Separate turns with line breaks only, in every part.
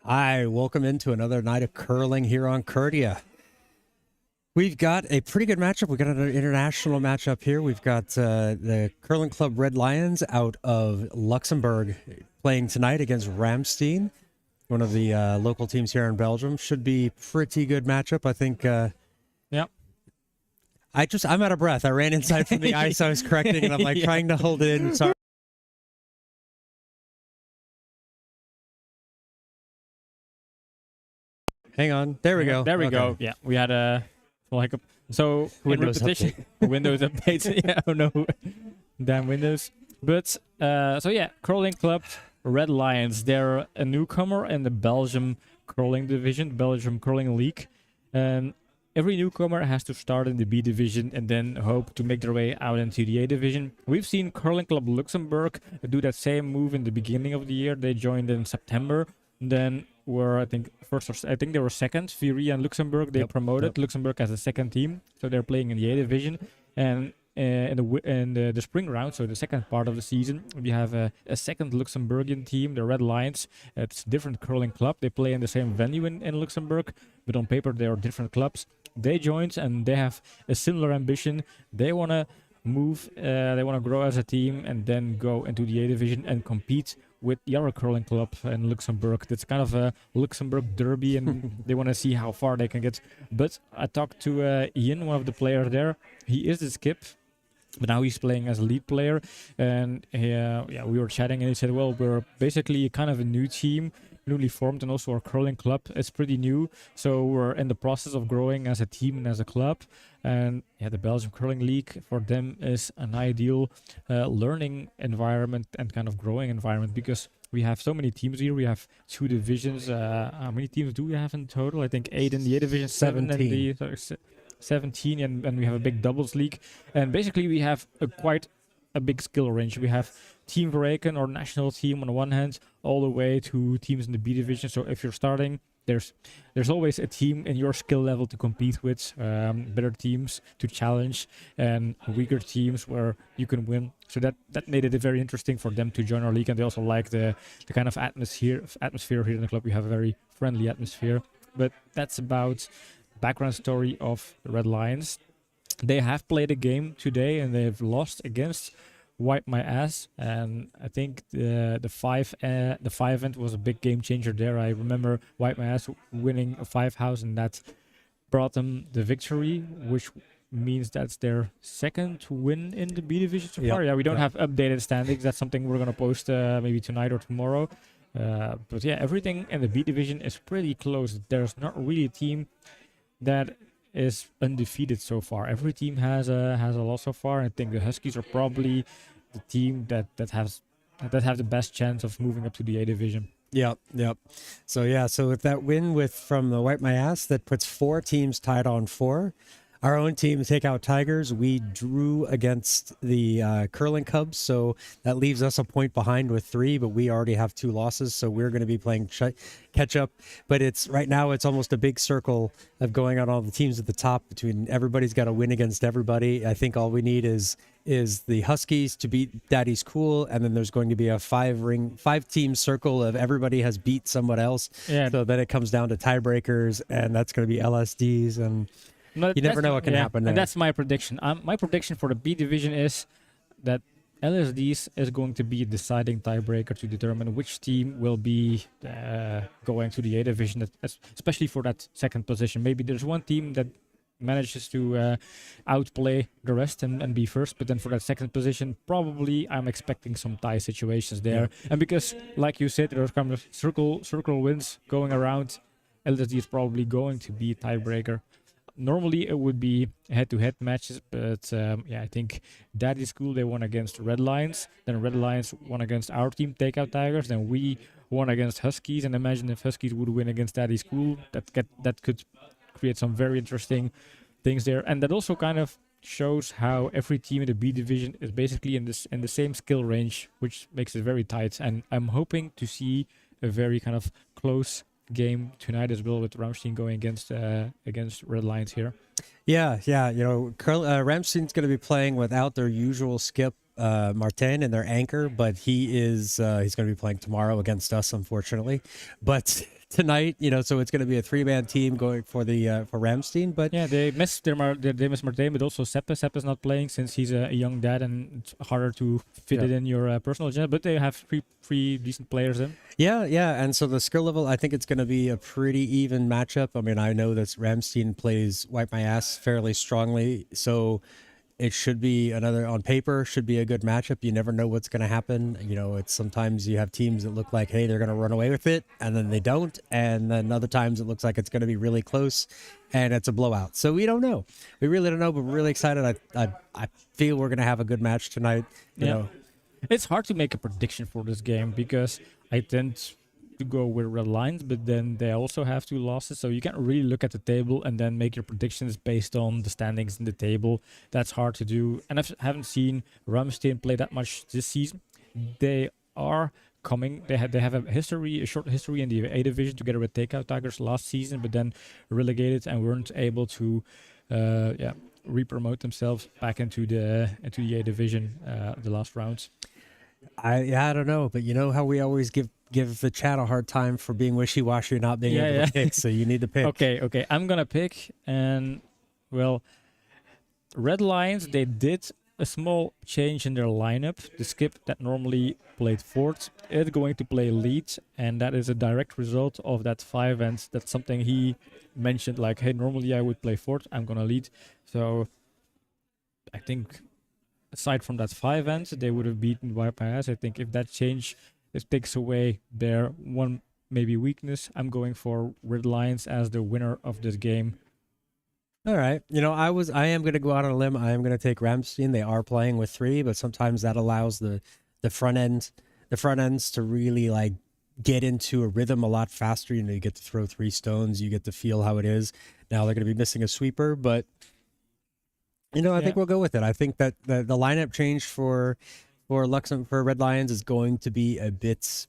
Hi, welcome into another night of curling here on Curdia. We've got a pretty good matchup. We've got an international matchup here. We've got the Curling Club Red Lions out of Luxembourg playing tonight against Rammsteen, one of the local teams here in Belgium. Should be pretty good matchup. I think.
Yep.
I'm out of breath. I ran inside from the ice. I was correcting, and I'm like trying to hold it in. Sorry. Hang on. There we go.
There we
Okay.
go. Yeah, we had a so
Windows
repetition. Windows update. Yeah, oh no, damn Windows. But so yeah, Curling Club Red Lions. They're a newcomer in the Belgian curling division, Belgian Curling League. Every newcomer has to start in the B division and then hope to make their way out into the A division. We've seen Curling Club Luxembourg do that same move in the beginning of the year. They joined in September. Then were I think they were second. Fury and Luxembourg they promoted Luxembourg as a second team, so they're playing in the A division. And in the spring round, so the second part of the season, we have a second Luxembourgian team, the Red Lions. It's a different curling club. They play in the same venue in Luxembourg, but on paper they are different clubs. They joined and they have a similar ambition. They want to move, they want to grow as a team and then go into the A division and compete with the other curling club in Luxembourg. That's kind of a Luxembourg derby, and they want to see how far they can get. But I talked to Ian, one of the players there. He is the skip, but now he's playing as a lead player. And we were chatting, and he said, well, we're basically kind of a new team, newly formed, and also our curling club is pretty new. So we're in the process of growing as a team and as a club. And yeah, the Belgian Curling League for them is an ideal learning environment and kind of growing environment, because we have so many teams here. We have 2 divisions. How many teams do we have in total? I think 8 in the A division, 7 in the 17, and we have a big doubles league. And basically we have quite a big skill range. We have Team Verreken or national team on the one hand, all the way to teams in the B division. So if you're starting, there's always a team in your skill level to compete with, better teams to challenge, and weaker teams where you can win. So that made it very interesting for them to join our league, and they also like the kind of atmosphere here in the club. We have a very friendly atmosphere. But that's about background story of the Red Lions. They have played a game today and they've lost against Wipe My Ass, and I think the five event was a big game changer there. I remember Wipe My Ass winning a 5 house, and that brought them the victory, which means that's their second win in the B division so far. Yeah, we don't have updated standings. That's something we're gonna post maybe tonight or tomorrow. But yeah, everything in the B division is pretty close. There's not really a team that is undefeated so far. Every team has a loss so far. I think the Huskies are probably the team that have the best chance of moving up to the A division.
Yep. So with that win from the Wipe My Ass, that puts 4 teams tied on 4. Our own team, Take Out Tigers, we drew against the Curling Cubs, so that leaves us a point behind with 3, but we already have 2 losses, so we're going to be playing catch up. But right now it's almost a big circle of going on all the teams at the top. Between everybody's got to win against everybody. I think all we need is the Huskies to beat Daddy's Cool, and then there's going to be a 5-team circle of everybody has beat someone else. Yeah. So then it comes down to tiebreakers, and that's going to be LSDs and. You never know what can happen there.
And that's my prediction. My prediction for the B division is that LSDs is going to be a deciding tiebreaker to determine which team will be going to the A division, especially for that second position. Maybe there's one team that manages to outplay the rest and be first, but then for that second position, probably I'm expecting some tie situations there. Yeah. And because, like you said, there's kind of circle wins going around, LSD is probably going to be a tiebreaker. Normally it would be head-to-head matches, but I think Daddy's School, they won against Red Lions. Then Red Lions won against our team, Take Out Tigers. Then we won against Huskies. And imagine if Huskies would win against Daddy's School, that could create some very interesting things there. And that also kind of shows how every team in the B division is basically in the same skill range, which makes it very tight. And I'm hoping to see a very kind of close game tonight as well, with Rammsteen going against Red Lions here.
Yeah. You know, Rammsteen's going to be playing without their usual skip, Martin in their anchor, but he's going to be playing tomorrow against us, unfortunately. But tonight, so it's going to be a 3-man team going for the for Rammsteen. But
Yeah, they missed they missed Martin, but also Seppe. Seppe's not playing since he's a young dad, and it's harder to fit it in your personal agenda. But they have three decent players in.
yeah, and so the skill level, I think it's going to be a pretty even matchup. I mean, I know that Rammsteen plays Wipe My Ass fairly strongly, so it should be on paper, should be a good matchup. You never know what's going to happen. It's sometimes you have teams that look like, hey, they're going to run away with it, and then they don't. And then other times it looks like it's going to be really close and it's a blowout. So we don't know. We really don't know, but we're really excited. I feel we're going to have a good match tonight. You know.
It's hard to make a prediction for this game because I tend to go with red lines, but then they also have 2 losses, so you can't really look at the table and then make your predictions based on the standings in the table. That's hard to do, and I haven't seen Rammsteen play that much this season. They are coming. They have a short history in the A division together with Takeout Tigers last season, but then relegated and weren't able to re-promote themselves back into the A division the last rounds.
I don't know, but you know how we always give the chat a hard time for being wishy-washy, not being able to pick, so you need to pick.
Okay, I'm gonna pick, and well, Red Lions, they did a small change in their lineup. The skip that normally played fourth is going to play lead, and that is a direct result of that 5 ends. That's something he mentioned, like, hey, normally I would play fourth, I'm gonna lead. So I think aside from that 5 ends, they would have beaten Wipe My Ass. I think if that change takes away their one maybe weakness, I'm going for Red Lions as the winner of this game.
All right. I am going to go out on a limb. I am going to take Rammsteen. They are playing with 3, but sometimes that allows the front ends to really like get into a rhythm a lot faster. You get to throw 3 stones. You get to feel how it is. Now they're going to be missing a sweeper, but I think we'll go with it. I think that the lineup change for Red Lions is going to be a bit.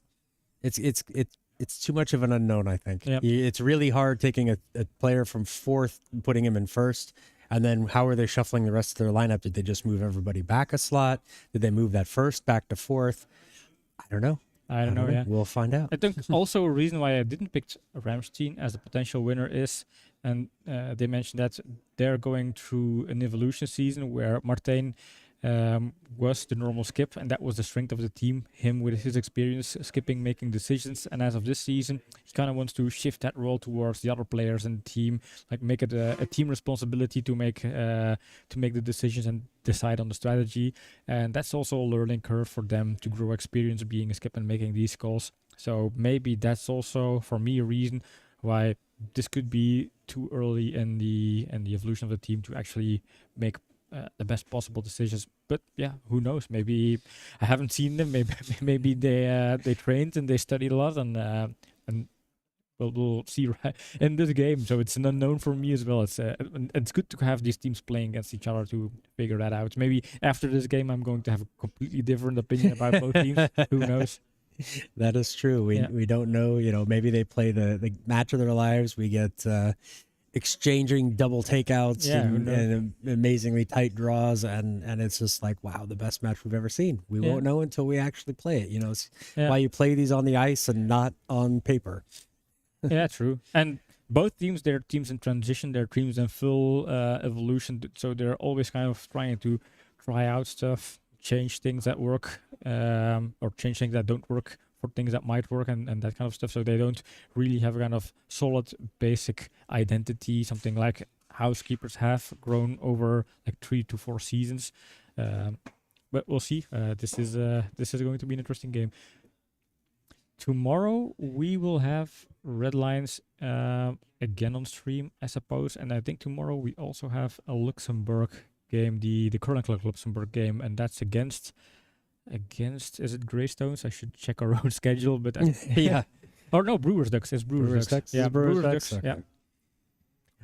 It's too much of an unknown. I think it's really hard taking a player from 4th and putting him in 1st, and then how are they shuffling the rest of their lineup? Did they just move everybody back a slot? Did they move that 1st back to 4th? I don't know.
I don't know. Yeah,
we'll find out.
I think also a reason why I didn't pick Rammsteen as a potential winner is, and they mentioned that they're going through an evolution season where Martin was the normal skip, and that was the strength of the team, him with his experience skipping, making decisions. And as of this season, he kind of wants to shift that role towards the other players in the team, like make it a team responsibility to make the decisions and decide on the strategy. And that's also a learning curve for them to grow experience being a skip and making these calls. So maybe that's also for me a reason why this could be too early in the evolution of the team to actually make the best possible decisions. But yeah, who knows? Maybe I haven't seen them. Maybe they trained and they studied a lot, and we'll see in this game. So it's an unknown for me as well. It's good to have these teams playing against each other to figure that out. Maybe after this game, I'm going to have a completely different opinion about both teams. Who knows?
That is true. We don't know. Maybe they play the match of their lives. We get exchanging double takeouts and amazingly tight draws, and it's just like, wow, the best match we've ever seen. We won't know until we actually play it. It's why you play these on the ice and not on paper.
Yeah, true. And both teams, they're teams in transition, they're teams in full evolution, so they're always kind of trying to try out stuff, change things that work, or change things that don't work for things that might work, and that kind of stuff. So they don't really have a kind of solid basic identity, something like housekeepers have grown over like 3 to 4 seasons. But we'll see. This is going to be an interesting game. Tomorrow we will have Red Lions again on stream, I suppose, and I think tomorrow we also have a Luxembourg game, the Curling Club Luxembourg game, and that's against is it Greystones? I should check our own schedule, but
yeah.
Or no, Brewers Ducks. It's Brewers Ducks.
Yeah,
Brewers
Ducks.
Ducks. Yeah.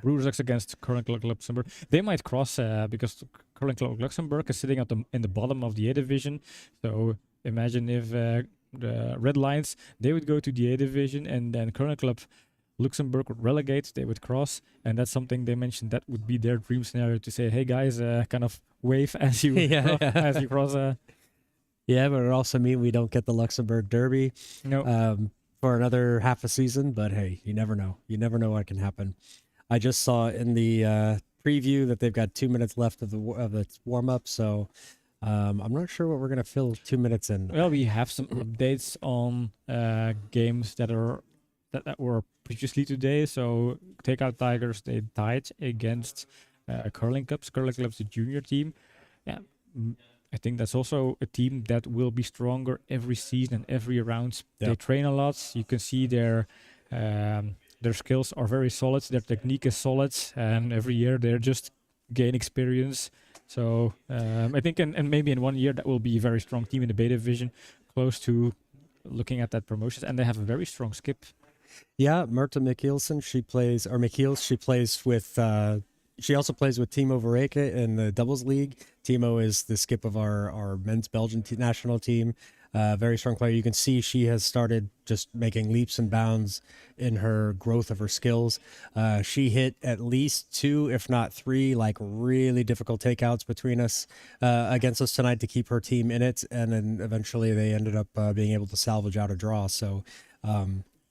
Brewers Ducks against Curling Club Luxembourg. They might cross because Curling Club Luxembourg is sitting in the bottom of the A division. So imagine if the Red Lions, they would go to the A division, and then Curling Club Luxembourg would relegate, they would cross, and that's something they mentioned that would be their dream scenario to say, hey guys, kind of wave as you as you cross.
Yeah, but it also means we don't get the Luxembourg Derby for another half a season. But hey, you never know. You never know what can happen. I just saw in the preview that they've got 2 minutes left of the warm up, so I'm not sure what we're gonna fill 2 minutes in.
Well, we have some updates on games that were previously today. So Take Out Tigers, they tied against Curling Clubs. Curling Clubs, the junior team. Yeah, I think that's also a team that will be stronger every season and every round. They train a lot. You can see their skills are very solid. Their technique is solid, and every year they're just gain experience. So I think, and maybe in 1 year that will be a very strong team in the beta division, close to looking at that promotions, and they have a very strong skip.
Yeah, Myrta Michielsen, she plays with. She also plays with Timo Verreke in the doubles league. Timo is the skip of our men's Belgian national team. Very strong player. You can see she has started just making leaps and bounds in her growth of her skills. She hit at least 2, if not 3, like really difficult takeouts between us against us tonight to keep her team in it. And then eventually they ended up being able to salvage out a draw. So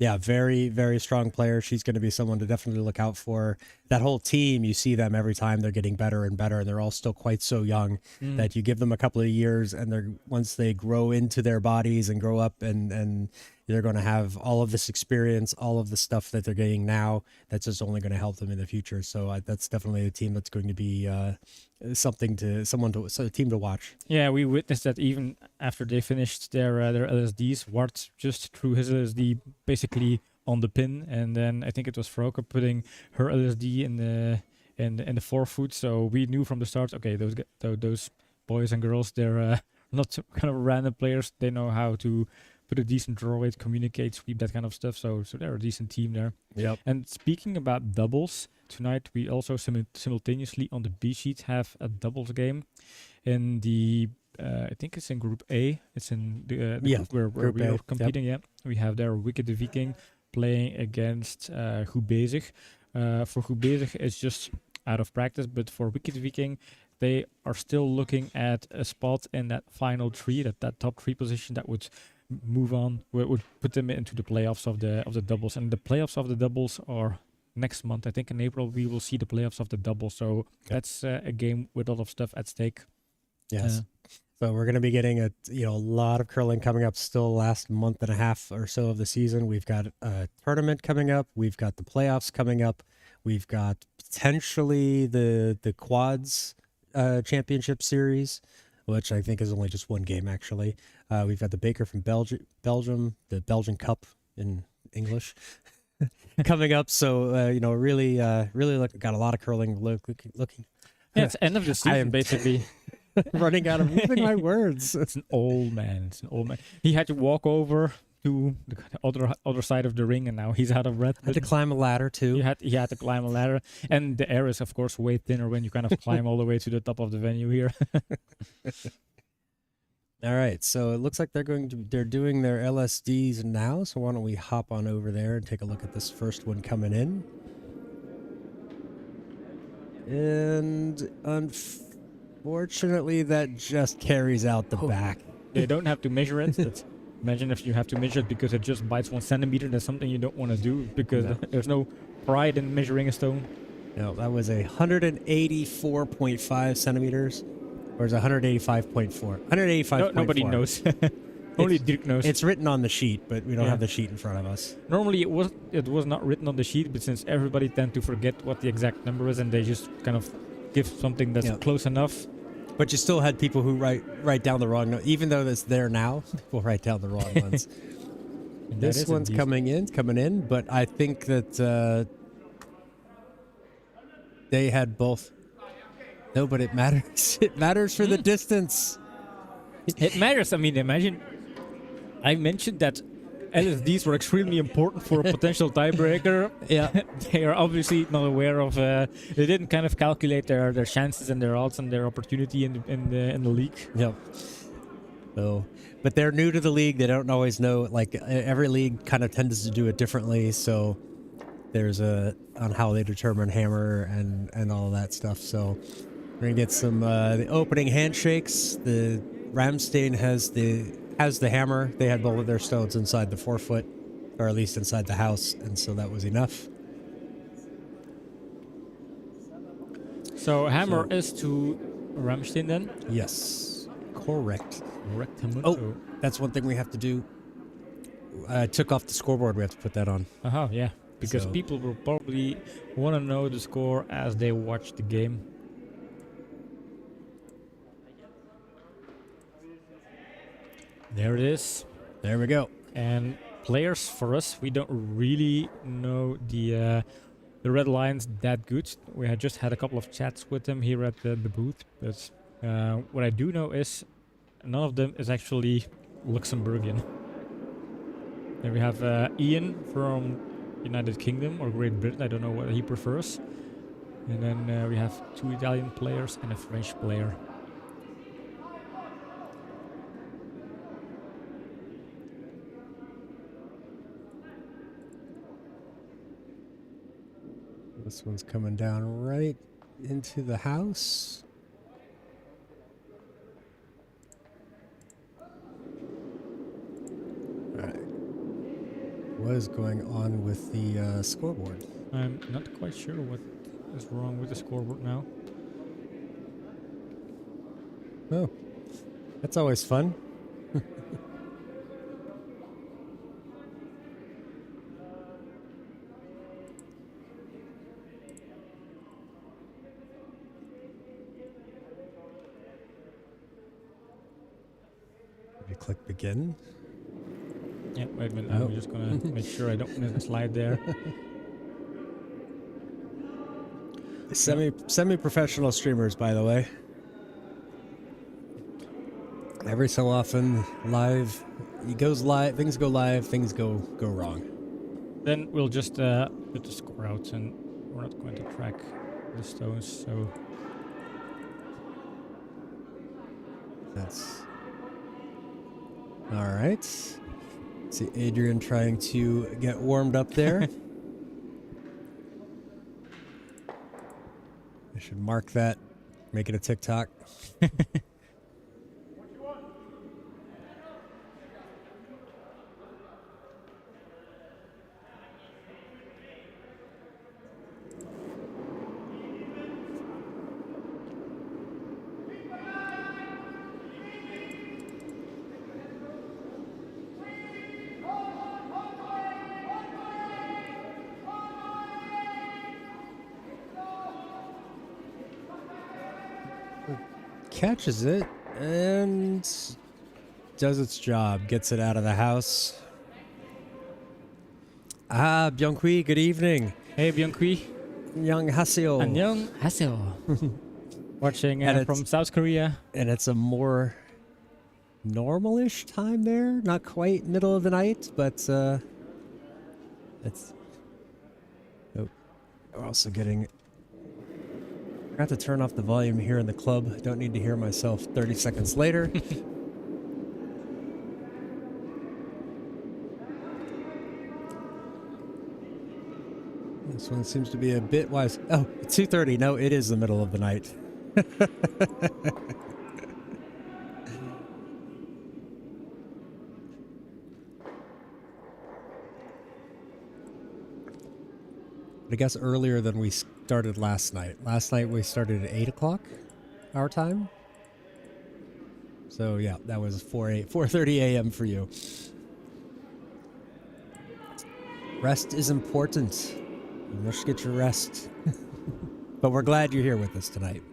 yeah, very, very strong player. She's going to be someone to definitely look out for. That whole team, you see them every time they're getting better and better, and they're all still quite so young that you give them a couple of years, and once they grow into their bodies and grow up, and they're going to have all of this experience, all of the stuff that they're getting now. That's just only going to help them in the future. So that's definitely a team that's going to be a team to watch.
Yeah, we witnessed that even after they finished their LSDs. Wart just threw his LSD basically on the pin, and then I think it was Froke putting her LSD in the forefoot. So we knew from the start, okay, those boys and girls, they're not kind of random players. They know how to put a decent draw rate, communicate, sweep, that kind of stuff. So they're a decent team there.
Yep.
And speaking about doubles, tonight we also simultaneously on the B sheet have a doubles game in the I think it's in Group A. It's in the group where we are competing. Yep. Yeah, we have there Wicked the Viking playing against Goed Bezig. For Goed Bezig, it's just out of practice, but for Wicked Viking, they are still looking at a spot in that final 3, that top 3 position that would move on, would put them into the playoffs of the doubles. And the playoffs of the doubles are next month. I think in April we will see the playoffs of the doubles. So that's a game with a lot of stuff at stake.
Yes. So we're going to be getting a lot of curling coming up still last month and a half or so of the season. We've got a tournament coming up. We've got the playoffs coming up. We've got potentially the quads championship series, which I think is only just one game actually. We've got the Baker from Belgium, the Belgian Cup in English coming up. So really got a lot of curling looking.
Yeah, it's end of the season basically.
Running out of losing my words.
It's an old man. He had to walk over to the other side of the ring, and now he's out of breath.
Had to climb a ladder too.
He had to climb a ladder, and the air is of course way thinner when you kind of climb all the way to the top of the venue here.
All right, so it looks like they're doing their LSDs now. So why don't we hop on over there and take a look at this first one coming in? And unfortunately, that just carries out the back.
They don't have to measure it. Imagine if you have to measure it because it just bites 1 centimeter. That's something you don't want to do because there's no pride in measuring a stone.
No, that was 184.5 centimeters, or is it 185.4? 185.4.
Nobody knows. Only Dirk knows.
It's written on the sheet, but we don't have the sheet in front of us.
Normally it was not written on the sheet, but since everybody tend to forget what the exact number is, and they just kind of give something that's close enough.
But you still had people who write down the wrong note, even though that's there now. People write down the wrong ones. This one's coming in, but I think that they had both. No, but it matters. It matters for the distance.
It matters. I mean, imagine. I mentioned that LSDs were extremely important for a potential tiebreaker. Yeah, they are obviously not aware of. They didn't kind of calculate their chances and their odds and their opportunity in the league.
Yeah. So, but they're new to the league. They don't always know. Like every league kind of tends to do it differently. So there's a on how they determine hammer and all that stuff. So we're gonna get some the opening handshakes. The Rammsteen has the hammer. They had both of their stones inside the 4-foot, or at least inside the house, and so that was enough.
So hammer is to Rammsteen then?
Yes, correct.
Rectamundo.
Oh, that's one thing we have to do. I took off the scoreboard. We have to put that on.
Yeah. Because
So-
people will probably want to know the score as they watch the game. There it is.
There we go.
And players, for us, we don't really know the Red Lions that good. We had just had a couple of chats with them here at the booth, but what I do know is none of them is actually Luxembourgian. Then we have Ian from United Kingdom or Great Britain. I don't know what he prefers. And then we have 2 Italian players and a French player.
This one's coming down right into the house. All right. What is going on with the scoreboard?
I'm not quite sure what is wrong with the scoreboard now.
Oh, that's always fun. You click begin.
Yeah, wait a minute.
Oh.
I'm just gonna make sure I don't miss a slide there.
Semi-professional streamers, by the way. Every so often, live, it goes live. Things go live. Things go wrong.
Then we'll just put the score out, and we're not going to track the stones. So
That's all right. See Adrian trying to get warmed up there. I should mark that. Make it a TikTok. Catches it and does its job. Gets it out of the house. Ah, Byung-Hui, good evening.
hey, Byung-Hui.
Young Haseo.
Annyeong. Watching
And
from South Korea.
And it's a more normal-ish time there. Not quite middle of the night, but it's... Oh, we're also getting... I forgot to turn off the volume here in the club. Don't need to hear myself 30 seconds later. This one seems to be a bit wise. Oh, 2:30. No, it is the middle of the night. I guess earlier than we started last night. Last night we started at 8 o'clock our time. So yeah, that was 4:30 a.m. for you. Rest is important. You must get your rest. But we're glad you're here with us tonight.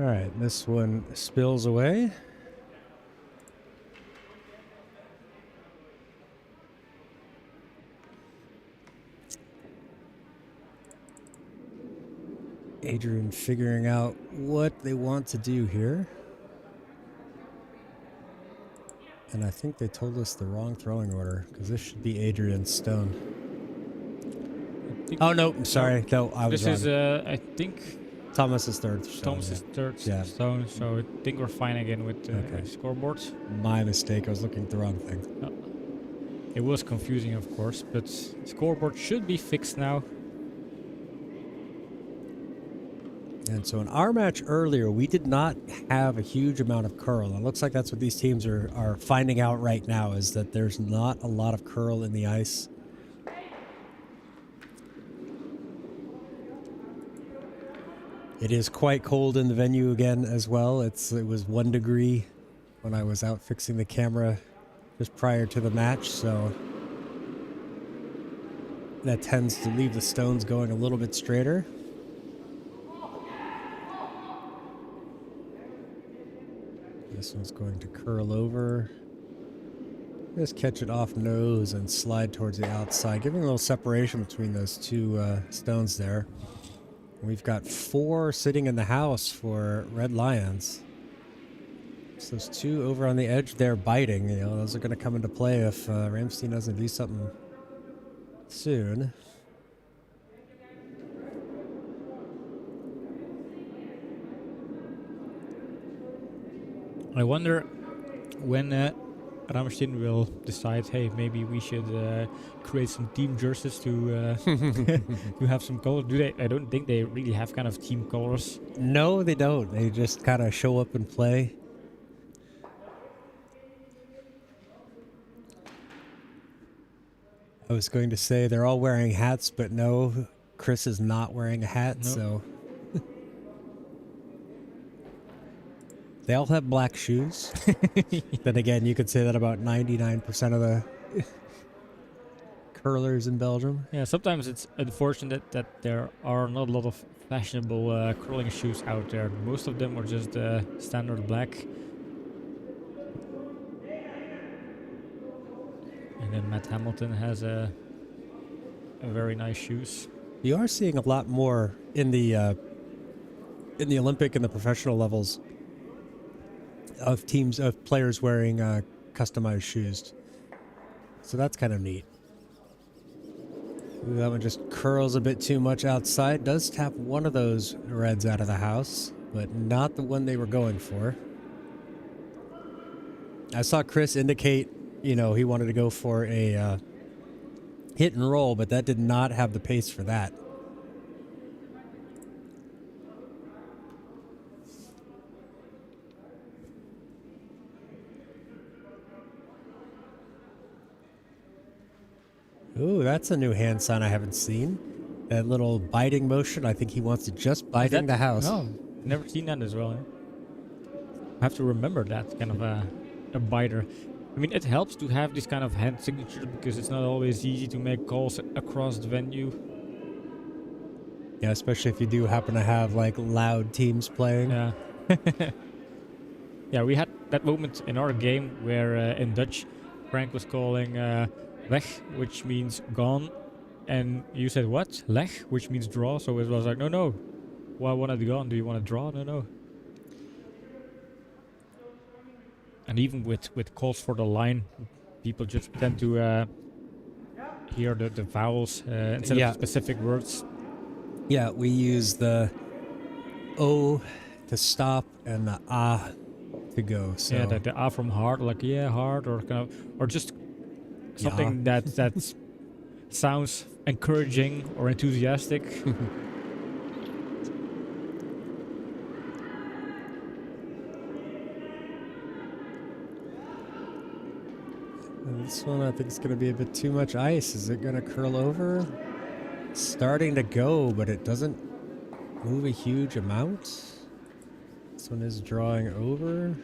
All right, this one spills away. Adrian figuring out what they want to do here. And I think they told us the wrong throwing order, because this should be Adrian's stone. Oh, no, I'm sorry. No, I was
This
wrong.
is, I think,
Thomas's third stone.
Thomas's third
Yeah.
stone, so I think we're fine again with the
Okay.
scoreboards.
My mistake. I was looking at the wrong thing.
It was confusing, of course, but scoreboard should be fixed now.
And so in our match earlier, we did not have a huge amount of curl. It looks like that's what these teams are finding out right now, is that there's not a lot of curl in the ice. It is quite cold in the venue again as well. It was 1 degree when I was out fixing the camera just prior to the match, so that tends to leave the stones going a little bit straighter. This one's going to curl over. Just catch it off nose and slide towards the outside, giving a little separation between those two stones there. We've got 4 sitting in the house for Red Lions. So those 2 over on the edge there biting. You know, those are going to come into play if Rammsteen doesn't do something soon.
I wonder when Rammsteen will decide, hey, maybe we should create some team jerseys to to have some color. Do they? I don't think they really have kind of team colors.
No, they don't. They just kind of show up and play. I was going to say they're all wearing hats, but no, Chris is not wearing a hat,
Nope.
so... They all have black shoes. Then again, you could say that about 99% of the curlers in Belgium.
Yeah, sometimes it's unfortunate that there are not a lot of fashionable curling shoes out there. Most of them are just standard black. And then Matt Hamilton has a very nice shoes.
You are seeing a lot more in the Olympic and the professional levels of teams of players wearing customized shoes. So that's kind of neat. Ooh, that one just curls a bit too much outside. Does tap one of those reds out of the house, but not the one they were going for. I saw Chris indicate, you know, he wanted to go for a hit and roll, but that did not have the pace for that. Ooh, that's a new hand sign I haven't seen. That little biting motion, I think he wants to just biting the house.
No, never seen that as well. I have to remember that kind of a biter. I mean, it helps to have this kind of hand signature because it's not always easy to make calls across the venue.
Yeah, especially if you do happen to have like loud teams playing.
Yeah. Yeah, we had that moment in our game where in Dutch, Frank was calling weg, which means gone, and you said what? Leg, which means draw. So it was like, no. Well, I wanted gone. Do you want to draw? No. And even with calls for the line, people just tend to hear the vowels instead of specific words.
Yeah, we use the O to stop and the A to go. So
Yeah, the A from hard, like hard, or kind of, or just something that sounds encouraging or enthusiastic.
This one I think is going to be a bit too much ice. Is it going to curl over? It's starting to go, but it doesn't move a huge amount. This one is drawing over.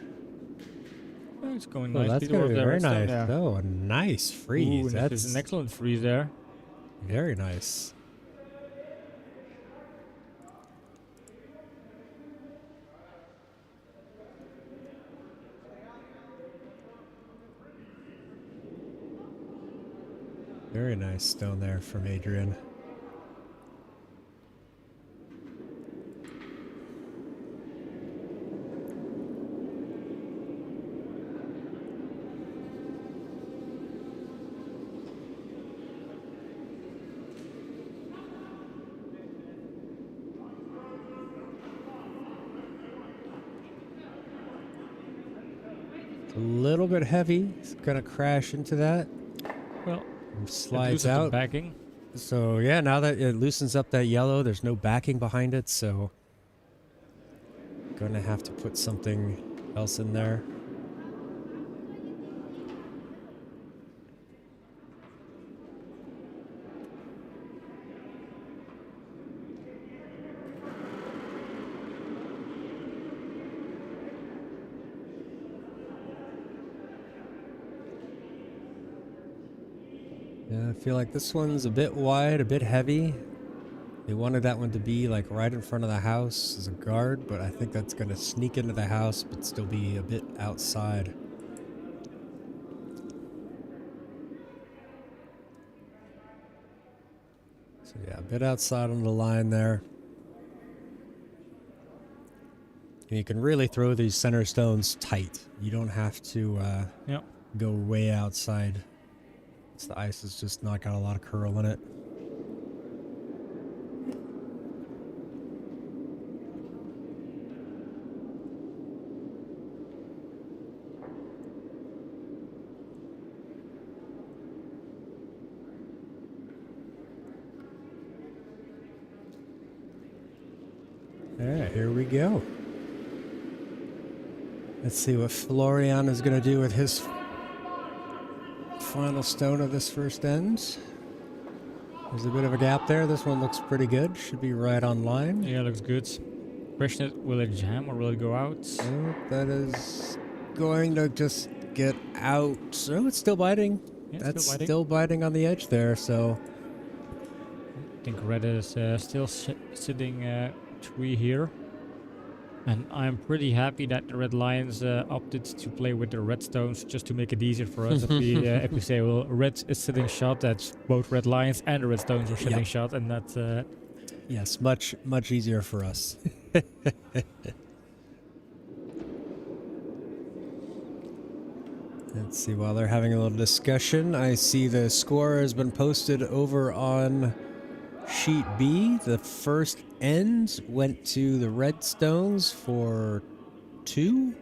Oh, it's going
Oh,
nice.
that's going to be very nice.
Yeah.
Oh, a nice freeze.
Ooh,
That's
an excellent freeze there.
very nice. Very nice stone there from Adrian. A little bit heavy. It's gonna crash into that.
Well,
And
it
slides
loses the
out.
backing.
So yeah, now that it loosens up that yellow, there's no backing behind it, so gonna have to put something else in there. Yeah, I feel like this one's a bit wide, a bit heavy. They wanted that one to be like right in front of the house as a guard, but I think that's gonna sneak into the house but still be a bit outside. So yeah, a bit outside on the line there. And you can really throw these center stones tight. You don't have to
Yep.
go way outside. The ice has just not got a lot of curl in it. Alright, here we go. Let's see what Florian is going to do with his final stone of this first end. There's a bit of a gap there. This one looks pretty good. Should be right on line.
Yeah, looks good. Question is, will it jam or will it go out?
Oh, that is going to just get out. So it's still biting.
Yeah,
That's
still biting.
still biting on the edge there. So
I think red is still sitting 3 here. And I'm pretty happy that the Red Lions opted to play with the red stones just to make it easier for us. If we say, well, red is sitting shot, that's both Red Lions and the red stones are sitting shot, and that's
yes, much easier for us. Let's see, while they're having a little discussion, I see the score has been posted over on Sheet B. The first end went to the red stones for 2,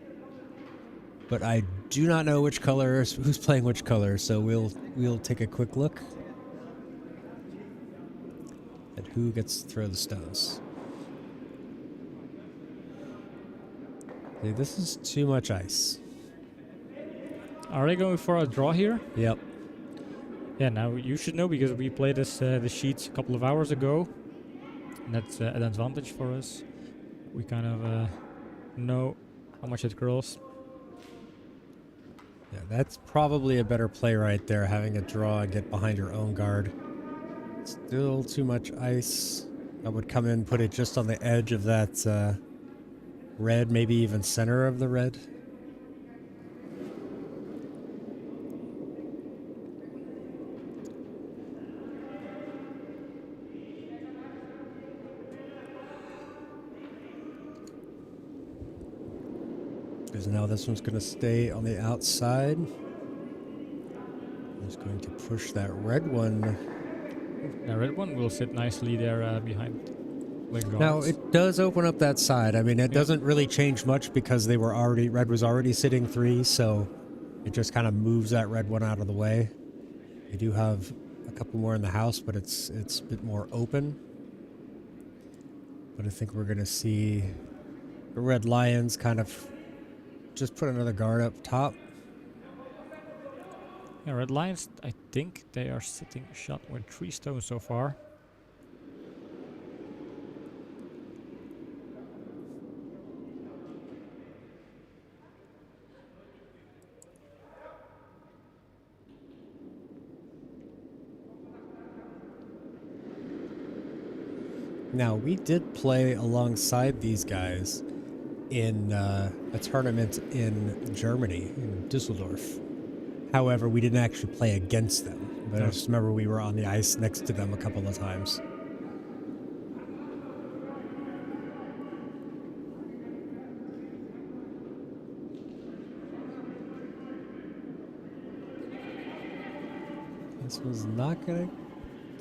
but I do not know which color, who's playing which color, so we'll take a quick look at who gets to throw the stones. Okay, this is too much ice.
Are they going for a draw here?
Yep.
Yeah, now you should know because we played this the sheets a couple of hours ago. And that's an advantage for us. We kind of know how much it curls.
Yeah, that's probably a better play right there, having a draw and get behind your own guard. Still too much ice. I would come in, put it just on the edge of that red, maybe even center of the red. Because now this one's going to stay on the outside. It's going to push that red one.
The red one will sit nicely there behind.
Now it does open up that side. I mean, it doesn't really change much because they were already, red was already sitting 3, so it just kind of moves that red one out of the way. They do have a couple more in the house, but it's a bit more open. But I think we're going to see the Red Lions kind of just put another guard up top.
Yeah, Red Lions, I think they are sitting shot with 3 stones so far.
Now, we did play alongside these guys in a tournament in Germany, in Düsseldorf. However, we didn't actually play against them. But I just remember we were on the ice next to them a couple of times. This was not going to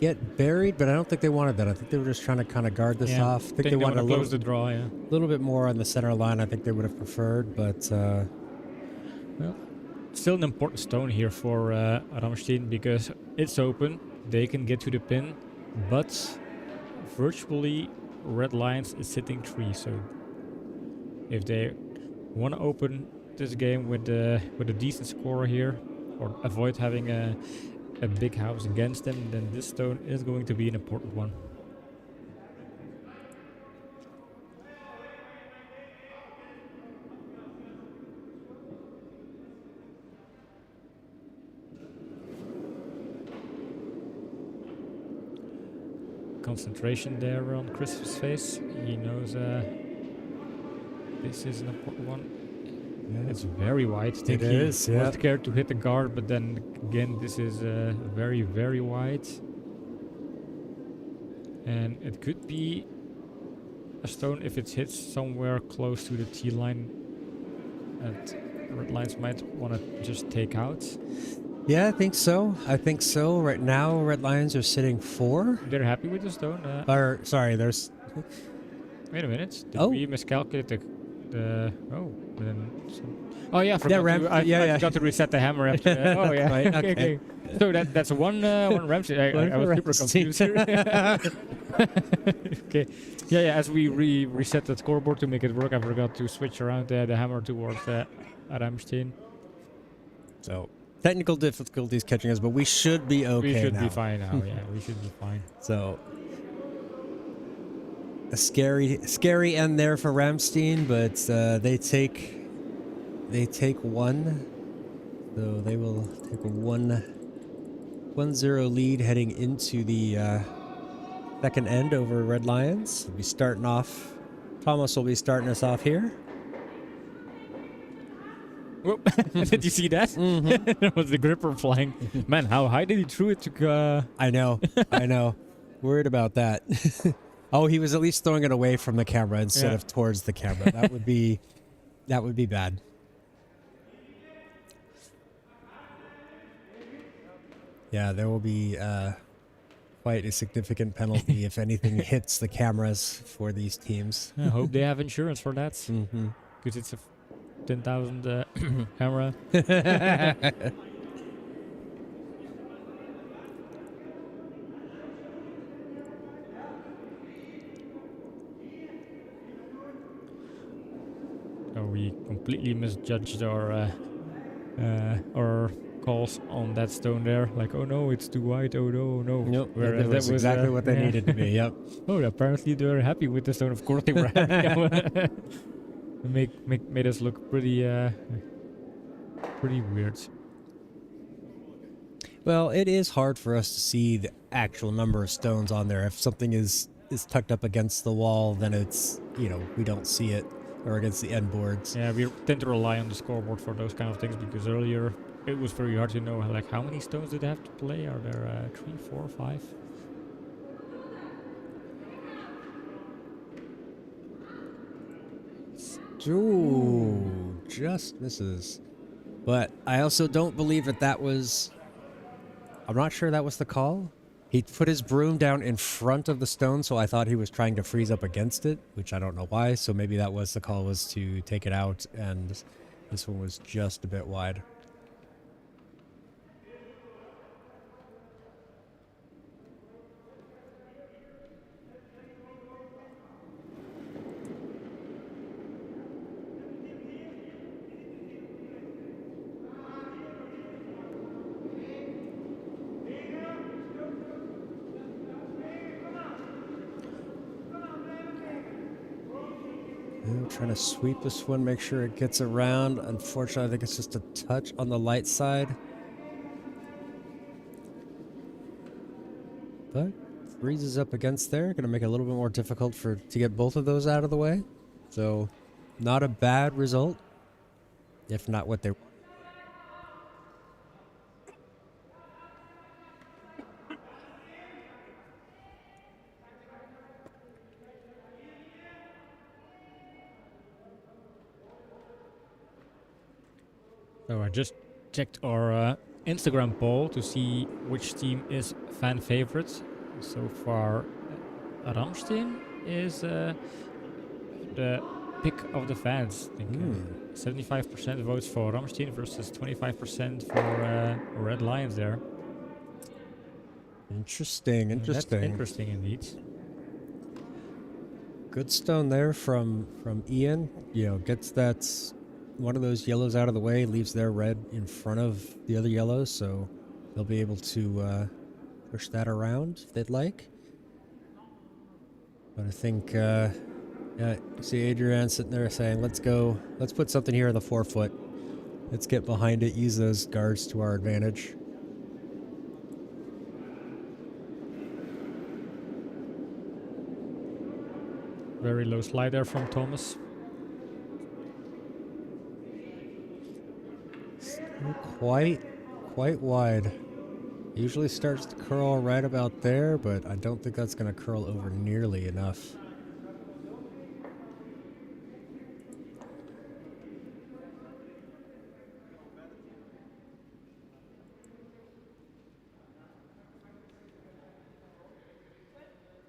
get buried, but I don't think they wanted that. I think they were just trying to kind of guard this off. I think they wanted to
close the draw, yeah.
little bit more on the center line. I think they would have preferred, but...
well, still an important stone here for Rammsteen because it's open. They can get to the pin, but virtually Red Lions is sitting 3. So if they want to open this game with a decent score here, or avoid having a big house against them, then this stone is going to be an important one. Concentration there on Chris's face. He knows this is an important one. Yeah. It's very wide.
It is, yeah.
Was scared to hit the guard, but then again, this is very, very wide. And it could be a stone if it hits somewhere close to the T line that Red Lions might want to just take out.
Yeah, I think so. Right now, Red Lions are sitting 4.
They're happy with the stone.
Sorry, there's...
Wait a minute. Did we miscalculate the... Oh yeah, I forgot to reset the hammer after. Oh yeah.
Right, okay.
So that's one Rammsteen. I was super confused. Okay. Yeah. As we reset the scoreboard to make it work, I forgot to switch around the hammer towards Rammsteen.
So technical difficulties catching us, but we should be okay.
We should be fine now. Yeah, we should be fine.
So. A scary end there for Rammsteen, but they take 1, so they will take a 1-0 lead heading into the second end over Red Lions. We'll be starting off. Thomas will be starting us off here.
Whoop. Did you see that?
Mm-hmm.
That was the gripper flying. Man, how high did he throw it to?
I know. Worried about that. Oh, he was at least throwing it away from the camera instead of towards the camera. That would be bad. Yeah, there will be quite a significant penalty if anything hits the cameras for these teams.
I hope they have insurance for that.
Mm-hmm.
Because it's a 10,000 camera. We completely misjudged our calls on that stone there. Like, oh no, it's too wide. Oh no, no.
Nope. That was exactly what they needed to be. Yep.
Oh, apparently they were happy with the stone. Of course they were happy. Made us look pretty weird.
Well, it is hard for us to see the actual number of stones on there. If something is tucked up against the wall, then it's, we don't see it. Or against the end boards.
Yeah, we tend to rely on the scoreboard for those kind of things because earlier it was very hard to know like how many stones did they have to play. Are there 3, 4, 5?
Ooh, just misses. But I also don't believe that was... I'm not sure that was the call. He put his broom down in front of the stone, so I thought he was trying to freeze up against it, which I don't know why. So maybe that was the call, was to take it out, and this one was just a bit wide. Trying to sweep this one, make sure it gets around. Unfortunately, I think it's just a touch on the light side. But freezes up against there. Going to make it a little bit more difficult to get both of those out of the way. So, not a bad result. If not what they...
So I just checked our Instagram poll to see which team is fan favorite. So far, Rammsteen is the pick of the fans. I think 75% votes for Rammsteen versus 25% for Red Lions there.
Interesting.
That's interesting indeed.
Good stone there from Ian. You know, gets that one of those yellows out of the way, leaves their red in front of the other yellows, so they'll be able to push that around if they'd like. But I think, yeah, you see Adrian sitting there saying, let's go, let's put something here in the forefoot. Let's get behind it, use those guards to our advantage.
Very low slide there from Thomas.
Quite wide. Usually starts to curl right about there, but I don't think that's going to curl over nearly enough.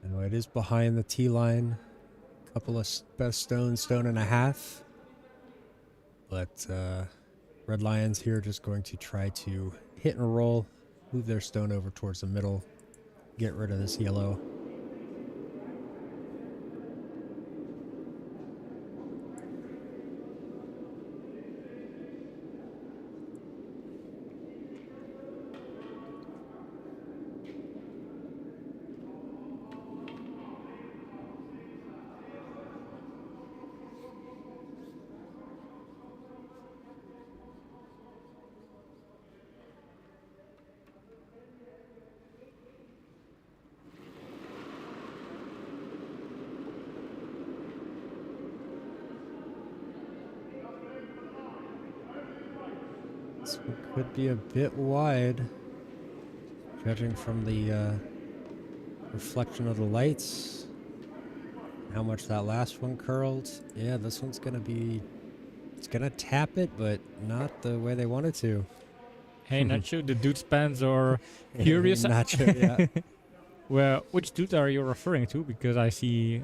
I know it is behind the tee line. Couple of best stone and a half. But Red Lions here just going to try to hit and roll, move their stone over towards the middle, get rid of this yellow. This one could be a bit wide, judging from the reflection of the lights. How much that last one curled. Yeah, this one's gonna be, it's gonna tap it, but not the way they wanted to.
Hey, Nacho, the dude's fans are curious.
Nacho, yeah.
Well, which dude are you referring to? Because I see...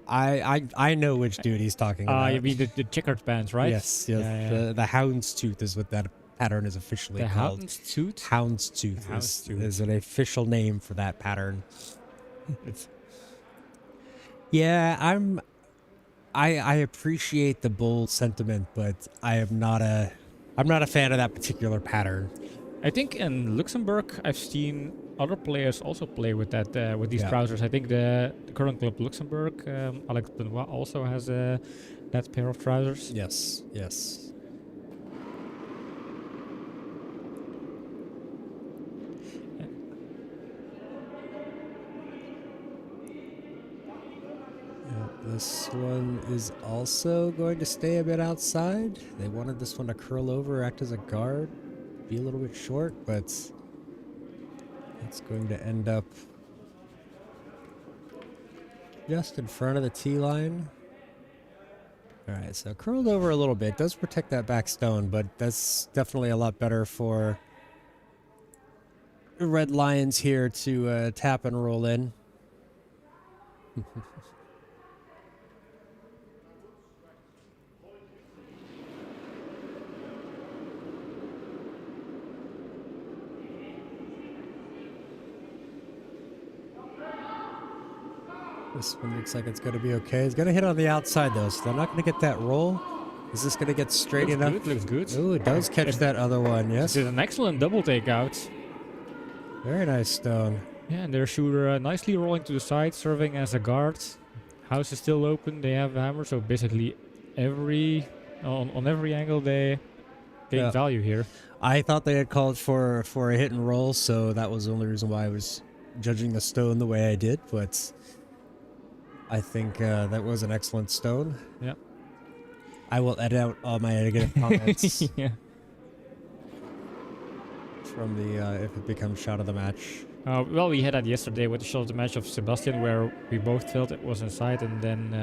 I know which dude he's talking about.
You mean the checkered pants, right?
Yes, yes.
Yeah.
The houndstooth is what that pattern is officially called.
Houndstooth?
Houndstooth is an official name for that pattern.
It's...
Yeah, I appreciate the bold sentiment, but I'm not a fan of that particular pattern.
I think in Luxembourg, I've seen other players also play with that with these trousers. I think the curling club Luxembourg, Alex Benoit, also has that pair of trousers.
Yes, yes. This one is also going to stay a bit outside. They wanted this one to curl over, act as a guard, be a little bit short, but it's going to end up just in front of the tee line. All right, so curled over a little bit. Does protect that back stone, but that's definitely a lot better for the Red Lions here to tap and roll in. This one looks like it's going to be okay. It's going to hit on the outside, though, so they're not going to get that roll. Is this going to get straight enough?
Looks good.
Oh, it does catch that other one, yes.
It's an excellent double takeout.
Very nice stone.
Yeah, and their shooter nicely rolling to the side, serving as a guard. House is still open. They have a hammer, so basically on every angle they gain value here.
I thought they had called for a hit and roll, so that was the only reason why I was judging the stone the way I did, but I think that was an excellent stone.
Yeah.
I will edit out all my negative comments.
Yeah.
From the if it becomes shot of the match.
Well, we had that yesterday with the shot of the match of Sebastian, where we both felt it was inside, and then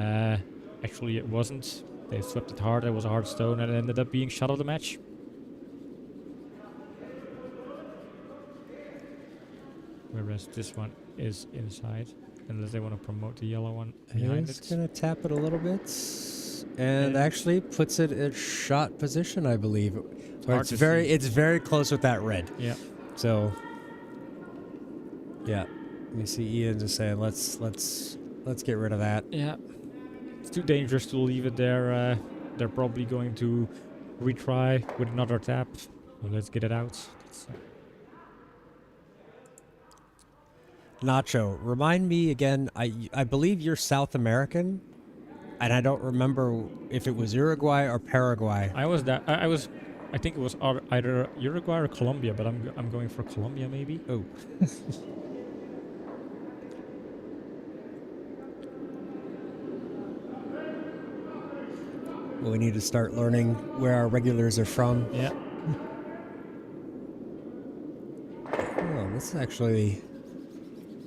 actually it wasn't. They swept it hard. It was a hard stone, and it ended up being shot of the match. whereas this one is inside, unless they want to promote the yellow one behind
He's
it.
gonna tap it a little bit, and actually puts it in shot position, I believe. Where
hard
it's
to
very,
see.
it's very close with that red.
Yeah.
So, yeah, you see Ian just saying, let's get rid of that.
Yeah. It's too dangerous to leave it there. They're probably going to retry with another tap. So let's get it out.
Nacho, remind me again. I believe you're South American, and I don't remember if it was Uruguay or Paraguay.
I think it was either Uruguay or Colombia, but I'm going for Colombia maybe.
Oh. Well, we need to start learning where our regulars are from.
Yeah.
Oh, this actually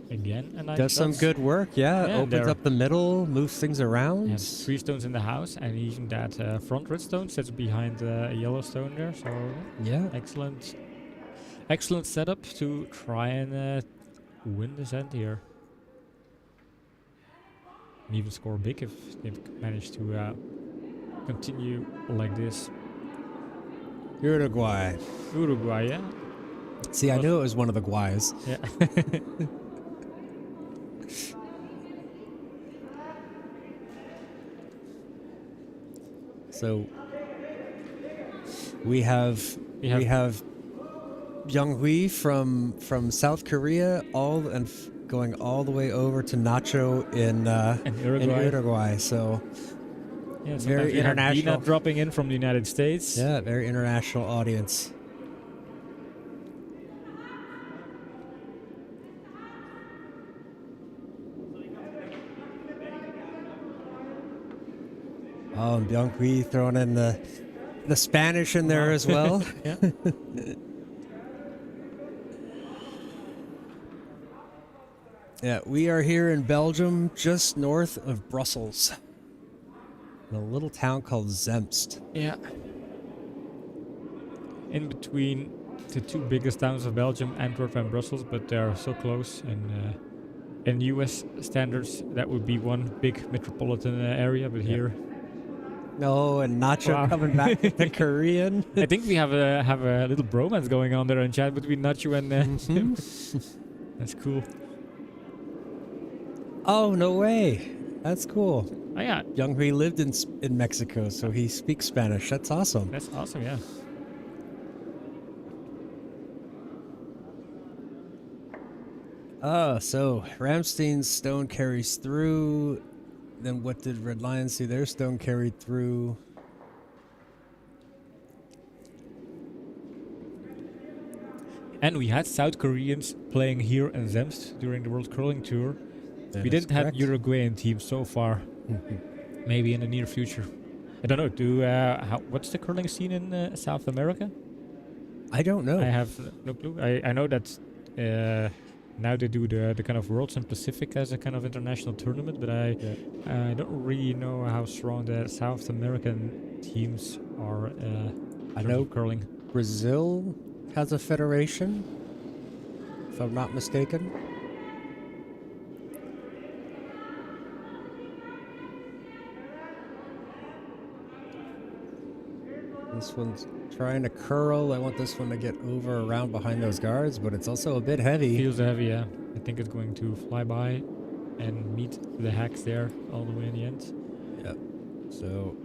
Again, a nice
does some
shot.
good work. Yeah,
Yeah,
opens
there.
up the middle, moves things around.
And 3 stones in the house, and even that front red stone sits behind a yellow stone there. So
Yeah.
excellent setup to try and win this end here. And even score big if they've managed to continue like this.
Uruguay.
Uruguay, yeah.
See, I knew it was one of the Guays.
Yeah.
So we have Young Hui from South Korea, going all the way over to Nacho in Uruguay. So
Yeah,
very
you have
international.
Dina dropping in from the United States.
Yeah, very international audience. Oh, and Byung Hui throwing in the Spanish in there as well.
Yeah.
Yeah, we are here in Belgium, just north of Brussels, in a little town called Zemst.
Yeah. In between the 2 biggest towns of Belgium, Antwerp and Brussels, but they are so close. And in US standards, that would be one big metropolitan area. But here,
No, and Nacho coming back with the Korean.
I think we have a little bromance going on there in chat between Nacho and. That's cool.
Oh, no way. That's cool.
Oh yeah,
Young Hui lived in Mexico, so he speaks Spanish. That's awesome.
that's awesome. Yeah.
Oh, so Rammsteen's stone carries through. Then what did Red Lions do? Their stone carried through.
And we had South Koreans playing here in Zemst during the World Curling Tour.
That
We
is
didn't have
correct.
Uruguayan teams so far. Maybe in the near future. I don't know. What's the curling scene in South America?
I don't know.
I have no clue. I know that now they do the kind of Worlds and Pacific as a kind of international tournament, but I don't really know how strong the South American teams are.
I know
curling.
Brazil has a federation, if I'm not mistaken. This one's trying to curl. I want this one to get over around behind those guards, but it's also a bit heavy.
Feels heavy, yeah. I think it's going to fly by and meet the hacks there all the way in the end.
Yep. So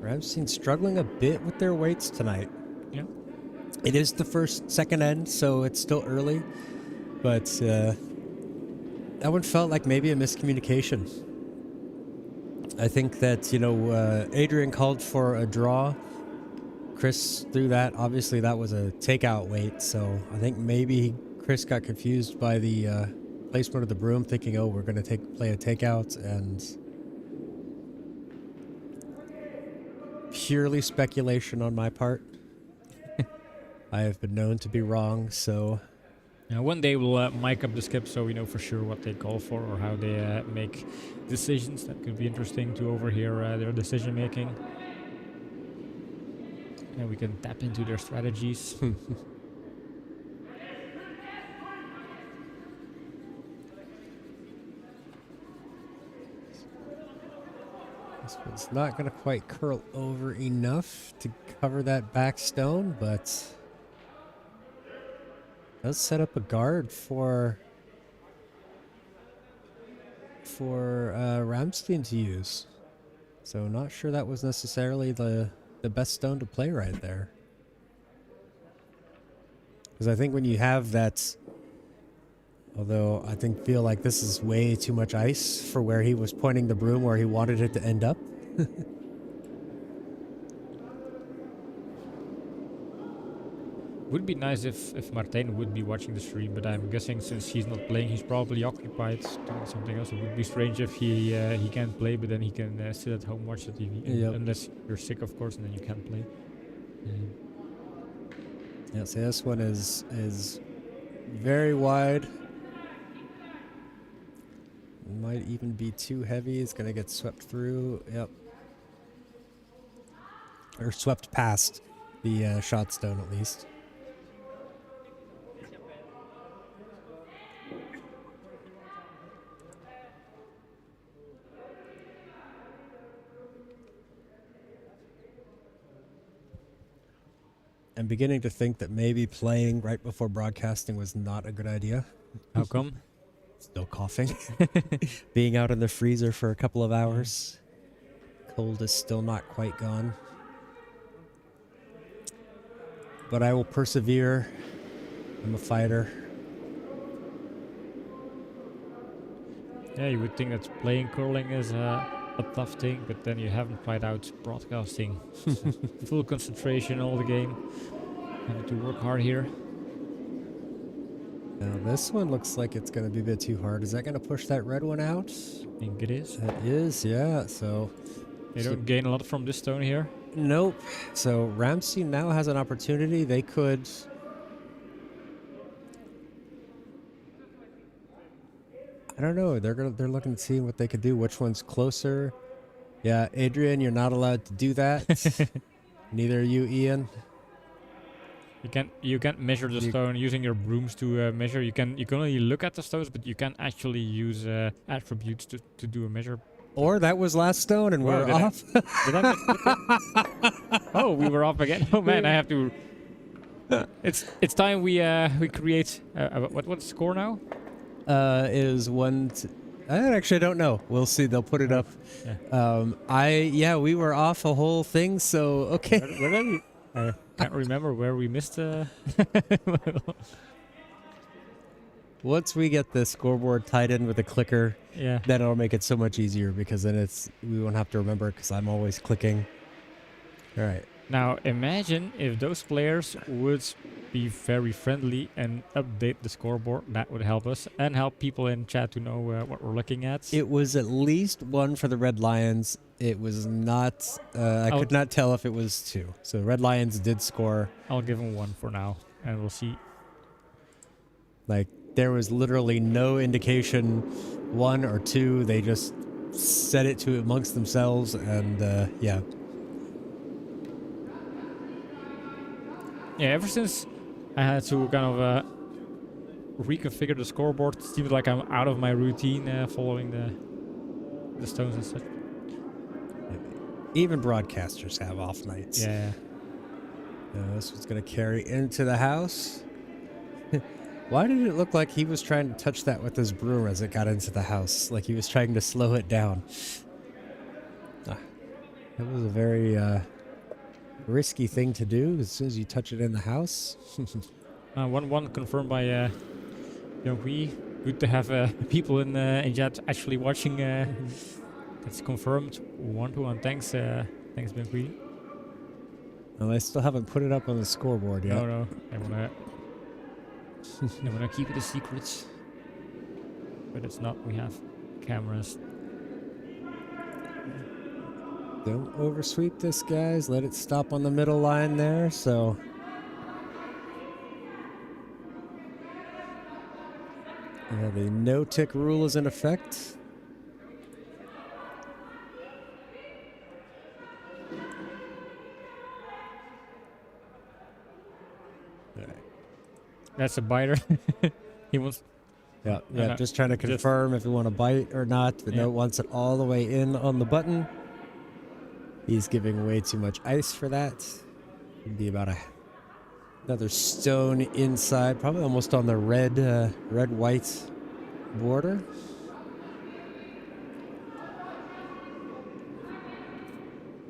Rammsteen struggling a bit with their weights tonight.
Yeah.
It is the second end, so it's still early, but that one felt like maybe a miscommunication. I think that, Adrian called for a draw. Chris threw that. Obviously, that was a takeout weight, so I think maybe Chris got confused by the placement of the broom, thinking, oh, we're going to play a takeout, and purely speculation on my part. I have been known to be wrong, so...
One day we'll mic up the skip so we know for sure what they call for or how they make decisions. That could be interesting to overhear their decision making. And we can tap into their strategies.
This one's not going to quite curl over enough to cover that back stone, but does set up a guard for Rammsteen to use. So not sure that was necessarily the best stone to play right there. Because I think when you have that, although I feel like this is way too much ice for where he was pointing the broom where he wanted it to end up.
Would be nice if Martijn would be watching the stream, but I'm guessing since he's not playing, he's probably occupied doing something else. It would be strange if he can't play, but then he can sit at home watch the TV.
Yep.
Unless you're sick, of course, and then you can't play.
Yeah, see, this one is very wide. Might even be too heavy. It's going to get swept through. Yep. Or swept past the shot stone, at least. I'm beginning to think that maybe playing right before broadcasting was not a good idea.
How come?
Still coughing. Being out in the freezer for a couple of hours. Cold is still not quite gone. But I will persevere. I'm a fighter.
Yeah, you would think that playing curling is a tough thing, but then you haven't tried out broadcasting. Full concentration all the game. Having to work hard here.
Now this one looks like it's going to be a bit too hard. Is that going to push that red one out?
I think it is.
That is, yeah. So
They don't gain a lot from this stone here.
nope. So Rammsteen now has an opportunity. They could. I don't know. They're looking to see what they could do. Which one's closer? Yeah, Adrian, you're not allowed to do that. Neither are you, Ian.
You can't measure the stone using your brooms to measure. You can only look at the stones, but you can't actually use attributes to do a measure.
Or that was last stone, and
Whoa,
we're
did
off.
Oh, we were off again. Oh man, I have to. It's time we create. What's the score now?
Is one. I actually don't know. We'll see. They'll put it up.
Yeah.
We were off a whole thing. So okay.
Where did we? I can't remember where we missed.
Once we get the scoreboard tied in with a clicker,
Yeah.
then it'll make it so much easier because then we won't have to remember because I'm always clicking. All right.
Now imagine if those players would be very friendly and update the scoreboard. That would help us and help people in chat to know what we're looking at.
It was at least one for the Red Lions. It was not. I could not tell if it was two. So Red Lions did score.
I'll give them one for now, and we'll see.
Like there was literally no indication, one or two. They just said it to amongst themselves, and yeah.
Yeah, ever since I had to kind of reconfigure the scoreboard, it seems like I'm out of my routine following the stones and such.
Even broadcasters have off nights.
Yeah.
This was going to carry into the house. Why did it look like he was trying to touch that with his broom as it got into the house? Like he was trying to slow it down. It was a very risky thing to do as soon as you touch it in the house.
1-1 confirmed by Young-Hui. Good to have people in chat actually watching. That's confirmed. 1-1. Thanks, Young-Hui.
Well, I still haven't put it up on the scoreboard yet.
No. I wanna keep it a secret. But it's not. We have cameras.
Don't oversweep this, guys. Let it stop on the middle line there. So the no-tick rule is in effect.
That's a biter. He wants.
Yeah, just trying to confirm if you want to bite or not. But no, it wants it all the way in on the button. He's giving way too much ice for that. It'd be about another stone inside, probably almost on the red-white border.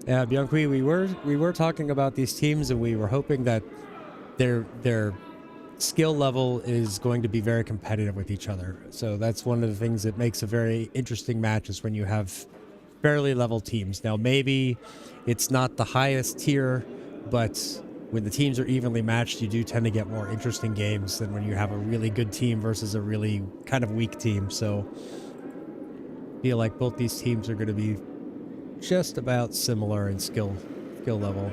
Yeah, Bianqui, we were talking about these teams, and we were hoping that their skill level is going to be very competitive with each other. So that's one of the things that makes a very interesting match, is when you have fairly level teams. Now, maybe it's not the highest tier, but when the teams are evenly matched, you do tend to get more interesting games than when you have a really good team versus a really kind of weak team. So I feel like both these teams are going to be just about similar in skill level.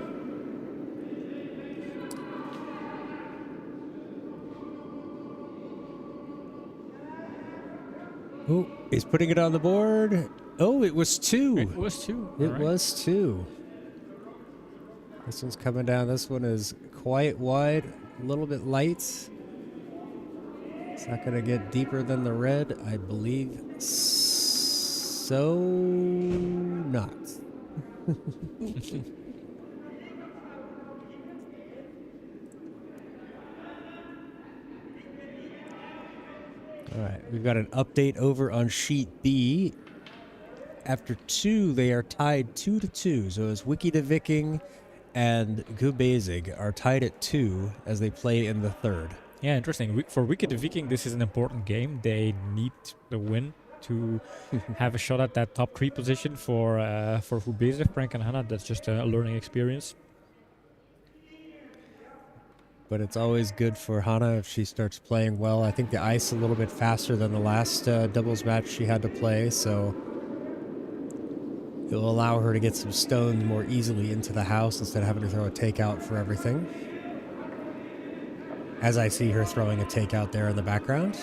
Oh, he's putting it on the board. Oh, it was 2.
It was 2.
It was 2. This one's coming down. This one is quite wide, a little bit light. It's not going to get deeper than the red, I believe. So not. All right, we've got an update over on sheet B. After 2, they are tied 2-2. So it's Wiki de Viking and Gubezig are tied at 2 as they play in the third.
Yeah, interesting. For Wiki de Viking, this is an important game. They need the win to have a shot at that top 3 position. For Gubezig, Frank and Hannah, that's just a learning experience.
But it's always good for Hannah if she starts playing well. I think the ice a little bit faster than the last doubles match she had to play, so it'll allow her to get some stones more easily into the house instead of having to throw a takeout for everything. As I see her throwing a takeout there in the background.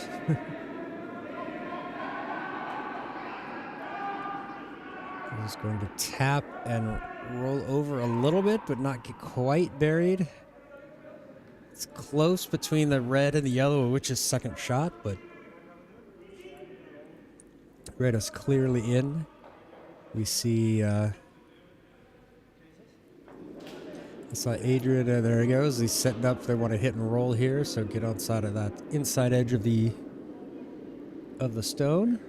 Just going to tap and roll over a little bit, but not get quite buried. It's close between the red and the yellow, which is second shot, but red is clearly in. We see, I saw Adrian, there he goes. He's setting up. They want to hit and roll here, so get outside of that inside edge of the stone.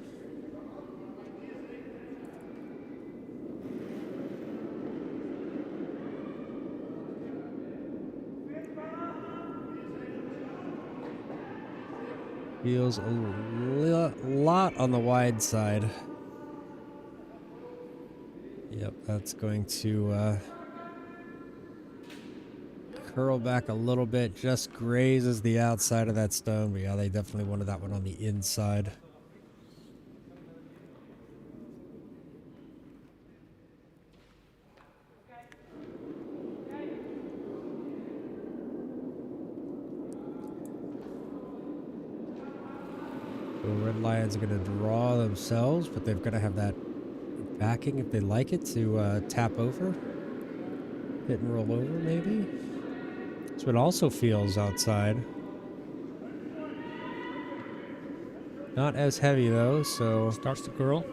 Feels a lot on the wide side. Yep, that's going to curl back a little bit, just grazes the outside of that stone. But yeah, they definitely wanted that one on the inside. The Red Lions are going to draw themselves, but they've got to have that backing if they like it to tap over. Hit and roll over, maybe. This one also feels outside. Not as heavy, though, so...
Starts to curl.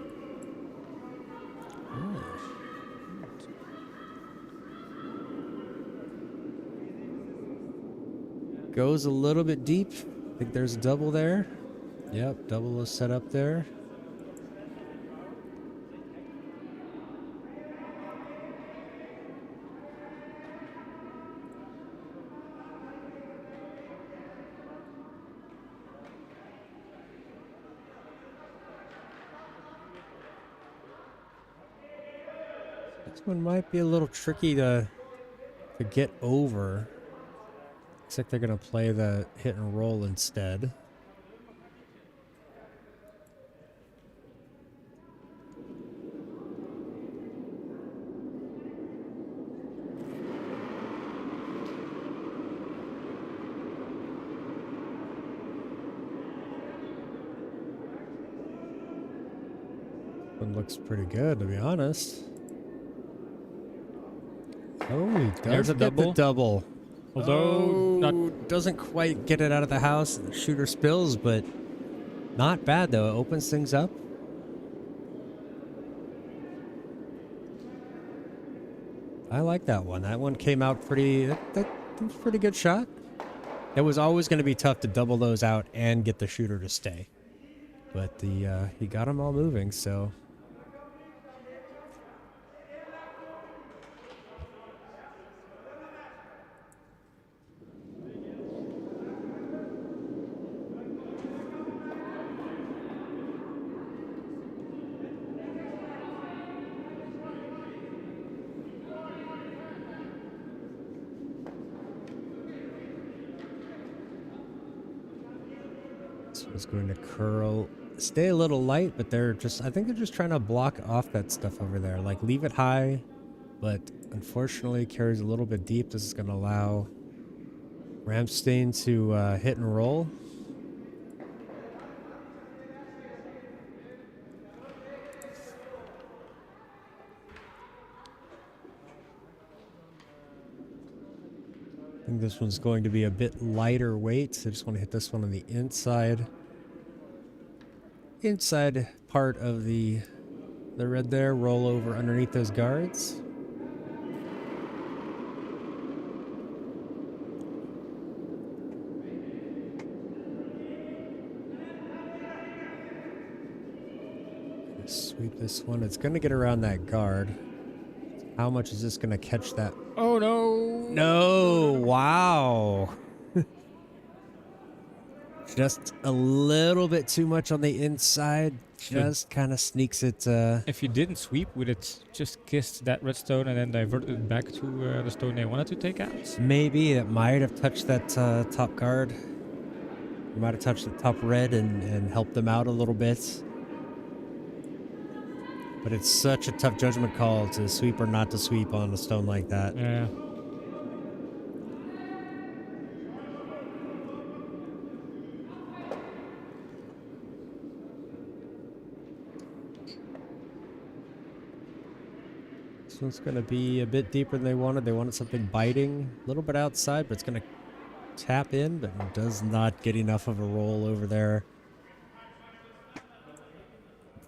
Oh. Goes a little bit deep. I think there's a double there. Yep, double was set up there. This one might be a little tricky to get over. Looks like they're going to play the hit and roll instead. One looks pretty good, to be honest. Oh, he does get the double.
Although not
doesn't quite get it out of the house. The shooter spills, but not bad though. It opens things up. I like that one. That one came out pretty. That was a pretty good shot. It was always going to be tough to double those out and get the shooter to stay, but he got them all moving. So is going to curl, stay a little light, but I think they're just trying to block off that stuff over there. Like leave it high, but unfortunately carries a little bit deep. This is going to allow Rammsteen to hit and roll. I think this one's going to be a bit lighter weight. I just want to hit this one on the inside part of the red there, roll over underneath those guards. Sweep this one. It's going to get around that guard. How much is this going to catch that?
Oh no!
No! Wow! Just a little bit too much on the inside. Just kind of sneaks it.
If you didn't sweep, would it just kissed that red stone and then diverted it back to the stone they wanted to take out?
Maybe it might have touched that top guard. It might have touched the top red and helped them out a little bit. But it's such a tough judgment call to sweep or not to sweep on a stone like that.
Yeah.
This one's going to be a bit deeper than they wanted. They wanted something biting, a little bit outside, but it's going to tap in, but it does not get enough of a roll over there.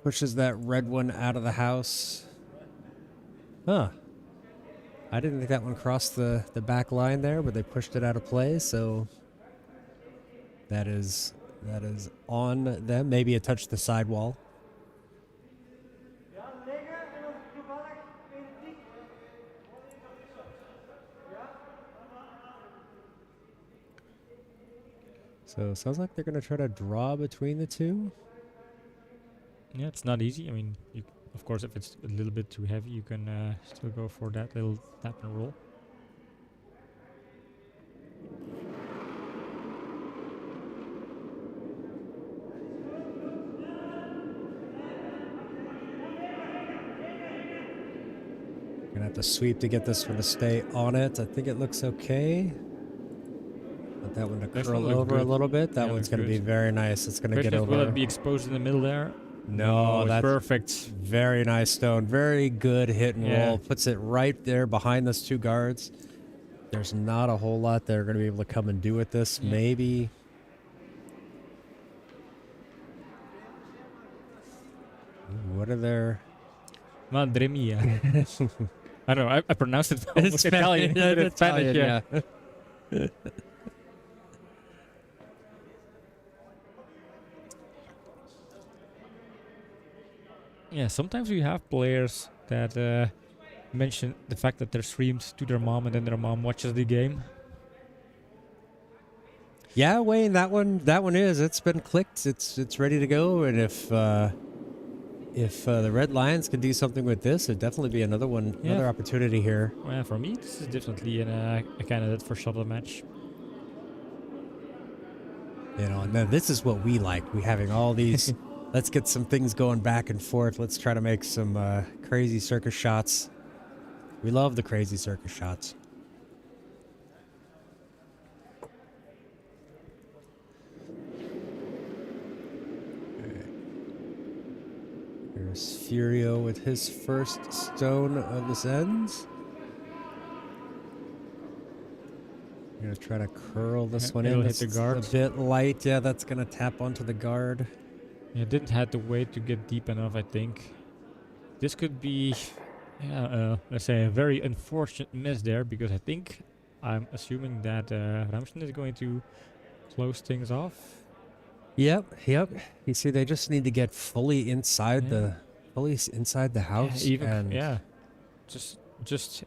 Pushes that red one out of the house. Huh. I didn't think that one crossed the back line there, but they pushed it out of play, so that is on them. Maybe it touched the sidewall. So it sounds like they're going to try to draw between the two.
Yeah, it's not easy. I mean, of course, if it's a little bit too heavy, you can still go for that little tap and roll.
Gonna have to sweep to get this one to stay on it. I think it looks okay. Let that one to curl over a little bit. That one's going to be very nice. It's going to get over.
Will it be exposed in the middle there?
No, that's
perfect.
Very nice stone. Very good hit and roll. Puts it right there behind those two guards. There's not a whole lot they're going to be able to come and do with this. Yeah. Maybe. What are their...
Madre mia. I don't know. I pronounced it almost Italian. It's Spanish, yeah. Yeah, sometimes we have players that mention the fact that they're streamed to their mom and then their mom watches the game.
Yeah, Wayne, that one is. It's been clicked. It's ready to go. And if the Red Lions can do something with this, it'd definitely be another opportunity here.
Well, yeah, for me, this is definitely a candidate for shot of the match.
You know, and then this is what we like. We having all these. Let's get some things going back and forth. Let's try to make some crazy circus shots. We love the crazy circus shots. Okay. Here's Furio with his first stone of this end. I'm going to try to curl this one in.
Hit the guard.
A bit light. Yeah, that's going to tap onto the guard.
Yeah, didn't have to wait to get deep enough, I think. This could be Yeah, let's say a very unfortunate miss there, because I'm assuming that Rammsteen is going to close things off.
Yep. You see, they just need to get fully inside
Yeah.
inside the house, and
Just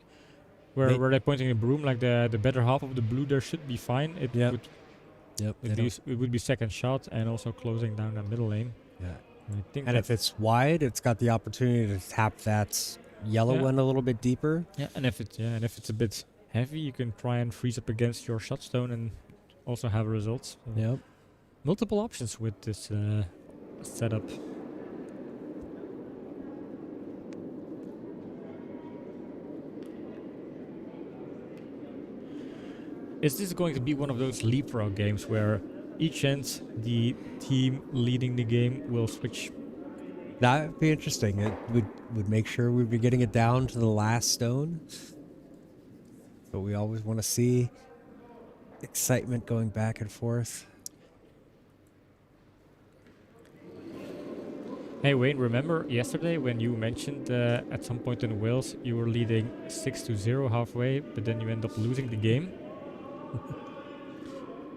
they,
where they're pointing the broom, like the better half of the blue there should be fine. It
Yep.
would
Yep.
it would be second shot and also closing down that middle lane.
Yeah.
And I think
And if it's wide, it's got the opportunity to tap that yellow
Yeah.
one a little bit deeper.
and if it's a bit heavy, you can try and freeze up against your shot stone and also have results. So
Yep.
multiple options with this setup. Is this going to be one of those leapfrog games where each end the team leading the game will switch?
That'd be interesting. It would make sure we'd be getting it down to the last stone. But we always want to see excitement going back and forth.
Hey Wayne, remember yesterday when you mentioned at some point in Wales you were leading 6-0 halfway, but then you end up losing the game?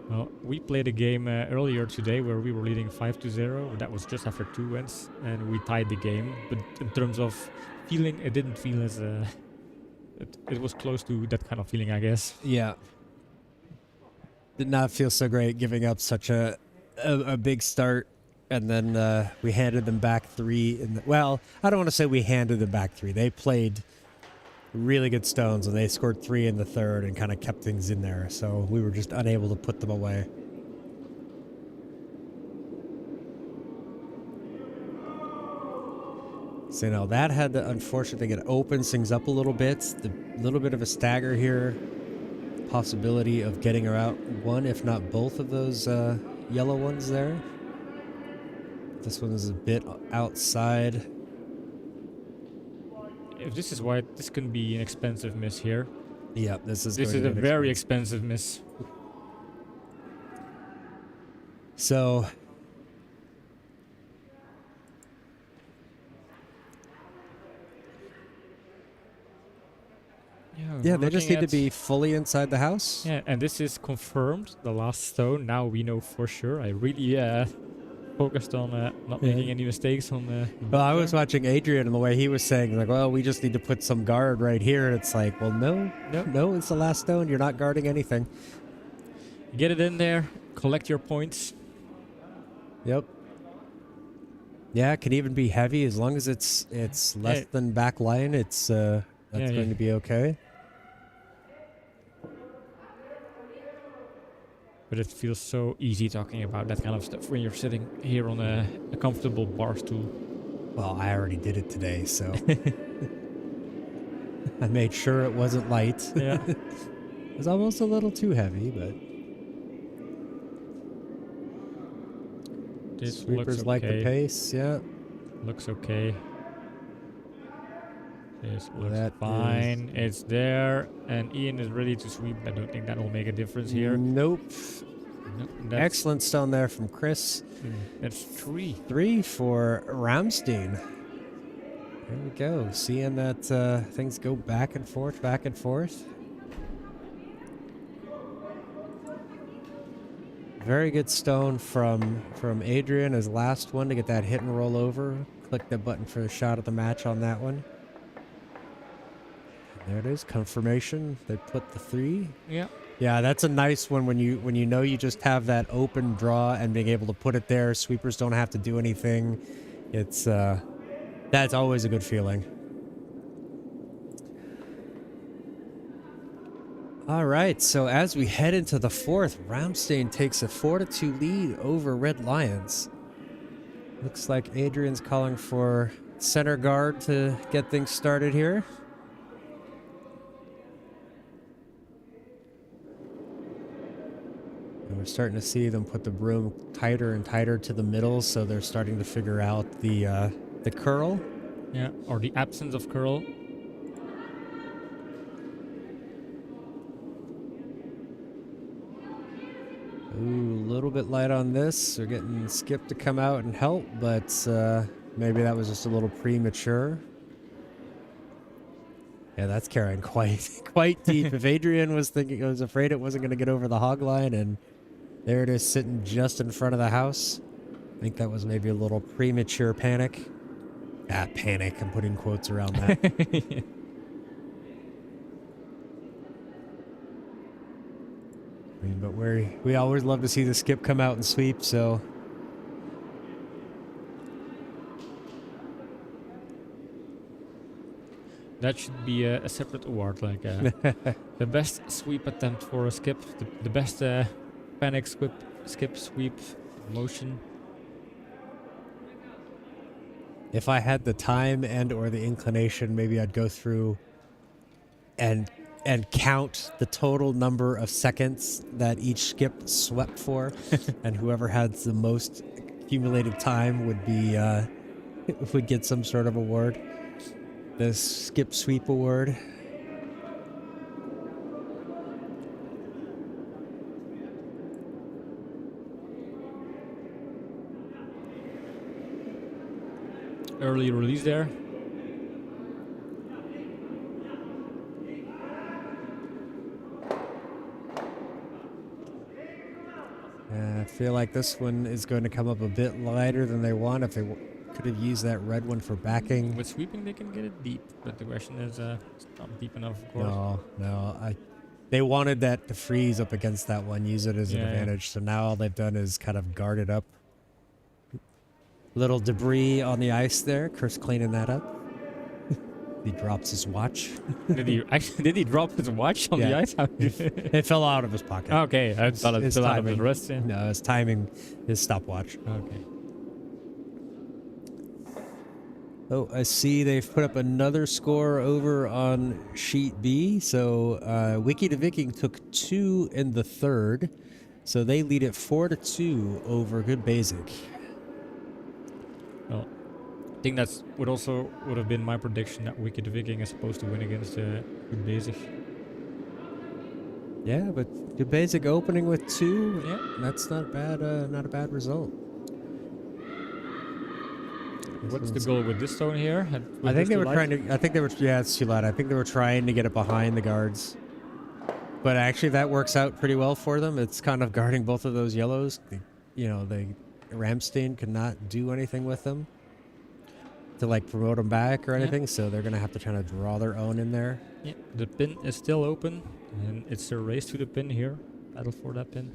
Well, we played a game earlier today where we were leading 5-0. That was just after 2 wins, and we tied the game. But in terms of feeling, it didn't feel as it was close to that kind of feeling, I guess.
Yeah. Did not feel so great giving up such a big start, and then we handed them back 3. Well, I don't want to say we handed them back 3. They played really good stones, and they scored 3 in the third and kind of kept things in there. So we were just unable to put them away. So now that had the unfortunate thing. It opens things up a little bit. The little bit of a stagger here. Possibility of getting her out one, if not both of those yellow ones there. This one is a bit outside.
If this is why this can be an expensive miss here.
Yeah, this is
a very expensive miss.
So yeah, they just need to be fully inside the house.
Yeah, and this is confirmed. The last stone. Now we know for sure. I really focused on not making any mistakes on the.
Well, I was watching Adrian, and the way he was saying, like, well, we just need to put some guard right here. And it's like, well, no, it's the last stone. You're not guarding anything.
Get it in there. Collect your points.
Yep. Yeah, it can even be heavy as long as it's less than back line. It's that's going to be okay.
But it feels so easy talking about that kind of stuff when you're sitting here on a comfortable bar stool.
Well, I already did it today, so I made sure it wasn't light.
Yeah.
It was almost a little too heavy, but
this
sweepers
looks
like
okay.
the pace. Yeah,
Looks okay. This looks
That
fine. It's there, and Ian is ready to sweep. I don't think that will make a difference here.
Nope.
No,
Excellent stone there from Chris.
That's 3.
3 for Rammsteen. There we go. Seeing that things go back and forth, back and forth. Very good stone from Adrian, his last one, to get that hit and roll over. Click the button for the shot of the match on that one. And there it is, confirmation. They put the 3.
Yeah.
Yeah, that's a nice one when you know you just have that open draw and being able to put it there. Sweepers don't have to do anything. It's that's always a good feeling. All right, so as we head into the 4th, Rammsteen takes a 4-2 lead over Red Lions. Looks like Adrian's calling for center guard to get things started here. And we're starting to see them put the broom tighter and tighter to the middle, so they're starting to figure out the curl.
Yeah, or the absence of curl.
Ooh, a little bit light on this. They're getting Skip to come out and help, but maybe that was just a little premature. Yeah, that's carrying quite deep. If Adrian was afraid it wasn't going to get over the hog line, and there it is sitting just in front of the house. I think that was maybe a little premature panic. Panic. I'm putting quotes around that. I mean, but we always love to see the skip come out and sweep, so.
That should be a separate award, like the best sweep attempt for a skip, the best panic skip sweep motion.
If I had the time and or the inclination, maybe I'd go through and count the total number of seconds that each skip swept for, and whoever had the most accumulated time would be would get some sort of award. The skip sweep award.
Early release there.
I feel like this one is going to come up a bit lighter than they want. If they could have used that red one for backing.
With sweeping, they can get it deep, but the question is, it's not deep enough, of course.
No. They wanted that to freeze up against that one, use it as an advantage. So now all they've done is kind of guard it up. Little debris on the ice there. Chris cleaning that up. He drops his watch.
Did he drop his watch on the ice?
It fell out of his pocket.
Okay, I thought it fell out of his wrist. Yeah.
No, it's timing his stopwatch.
Okay.
Oh, I see they've put up another score over on sheet B. So Wiki the Viking took 2 in the third. So they lead it 4-2 over Good Basic.
Well, I think that's would have been my prediction that Wiki the Viking is supposed to win against Good Basic.
Yeah, but Good Basic opening with 2.
Yeah,
that's not a bad result.
What's the goal with this stone here?
I think they were trying to. I think they were. Yeah, it's too light. I think they were trying to get it behind the guards. But actually, that works out pretty well for them. It's kind of guarding both of those yellows. The Rammsteen could not do anything with them to like promote them back or anything. So they're gonna have to try to draw their own in there.
Yeah, the pin is still open, and it's a race to the pin here. Battle for that pin.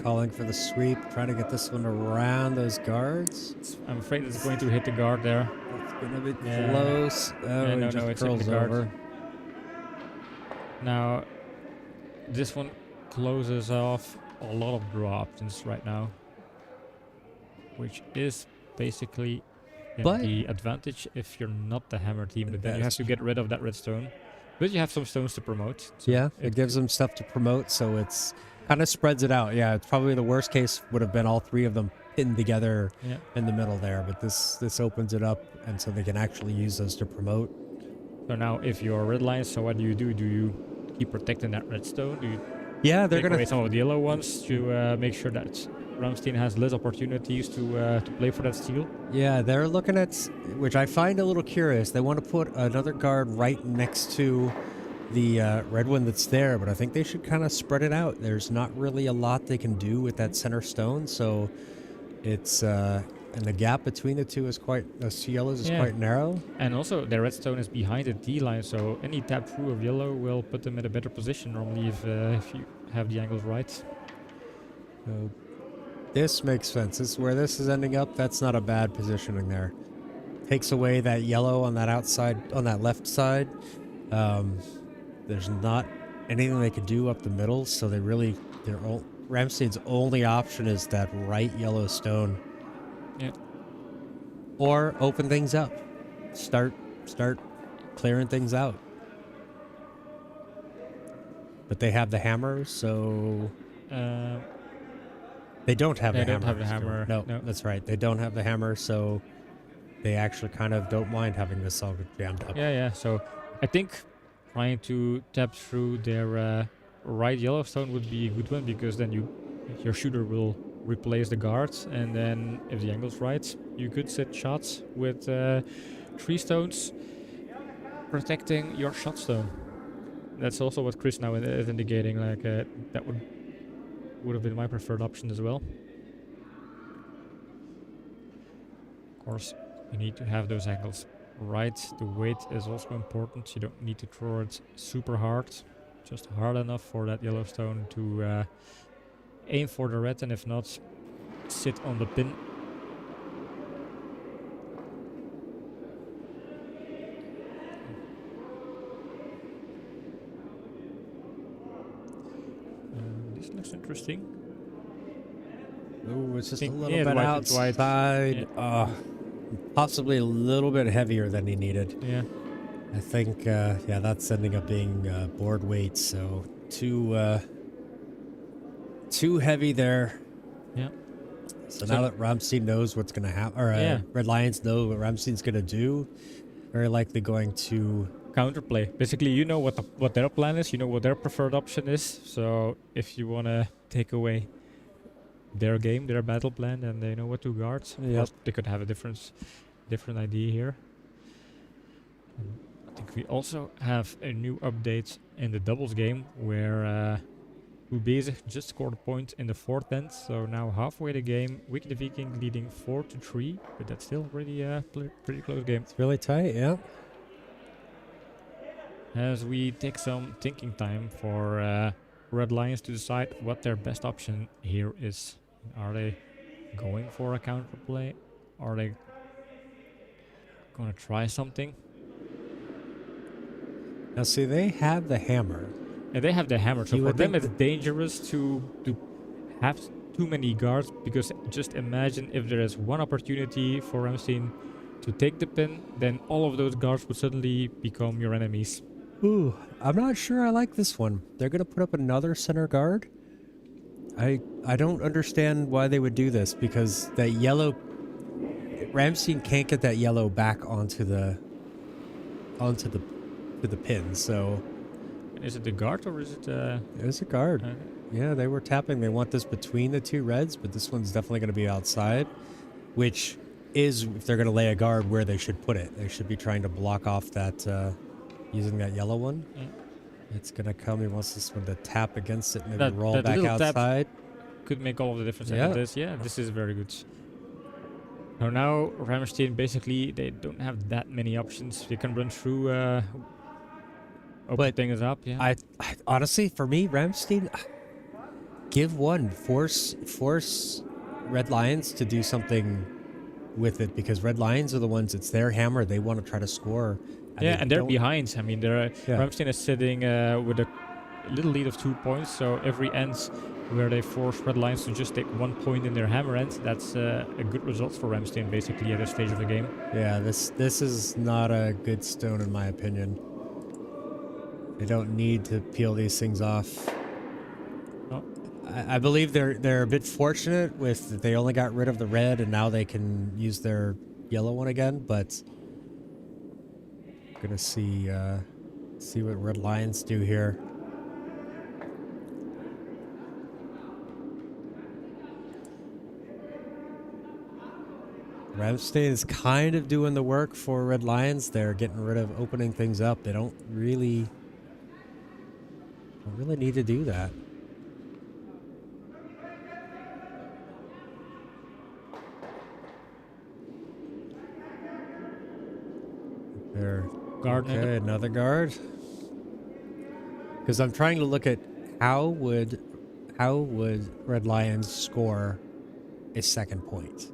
Calling for the sweep, trying to get this one around those guards.
I'm afraid it's going to hit the guard there.
It's going to be close. Oh,
no,
it's
hitting the guard.
Over.
Now, this one closes off a lot of draw options right now, which is basically the advantage if you're not the hammer team, but then you have to get rid of that red stone. But you have some stones to promote. So
yeah, it gives them stuff to promote, so it's kind of spreads it out. Yeah, it's probably the worst case would have been all 3 of them pinned together in the middle there, but this opens it up, and so they can actually use those to promote.
So now, if you're red line, so what do you do? Do you keep protecting that red stone? Do you
they're
take
gonna
away some of the yellow ones to make sure that Rammsteen has less opportunities to play for that steal?
Yeah, they're looking at, which I find a little curious. They want to put another guard right next to the red one that's there, but I think they should kind of spread it out. There's not really a lot they can do with that center stone, so it's and the gap between the two is those 2 yellows is quite narrow.
And also the red stone is behind the D line, so any tap through of yellow will put them in a better position normally if you have the angles right.
So this makes sense. This is where this is ending up. That's not a bad positioning there. Takes away that yellow on that outside, on that left side. There's not anything they can do up the middle, so Rammsteen's only option is that right yellow stone.
Yeah.
Or open things up. Start clearing things out. But they have the hammer, so they don't have the hammer.
Don't have the hammer.
No, that's right. They don't have the hammer, so they actually kind of don't mind having this all jammed up.
Yeah. So I think trying to tap through their right Yellowstone would be a good one, because then your shooter will replace the guards, and then if the angle's right, you could set shots with 3 stones protecting your shot stone. That's also what Chris now is indicating. Like that would have been my preferred option as well. Of course, you need to have those angles right. The weight is also important. You don't need to throw it super hard, just hard enough for that Yellowstone to aim for the red, and if not, sit on the pin. This looks interesting.
Ooh, it's just a
Think-
little
yeah,
bit
it's wide.
outside. Possibly a little bit heavier than he needed.
Yeah.
I think, yeah, that's ending up being board weight, so too heavy there.
Yeah.
So now that Rammsteen knows what's going to happen, or
Yeah.
Red Lions know what Rammsteen's going to do, very likely going to...
Counterplay. Basically, you know what their plan is. You know what their preferred option is. So if you want to take away their game, their battle plan, then they know what to guard. Of
Yep.
course, they could have a different idea here. I think we also have a new update in the doubles game where Ubeze just scored a point in the 4th end. So now halfway the game, Wicked the Viking leading 4-3, but that's still pretty close game.
It's really tight, yeah.
As we take some thinking time for Red Lions to decide what their best option here is. Are they going for a counterplay? Are they gonna try something?
Now, see, they have the hammer.
And they have the hammer, so
You
for
would
them
think
it's dangerous to have too many guards, because just imagine if there is one opportunity for Rammsteen to take the pin, then all of those guards would suddenly become your enemies.
Ooh, I'm not sure I like this one. They're going to put up another center guard. I don't understand why they would do this, because that yellow... Rammsteen can't get that yellow back onto the pin, so...
Is it the guard or is it...
There's a guard. Yeah, they were tapping. They want this between the 2 reds, but this one's definitely going to be outside, which is, if they're going to lay a guard, where they should put it. They should be trying to block off that... using that yellow one.
Yeah.
It's gonna come. He wants this one to tap against it, maybe
That
roll back
little tap
outside.
could make all of the difference.
Yeah.
This is very good. So now Rammsteen, basically they don't have that many options. They can run through, open
But
things up. Yeah.
I honestly, for me, Rammsteen, give one. Force Red Lions to do something with it, because Red Lions are the ones. It's their hammer. They want to try to score.
And they're
don't-
behind. I mean, Rammsteen is sitting with a little lead of 2 points. So every end where they force Red Lions to just take 1 point in their hammer end, that's a good result for Rammsteen, basically, at this stage of the game.
Yeah, this is not a good stone, in my opinion. They don't need to peel these things off.
No.
I believe they're a bit fortunate with that they only got rid of the red, and now they can use their yellow one again, but gonna see what Red Lions do here. Rammsteen is kind of doing the work for Red Lions. They're getting rid of opening things up. They don't really need to do that. There.
Guard.
Okay, another guard. Because I'm trying to look at how would Red Lions score a second point.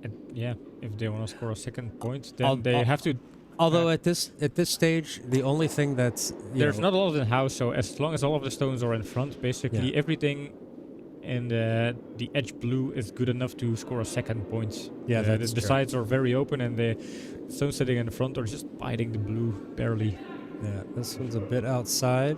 And yeah, if they want to score a second point, then they have to.
Although at this stage, the only thing that's
There's not a lot in the house, so as long as all of the stones are in front, basically everything in the edge blue is good enough to score a second point.
Yeah, that's
the
true.
sides are very open, and the stones sitting in the front are just biting the blue barely.
Yeah, this one's a bit outside.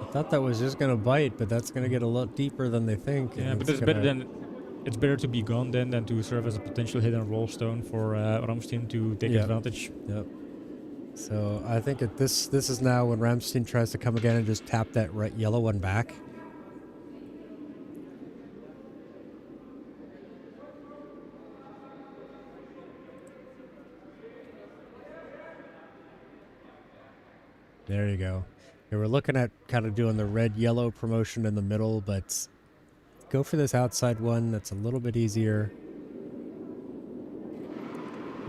I thought that was just gonna bite, but that's gonna get a lot deeper than they think.
Yeah,
and
but
it's
it's better
gonna-
than it's better to be gone then than to serve as a potential hit and roll stone for Rammsteen to take
Yep.
advantage.
Yep. So I think this is now when Rammsteen tries to come again and just tap that yellow one back. There you go. Yeah, we're looking at kind of doing the red-yellow promotion in the middle, but go for this outside one. That's a little bit easier.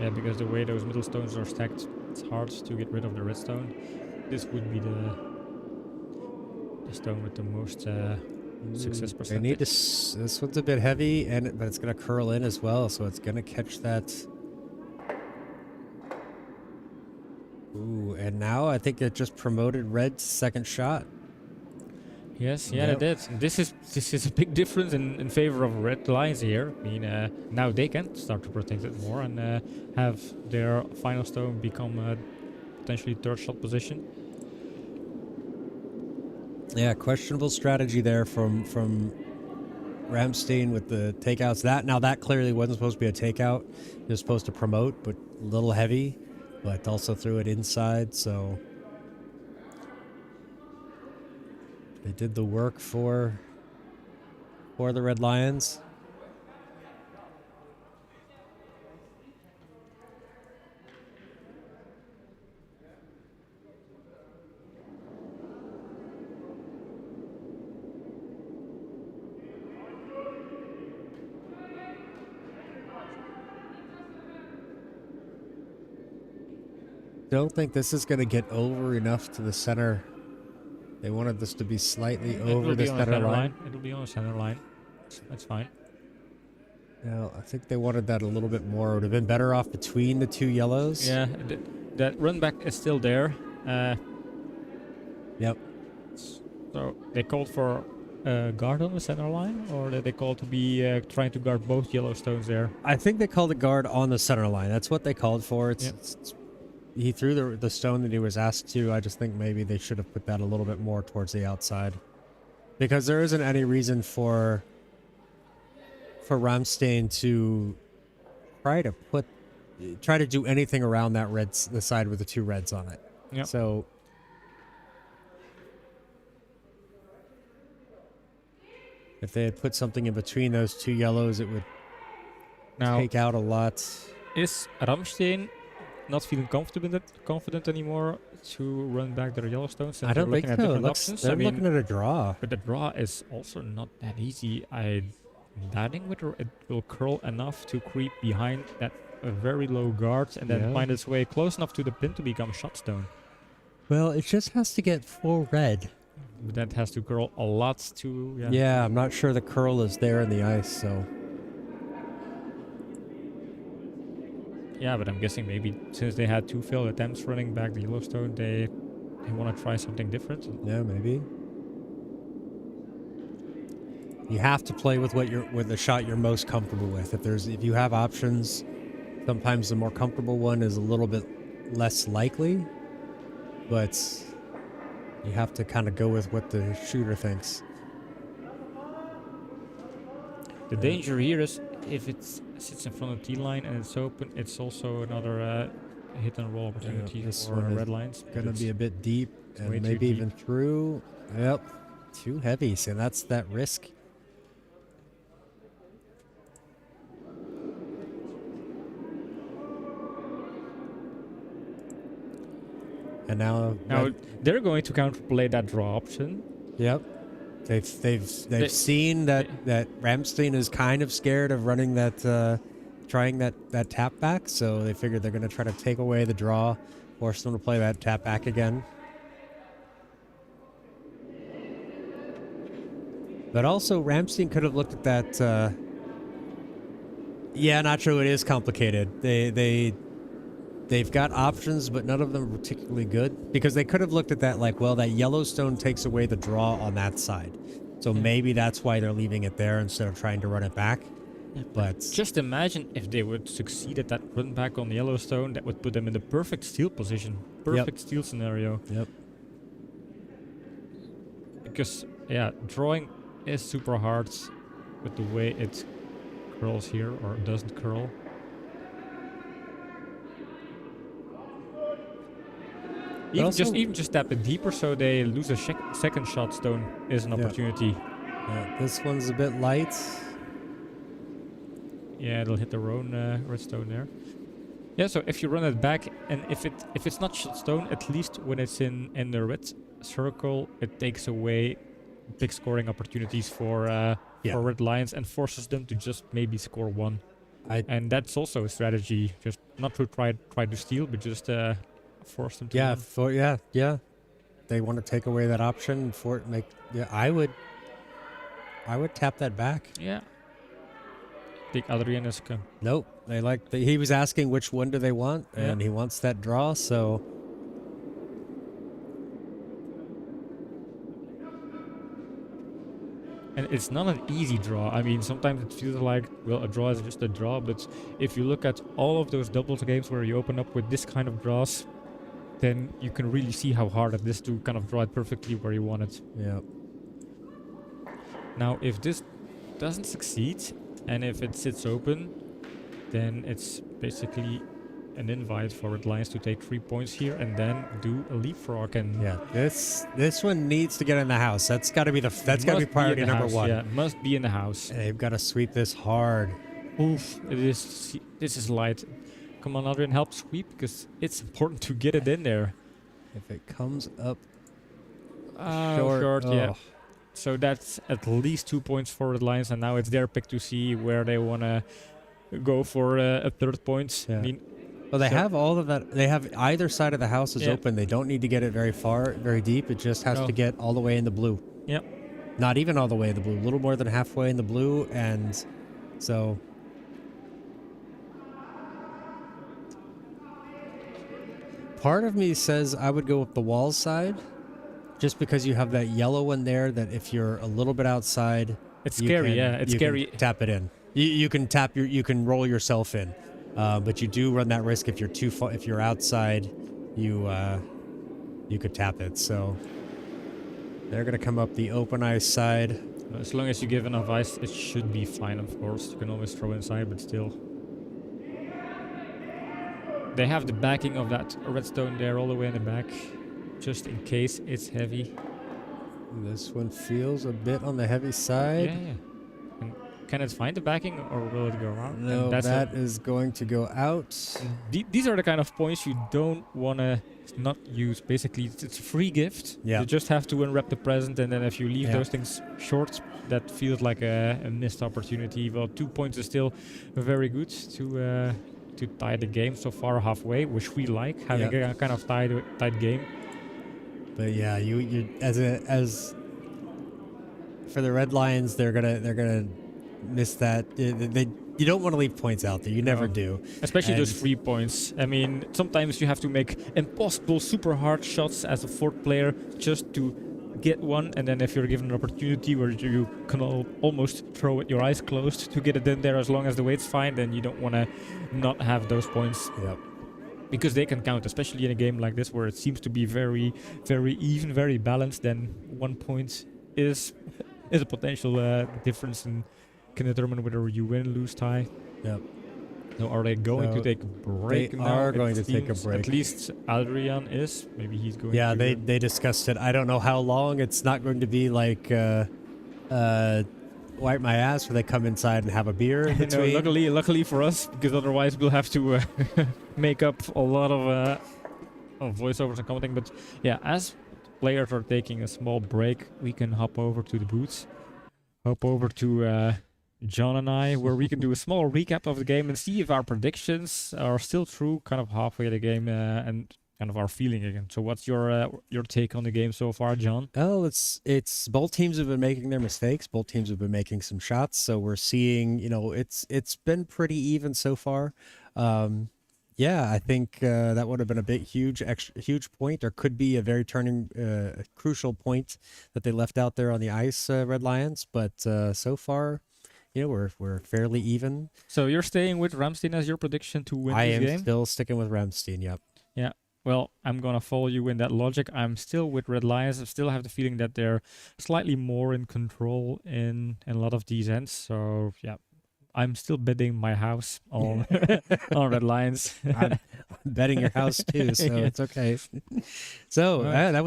Yeah, because the way those middle stones are stacked, it's hard to get rid of the red stone. This would be the stone with the most success percentage.
They need to. This one's a bit heavy, but it's going to curl in as well, so it's going to catch that. Ooh, and now I think it just promoted red's second shot.
Yes, yeah, they did. This is a big difference in favor of red lions here. I mean, now they can start to protect it more and have their final stone become potentially third shot position.
Yeah, questionable strategy there from Rammsteen with the takeouts. That clearly wasn't supposed to be a takeout. It was supposed to promote, but a little heavy. But also threw it inside, so they did the work for the Red Lions. Don't think this is going to get over enough to the center. They wanted this to be slightly over the center line.
It'll be on the center line. That's fine.
Well, I think they wanted that a little bit more. It would have been better off between the two yellows.
Yeah, that run back is still there.
Yep.
So they called for guard on the center line, or did they call to be trying to guard both yellow stones there?
I think they called a guard on the center line. That's what they called for. He threw the stone that he was asked to. I just think maybe they should have put that a little bit more towards the outside, because there isn't any reason for Rammsteen to try to do anything around that the side with the two reds on it.
Yep.
So if they had put something in between those two yellows, it would take out a lot.
Is Rammsteen not feeling confident anymore to run back their Yellowstones?
I don't think so. They're looking at a draw.
But the draw is also not that easy. I'm doubting whether it will curl enough to creep behind that very low guard and then find its way close enough to the pin to become shotstone.
Well, it just has to get full red.
But that has to curl a lot to...
Yeah, I'm not sure the curl is there in the ice, so...
Yeah, but I'm guessing maybe since they had two failed attempts running back the Yellowstone, they want to try something different.
Yeah, maybe. You have to play with the shot you're most comfortable with. If you have options, sometimes the more comfortable one is a little bit less likely, but you have to kind of go with what the shooter thinks.
The danger here is if it sits in front of the T line and it's open, it's also another hit and roll opportunity for red lines.
Going to be a bit deep and maybe even through. Yep, too heavy. So that's that risk. And now
they're going to counterplay that draw option.
Yep. They've seen that Rammsteen is kind of scared of running trying that tap back, so they figured they're going to try to take away the draw, force them to play that tap back again. But also, Rammsteen could have looked at that. Yeah, not true. It is complicated. They've got options, but none of them are particularly good, because they could have looked at that like, well, that Yellowstone takes away the draw on that side. So maybe that's why they're leaving it there instead of trying to run it back.
Yeah,
but
just imagine if they would succeed at that run back on the Yellowstone, that would put them in the perfect steal position. Perfect steal scenario.
Yep.
Because, yeah, drawing is super hard with the way it curls here or doesn't curl. Even just tap it deeper so they lose a second shot stone is an opportunity.
Yeah, this one's a bit light.
Yeah, it'll hit their own redstone there. Yeah, so if you run it back, and if it's not shot stone, at least when it's in the red circle, it takes away big scoring opportunities for Red Lions and forces them to just maybe score one. And that's also a strategy, just not to try to steal, but just force them to run.
They want to take away that option for it. I would tap that back.
Yeah. I think Adrian is
Nope. He was asking which one do they want, and he wants that draw, so.
And it's not an easy draw. I mean, sometimes it feels like, well, a draw is just a draw, but if you look at all of those doubles games where you open up with this kind of draws, then you can really see how hard it is to kind of draw it perfectly where you want it.
Yeah.
Now, if this doesn't succeed, and if it sits open, then it's basically an invite for Red Lions to take 3 points here and then do a leapfrog. And
yeah, this one needs to get in the house. That's got to be priority number one.
Yeah, must be in the house.
And they've got to sweep this hard.
Oof! This is light. Come on, Adrian, help sweep because it's important to get it in there.
If it comes up
short, yeah. So that's at least 2 points for Red Lions, and now it's their pick to see where they want to go for a third point.
Yeah.
I mean,
well, they have all of that. They have either side of the house is open. They don't need to get it very far, very deep. It just has to get all the way in the blue.
Yep.
Not even all the way in the blue. A little more than halfway in the blue, and so. Part of me says I would go with the wall side. Just because you have that yellow one there, that if you're a little bit outside,
it's scary. It's scary.
Can tap it in. You can roll yourself in, but you do run that risk if you're too far. If you're outside, you could tap it. So they're gonna come up the open ice side.
As long as you give enough ice, it should be fine. Of course, you can always throw inside, but still. They have the backing of that redstone there all the way in the back. Just in case it's heavy.
This one feels a bit on the heavy side.
Yeah. And can it find the backing or will it go around?
No, that is going to go out.
These are the kind of points you don't want to not use. Basically, it's a free gift. Yeah. You just have to unwrap the present, and then if you leave those things short, that feels like a missed opportunity. Well, 2 points is still very good to tie the game so far halfway, which we like, having a kind of tight game.
But yeah, you as for the Red Lions, they're gonna miss that. You don't want to leave points out there. You never do.
Especially those 3 points. I mean, sometimes you have to make impossible, super hard shots as a fourth player just to get one, and then if you're given an opportunity where you can almost throw it your eyes closed to get it in there, as long as the weight's fine, then you don't want to not have those points.
Yep.
Because they can count, especially in a game like this where it seems to be very, very even, very balanced. Then 1 point is a potential difference and can determine whether you win, lose, tie.
Yep.
So are they going to take a break now?
They are going to take a break.
At least Adrian is. Maybe he's going to.
Yeah, they discussed it. I don't know how long. It's not going to be like wipe my ass where they come inside and have a beer in between.
No, luckily for us, because otherwise we'll have to make up a lot of voiceovers and commenting. But yeah, as players are taking a small break, we can hop over to the booths, hop over to John and I, where we can do a small recap of the game and see if our predictions are still true, kind of halfway the game, and kind of our feeling again. So what's your take on the game so far, John?
Well, it's both teams have been making their mistakes. Both teams have been making some shots. So we're seeing, it's been pretty even so far. Yeah, I think that would have been a huge point, or could be a very crucial point that they left out there on the ice, Red Lions. But so far, we're fairly even.
So you're staying with Rammsteen as your prediction to win this game?
I am still sticking with Rammsteen, yep.
Yeah. Well, I'm going to follow you in that logic. I'm still with Red Lions. I still have the feeling that they're slightly more in control in a lot of these ends. So, yeah, I'm still betting my house on on Red Lions.
I'm betting your house too, so it's okay. So
Right.
that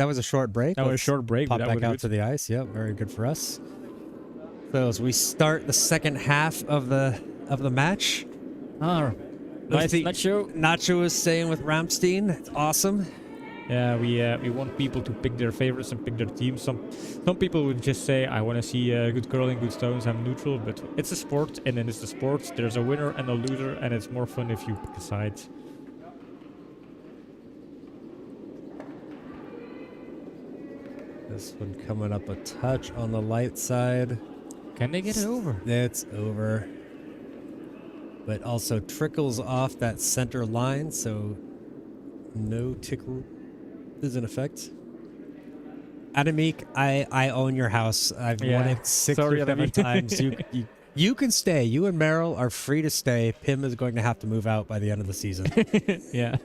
was a short break.
That was a
Let's
short break, but
Pop
that
back
was
out
good.
to the ice. Yep, very good for us. So as we start the second half of the match,
Ah, nice Nacho.
Nacho is staying with Rammsteen. It's awesome.
Yeah, we want people to pick their favorites and pick their teams. Some people would just say, I want to see good curling, good stones. I'm neutral, but it's a sport, and then it's a sport. There's a winner and a loser, and it's more fun if you pick a side.
This one coming up a touch on the light side.
Can they get it over?
It's over. But also trickles off that center line, so no tickle is in effect. Adamik, I own your house. I've won it 6
Sorry,
or 7
Adamik.
times. You can stay. You and Meryl are free to stay. Pim is going to have to move out by the end of the season.
Yeah.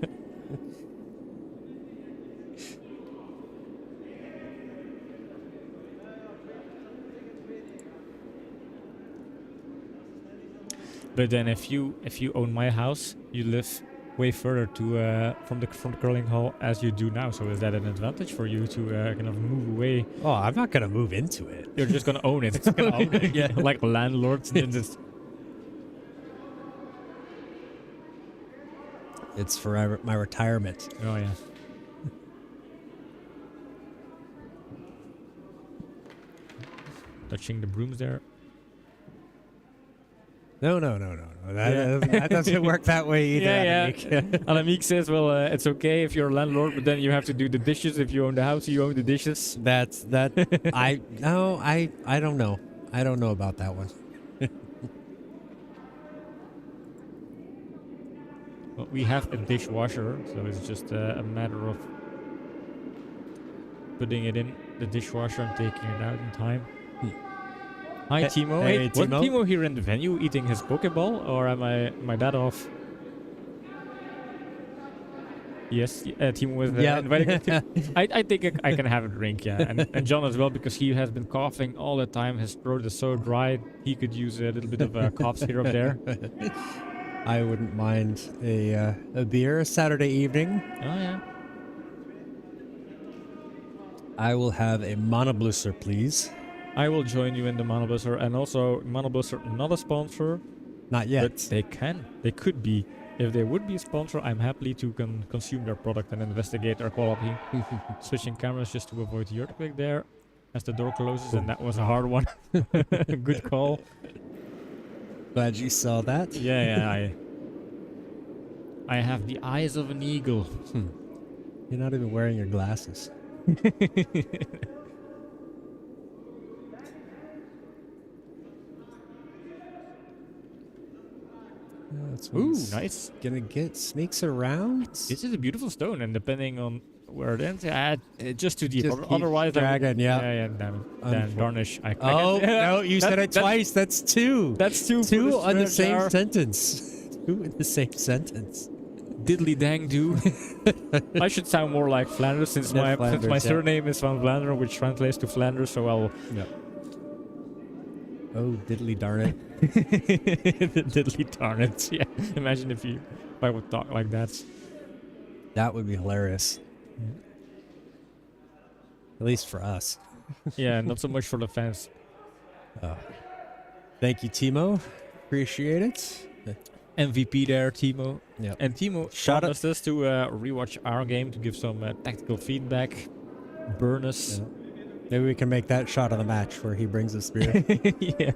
But then if you own my house, you live way further to from the curling hall as you do now. So is that an advantage for you to kind of move away?
Oh, I'm not going to move into it.
You're just gonna own it. Yeah, like landlords. And just
It's for my retirement.
oh yeah. Touching the brooms there.
No. That doesn't work that way either.
Yeah.
Adamik.
Alamik says, well, it's okay if you're a landlord, but then you have to do the dishes. If you own the house, you own the dishes.
I don't know. I don't know about that one.
Well, we have a dishwasher, so it's just a matter of putting it in the dishwasher and taking it out in time. Hi,
Hey-
Timo.
hey,
Wait, was
Timo.
Timo here in the venue eating his Pokeball, or am I that off? Yes, Timo was
Yeah.
inviting. I think I can have a drink, yeah, and John as well, because he has been coughing all the time. His throat is so dry, he could use a little bit of a cough syrup there.
I wouldn't mind a beer Saturday evening.
Oh yeah.
I will have a monoblusser, please.
I will join you in the Monoblusser, and also Monoblusser, not a sponsor,
Not yet.
but they could be. If they would be a sponsor, I'm happy to consume their product and investigate their quality. Switching cameras just to avoid the earthquake there as the door closes, and that was a hard one. Good call.
Glad you saw that.
Yeah, I have the eyes of an eagle.
You're not even wearing your glasses. That's
Ooh,
one's
nice.
Gonna get sneaks around.
This is a beautiful stone, and depending on where it ends, just too deep.
Just keep
Otherwise,
dragging, yeah.
Yeah, damn Darnish.
Oh no! You said it twice. That's two.
That's two.
Two on the
same
same sentence. Two in the same sentence.
Diddly dang do. I should sound more like Flanders since
Yeah,
my
Flanders, yeah.
surname is Van Vlaanderen, which translates to Flanders. So I'll
Oh, diddly darn it.
diddly darn it. Yeah. Imagine if I would talk like that.
That would be hilarious. At least for us.
Yeah, not so much for the fans.
Thank you, Timo. Appreciate it.
MVP there, Timo.
Yep.
And Timo
Shout out-
promised us to rewatch our game to give some tactical feedback. Burn us.
Yeah. Maybe we can make that shot of the match where he brings us beer.
Yeah.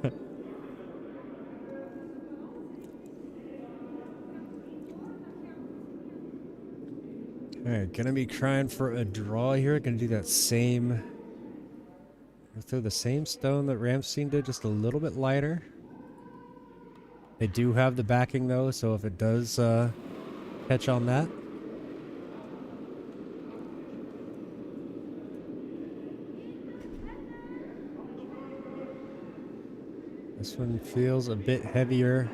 Alright, gonna be trying for a draw here. Gonna do that same. Throw the same stone that Rammsteen did, just a little bit lighter. They do have the backing though, so if it does catch on that. This one feels a bit heavier.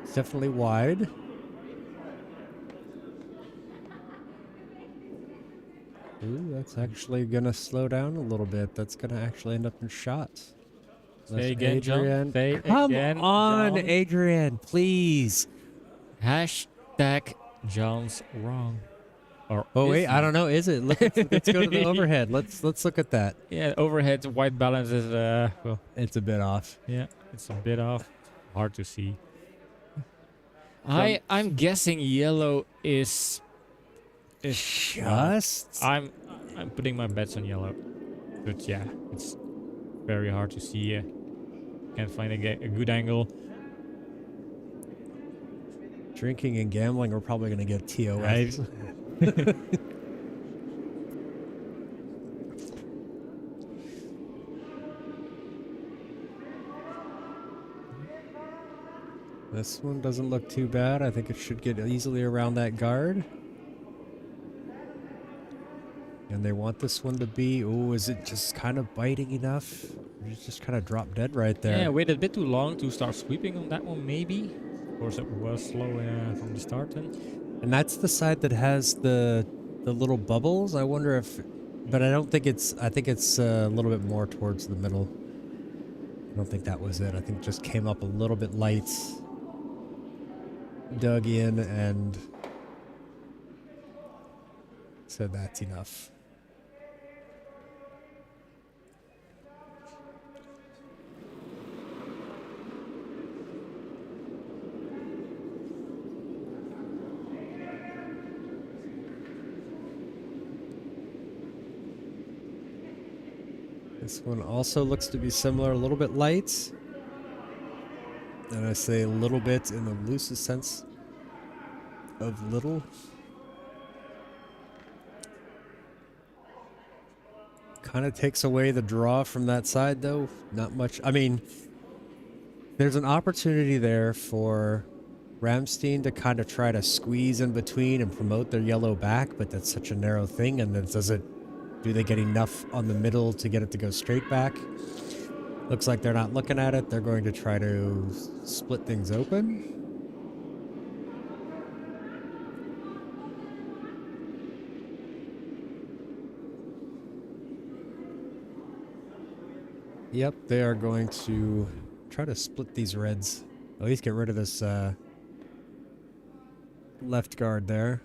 It's definitely wide. Ooh, that's actually gonna slow down a little bit. That's gonna actually end up in shots.
Say again, John.
Adrian.
Say
Come
again,
on,
John.
Adrian, please.
Hashtag John's wrong. Or
Oh
is
wait, I
he?
don't know. Is it? Let's go to the overhead. Let's look at that.
Yeah, overhead white balance is well,
It's a bit off.
yeah, it's a bit off. Hard to see. I'm guessing yellow is
Just.
I'm putting my bets on yellow. But yeah, it's very hard to see. Can't find a good angle.
Drinking and gambling, we're probably going to get TOS.
Right.
This one doesn't look too bad. I think it should get easily around that guard. And they want this one to be... Oh, is it just kind of biting enough? It's just kind of dropped dead right there.
Yeah, waited a bit too long to start sweeping on that one, maybe. Of course, it was slow from the start then.
And that's the side that has the little bubbles. I wonder if... But I don't think it's... I think it's a little bit more towards the middle. I don't think that was it. I think it just came up a little bit light. Dug in and... said that's enough. This one also looks to be similar, a little bit light. And I say a little bit in the loosest sense of little. Kind of takes away the draw from that side, though. Not much. I mean, there's an opportunity there for Rammsteen to kind of try to squeeze in between and promote their yellow back, but that's such a narrow thing, and then do they get enough on the middle to get it to go straight back? Looks like they're not looking at it. They're going to try to split things open. Yep, they are going to try to split these reds. At least get rid of this left guard there.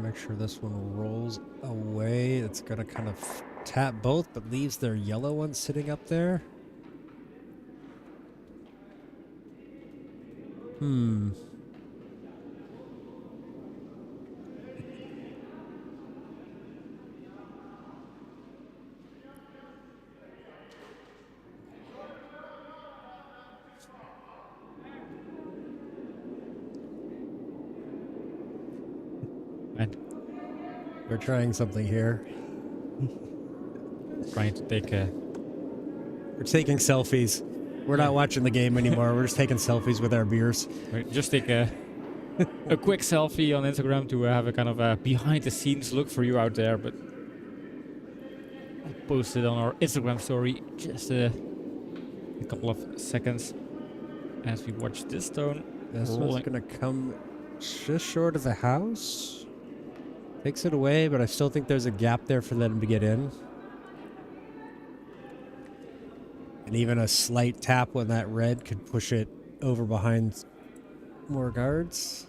Make sure this one rolls away. It's gonna kind of tap both, but leaves their yellow one sitting up there. We're trying something here.
Trying to take a...
We're taking selfies. We're not watching the game anymore. We're just taking selfies with our beers.
Right, just take a quick selfie on Instagram to have a kind of a behind-the-scenes look for you out there, but I'll post it on our Instagram story just a couple of seconds as we watch this stone.
This one's gonna come just short of the house. Takes it away, but I still think there's a gap there for them to get in. And even a slight tap on that red could push it over behind more guards.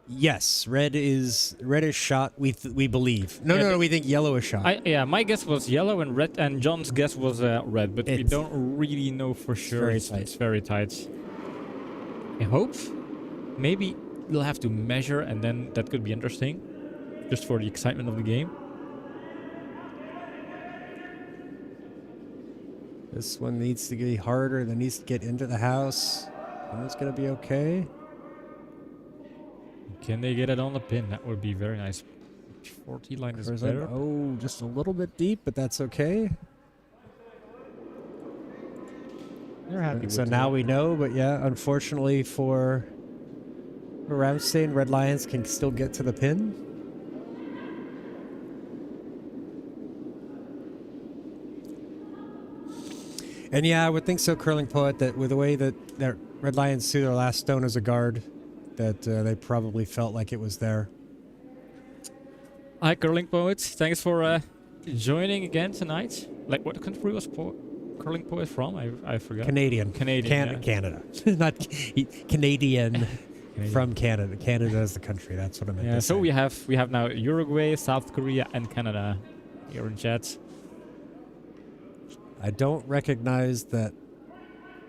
Yes, red is shot. We believe. No, we think yellow is shot.
Yeah, my guess was yellow and red, and John's guess was red, but we don't really know for sure. It's very tight. I hope. Maybe we'll have to measure, and then that could be interesting, just for the excitement of the game.
This one needs to be harder. That needs to get into the house. It's gonna be okay.
Can they get it on the pin? That would be very nice. 40 line is better.
Oh, just a little bit deep, but that's okay.
They're happy.
So now we know, but yeah, unfortunately for Rammsteen Red Lions can still get to the pin. And yeah, I would think so, Curling Poet, that with the way that Red Lions threw their last stone as a guard, that they probably felt like it was there.
Hi, Curling Poets. Thanks for joining again tonight. Like, what country was Curling Poet from? I forgot.
Canadian.
Canadian.
Canada. Not Canadian. From Canada. Canada is the country. That's what I meant to say.
So we have now Uruguay, South Korea, and Canada here in chat.
I don't recognize that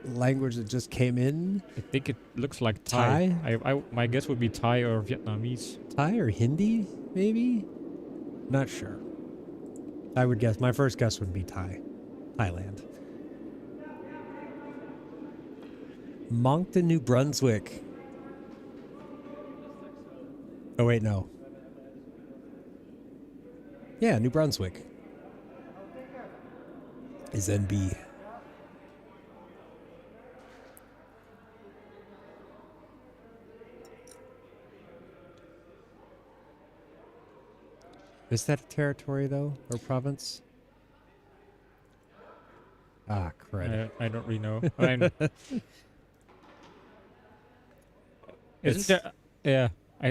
language that just came in.
I think it looks like Thai.
Thai?
My guess would be Thai or Vietnamese.
Thai or Hindi, maybe? Not sure. I would guess. My first guess would be Thailand. Moncton, New Brunswick. Oh, wait, no. Yeah, New Brunswick is NB. Is that a territory, though, or province? Ah, crud.
I don't really know. I mean, isn't there? Yeah,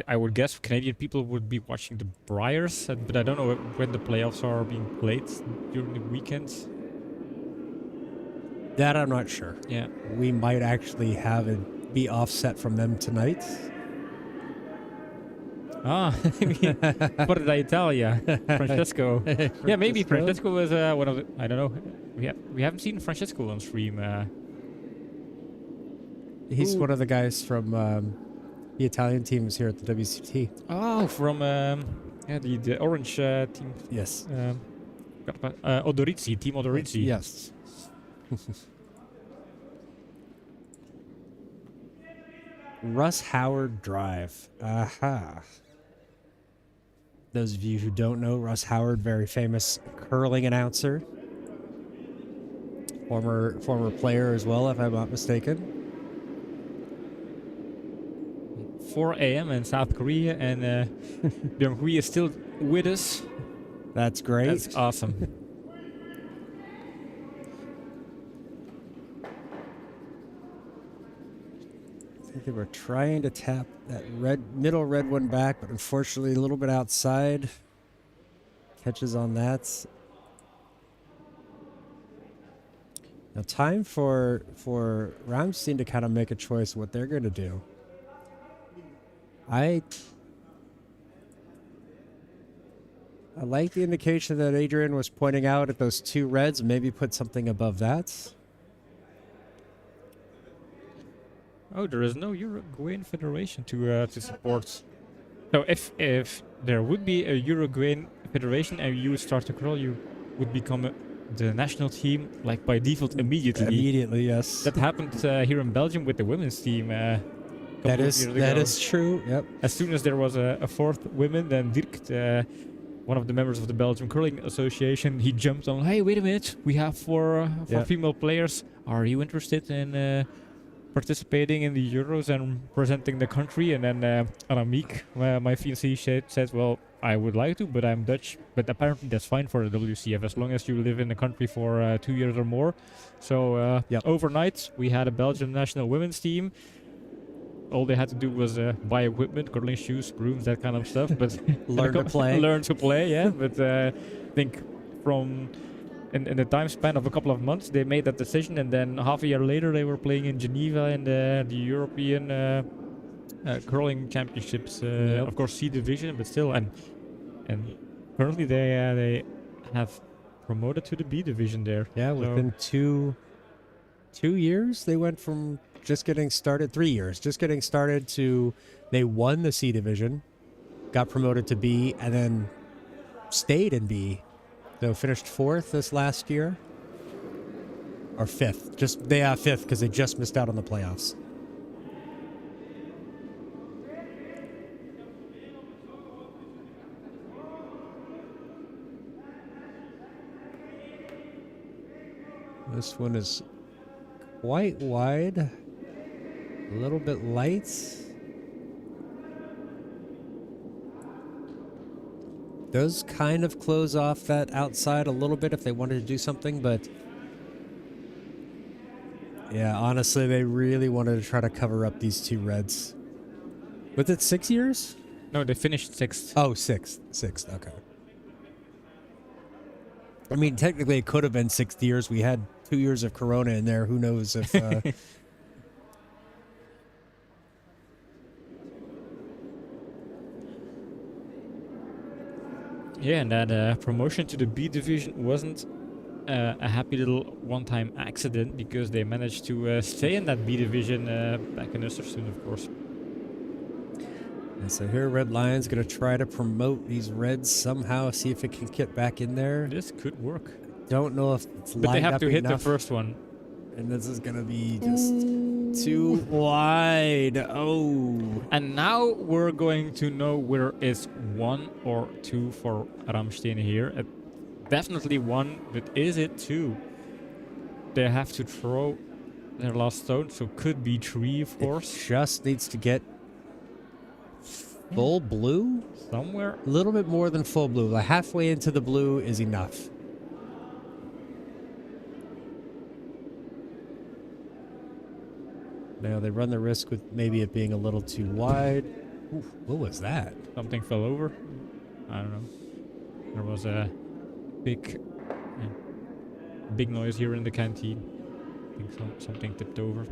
I would guess Canadian people would be watching the Briars, but I don't know when the playoffs are being played during the weekends.
That I'm not sure.
Yeah.
We might actually have it be offset from them tonight.
Ah, what did I tell you, Francesco? Yeah, maybe Francesco was one of the. I don't know. We haven't seen Francesco on stream.
He's one of the guys from the Italian teams here at the WCT.
Oh, from the orange team.
Yes.
Odorizzi, Team Odorizzi.
Yes. Russ Howard Drive. Aha. Those of you who don't know, Russ Howard, very famous curling announcer. Former player as well, if I'm not mistaken.
4 a.m. in South Korea, and Byung Hui is still with us.
That's great.
That's awesome.
I think they were trying to tap that middle red one back, but unfortunately a little bit outside. Catches on that. Now time for Rammsteen to kind of make a choice what they're going to do. I like the indication that Adrian was pointing out at those two reds. Maybe put something above that.
Oh, there is no Uruguayan federation to support. So if there would be a Uruguayan federation and you would start to curl, you would become the national team like by default immediately.
Immediately, yes.
That happened here in Belgium with the women's team.
That is true. Yep.
As soon as there was a fourth woman, then Dirk, one of the members of the Belgian Curling Association, he jumped on. Hey, wait a minute! We have four female players. Are you interested in participating in the Euros and presenting the country? And then Annemiek, my fiancée, said, "Well, I would like to, but I'm Dutch. But apparently that's fine for the WCF as long as you live in the country for 2 years or more." So overnight, we had a Belgian national women's team. All they had to do was buy equipment, curling shoes, brooms, that kind of stuff. But
learn to play.
Learn to play, yeah. But I think from in the time span of a couple of months, they made that decision, and then half a year later, they were playing in Geneva in the European curling championships. Of course, C division, but still, and currently they have promoted to the B division there.
Yeah, within 2 years, they went from just getting started, 3 years, just getting started to they won the C division, got promoted to B, and then stayed in B. So finished 4th this last year, or 5th. They are 5th because they just missed out on the playoffs. This one is quite wide, a little bit light. Those kind of close off that outside a little bit if they wanted to do something, but yeah, honestly, they really wanted to try to cover up these two reds. Was it 6 years?
No, they finished 6th.
Oh, sixth. Okay. I mean, technically, it could have been 6 years. We had 2 years of Corona in there. Who knows if...
Yeah, and that promotion to the B division wasn't a happy little one-time accident, because they managed to stay in that B division back in Östersund, of course.
And so here, Red Lion's going to try to promote these Reds somehow, see if it can get back in there.
This could work.
Don't know if it's lined up enough.
But they have to hit the first one.
And this is going to be just too wide. Oh.
And now we're going to know whether it's 1 or 2 for Rammsteen here. Definitely 1, but is it 2? They have to throw their last stone, so could be 3, of course.
It just needs to get full blue?
Somewhere.
A little bit more than full blue. Like halfway into the blue is enough. Now they run the risk with maybe it being a little too wide. Ooh, what was that?
Something fell over. I don't know. There was a big noise here in the canteen. I think something tipped over.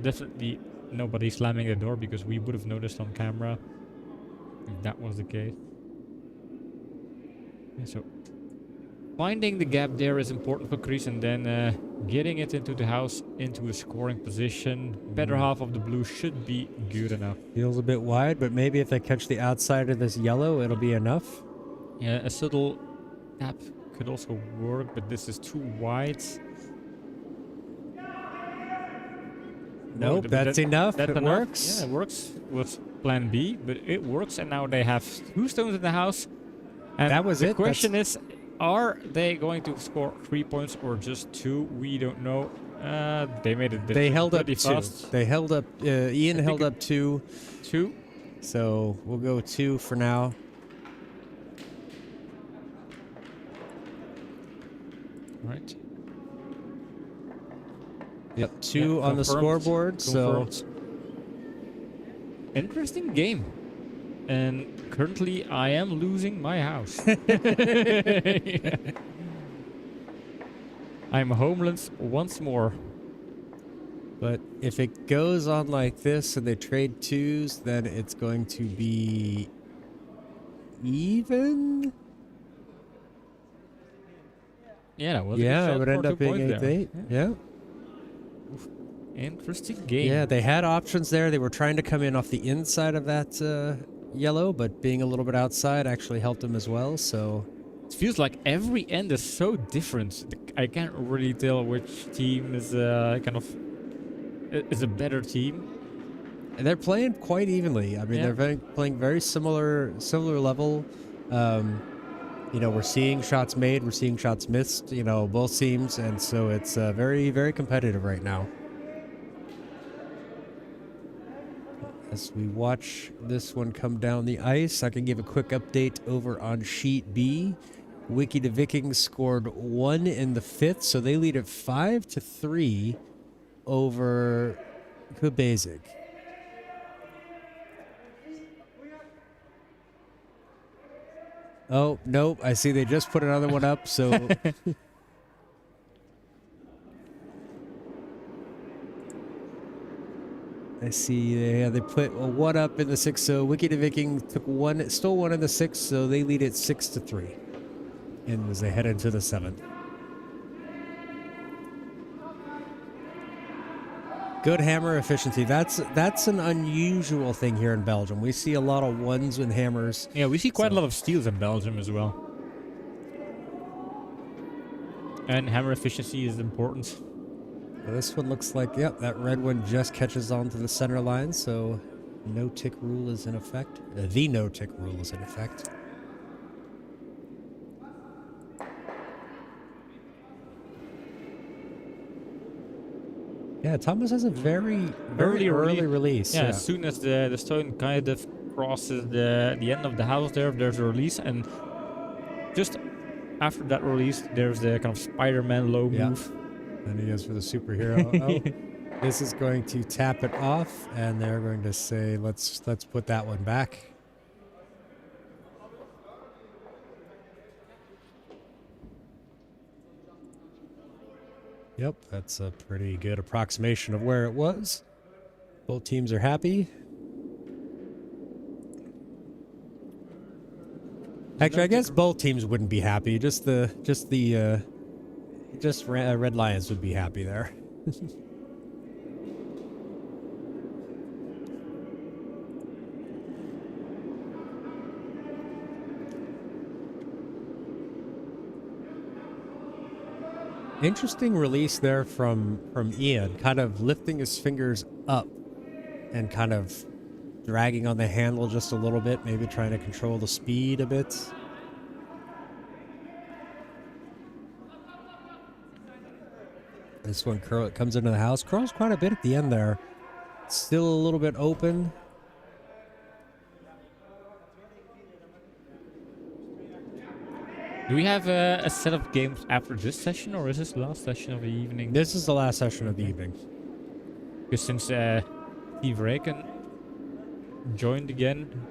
Definitely nobody slamming the door, because we would have noticed on camera if that was the case. And so finding the gap there is important for Chris, and then getting it into the house, into a scoring position. Better half of the blue should be good enough.
Feels a bit wide, but maybe if they catch the outside of this yellow, it'll be enough.
Yeah, a subtle tap could also work, but this is too wide.
Nope, that's enough. It works.
Yeah, it works with plan B, but it works, and now they have 2 stones in the house. And
that was it.
The question is, are they going to score 3 points or just 2? We don't know. They made it.
They held up 2.
Fast.
They held up. Ian held up 2.
2.
So we'll go 2 for now.
Right.
Yep, 2 on the scoreboard.
Confirmed.
So
interesting game. And currently, I am losing my house. I'm homeless once more.
But if it goes on like this and they trade 2s, then it's going to be even.
Yeah, that was
it would end up being 8-8. Yeah.
Interesting game.
Yeah, they had options there. They were trying to come in off the inside of that yellow, but being a little bit outside actually helped them as well. So
it feels like every end is so different. I can't really tell which team is is a better team.
And they're playing quite evenly. I mean, they're playing very similar level. You know, we're seeing shots made, we're seeing shots missed. You know, both teams, and so it's very, very competitive right now. As we watch this one come down the ice, I can give a quick update over on sheet B. Wiki the Vikings scored 1 in the 5th, so they lead at 5-3 over Kubasic. Oh, nope, I see they just put another one up, so... I see they put 1 up in the 6th, so Wiki the Viking stole 1 in the 6th, so they lead it 6-3. And as they head into the 7th. Good hammer efficiency. That's an unusual thing here in Belgium. We see a lot of 1s with hammers.
Yeah, we see quite a lot of steals in Belgium as well. And hammer efficiency is important.
This one looks like, yep, that red one just catches on to the center line, so no-tick rule is in effect. The no-tick rule is in effect. Yeah, Thomas has a very early release.
Yeah, as soon as the stone kind of crosses the end of the house there. There's a release, and just after that release, there's the kind of Spider-Man low move.
And he goes for the superhero. Oh, this is going to tap it off, and they're going to say, let's put that one back. Yep, that's a pretty good approximation of where it was. Both teams are happy. Actually, I guess both teams wouldn't be happy. Just Red Lions would be happy there. Interesting release there from Ian, kind of lifting his fingers up and kind of dragging on the handle just a little bit, maybe trying to control the speed a bit. This one comes into the house. Curls quite a bit at the end there. Still a little bit open.
Do we have a set of games after this session, or is this the last session of the evening?
This is the last session of the evening.
Because since Steve Raken joined again,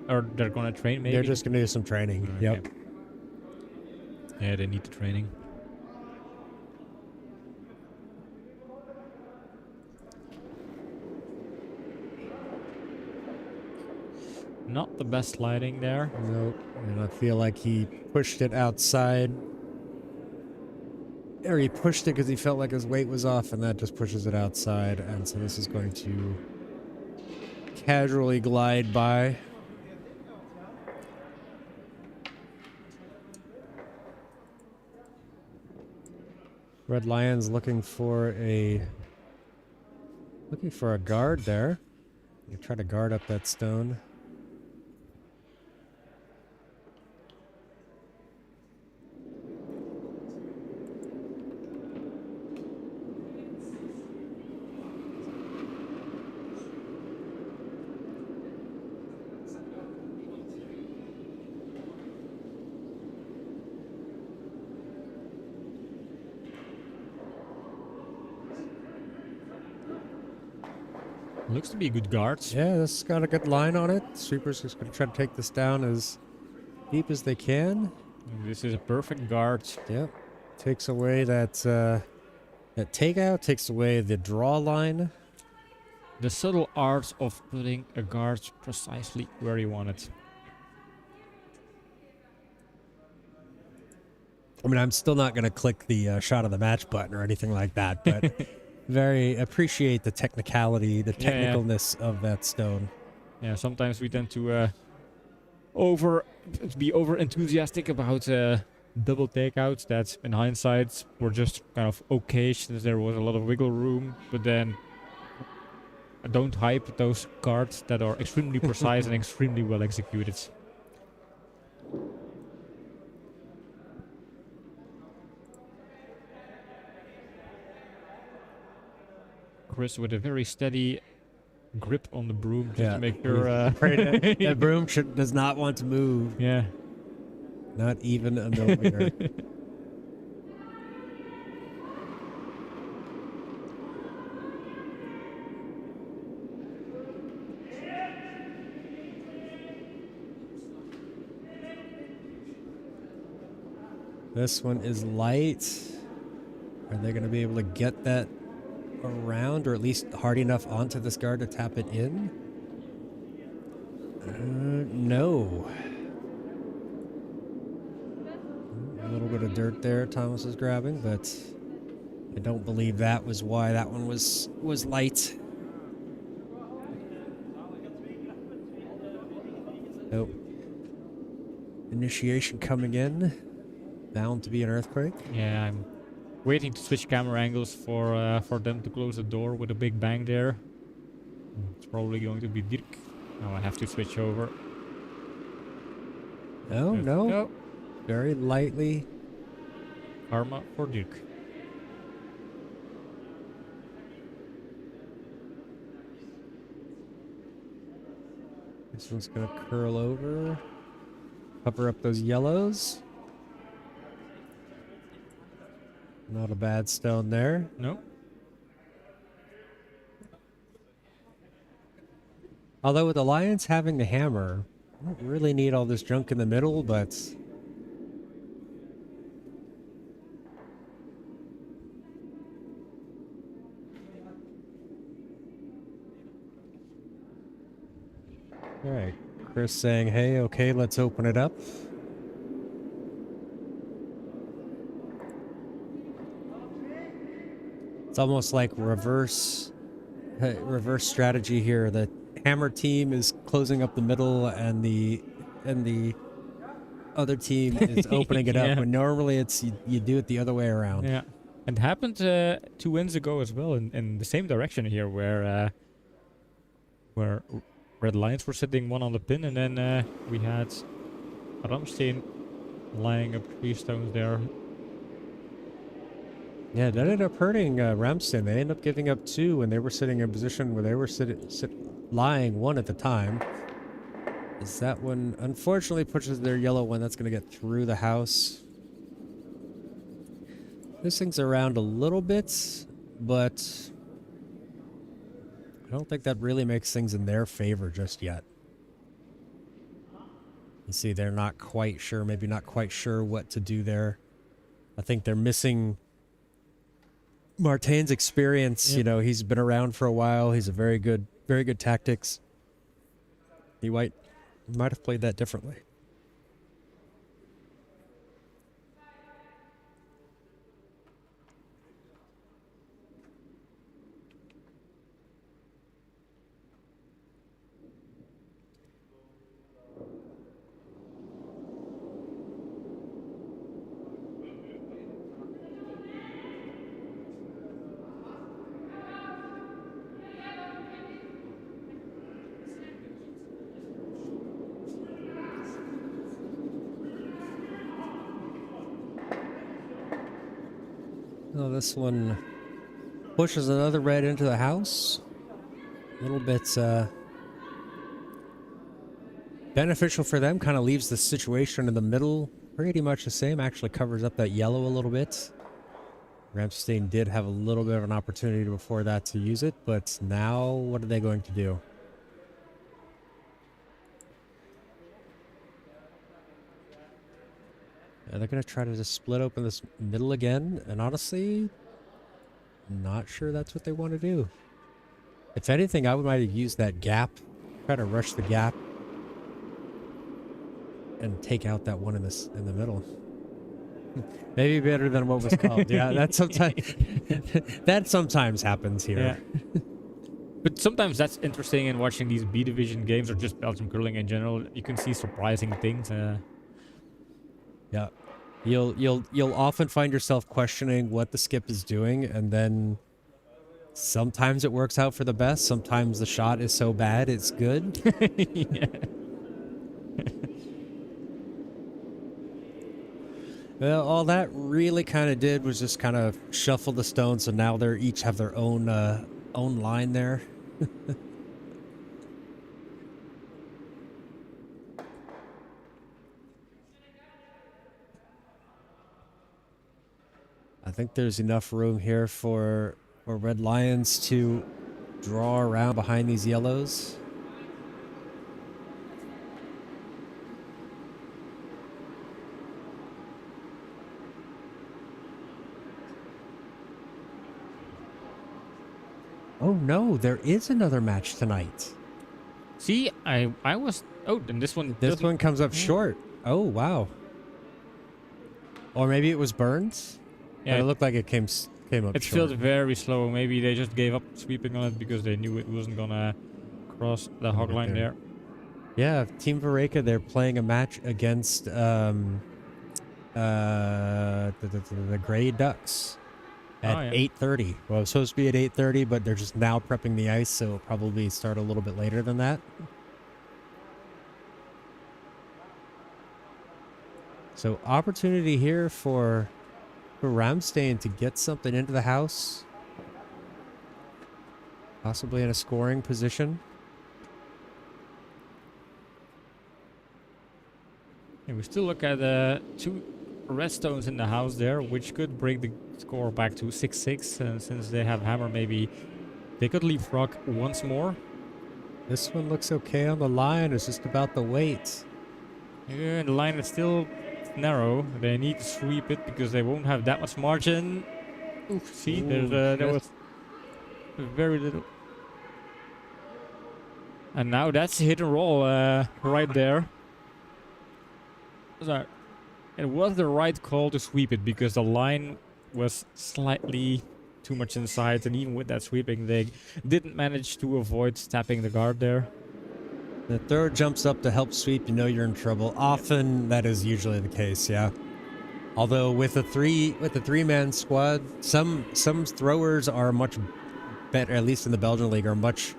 or they're gonna train maybe?
They're just gonna do some training.
Okay.
Yep.
Yeah, they need the training. Not the best lighting there.
Nope. And I feel like he pushed it outside. Or he pushed it because he felt like his weight was off, and that just pushes it outside. And so this is going to casually glide by. Red Lions looking for a guard there. You try to guard up that stone.
Looks to be a good guard.
Yeah, this has got a good line on it. Sweepers just going to try to take this down as deep as they can.
This is a perfect guard.
Yep. Takes away that takeout, takes away the draw line.
The subtle art of putting a guard precisely where you want it.
I mean, I'm still not going to click the shot of the match button or anything like that, but very appreciate the technicality, the technicalness of that stone.
Yeah, sometimes we tend to be over enthusiastic about double takeouts that in hindsight were just kind of okay, since there was a lot of wiggle room, but then don't hype those cards that are extremely precise and extremely well executed. Chris with a very steady grip on the broom just to make sure
that broom does not want to move.
Yeah.
Not even a millimeter. This one is light. Are they going to be able to get that around, or at least hard enough onto this guard to tap it in? No. A little bit of dirt there Thomas is grabbing, but I don't believe that was why that one was light. Nope. Initiation coming in. Bound to be an earthquake.
Yeah, I'm waiting to switch camera angles for them to close the door with a big bang there. It's probably going to be Dirk. Now I have to switch over.
No. Very lightly.
Karma for Dirk.
This one's going to curl over. Cover up those yellows. Not a bad stone there.
No.
Although with the Lions having the hammer, I don't really need all this junk in the middle, but... Alright, Chris saying, hey, okay, let's open it up. It's almost like reverse strategy here. The hammer team is closing up the middle, and the other team is opening it up. When normally it's you do it the other way around.
Yeah, and it happened 2 wins ago as well in the same direction here, where Red Lions were sitting one on the pin, and then we had Rammsteen lying up 3 stones there.
Yeah, that ended up hurting Rammsteen. They ended up giving up 2 when they were sitting in a position where they were lying 1 at the time. Is that one unfortunately pushes their yellow one. That's going to get through the house. This thing's around a little bit, but I don't think that really makes things in their favor just yet. You see, they're not quite sure, maybe not quite sure what to do there. I think they're missing Martin's experience. You know, he's been around for a while. He's a very good tactics. He might have played that differently. Oh, this one pushes another red into the house. A little bit beneficial for them. Kind of leaves the situation in the middle pretty much the same. Actually covers up that yellow a little bit. Rammsteen did have a little bit of an opportunity before that to use it, but now what are they going to do? They're going to try to just split open this middle again, and honestly, not sure that's what they want to do. If anything, I might have used that gap, try to rush the gap, and take out that one in the middle. Maybe better than what was called. Yeah, that sometimes happens here.
Yeah. But sometimes that's interesting in watching these B division games, or just Belgian curling in general. You can see surprising things.
Yeah, you'll often find yourself questioning what the skip is doing, and then sometimes it works out for the best. Sometimes the shot is so bad it's good.
Yeah.
Well, all that really kind of did was just kind of shuffle the stones, so now they each have their own line there. I think there's enough room here for Red Lions to draw around behind these yellows. Oh no, there is another match tonight.
See, I was... Oh, and this one...
This one comes up short. Oh, wow. Or maybe it was Burns? Yeah, but it looked like it came up short.
It felt very slow. Maybe they just gave up sweeping on it because they knew it wasn't going to cross the hog line there.
Yeah, Team Vareka, they're playing a match against the Grey Ducks at 8:30. Well, it was supposed to be at 8:30, but they're just now prepping the ice, so it'll probably start a little bit later than that. So opportunity here for Rammsteen to get something into the house. Possibly in a scoring position.
And we still look at 2 red stones in the house there, which could bring the score back to 6-6. And since they have hammer, maybe they could leapfrog once more.
This one looks okay on the line. It's just about the weight.
Yeah, the line is still narrow. They need to sweep it because they won't have that much margin. Ooh, see, there was very little. And now that's hit and roll right there. So it was the right call to sweep it because the line was slightly too much inside, and even with that sweeping, they didn't manage to avoid tapping the guard there.
The thrower jumps up to help sweep, you know you're in trouble. Often that is usually the case, yeah. Although with a three-man squad, some throwers are much better, at least in the Belgian league, are much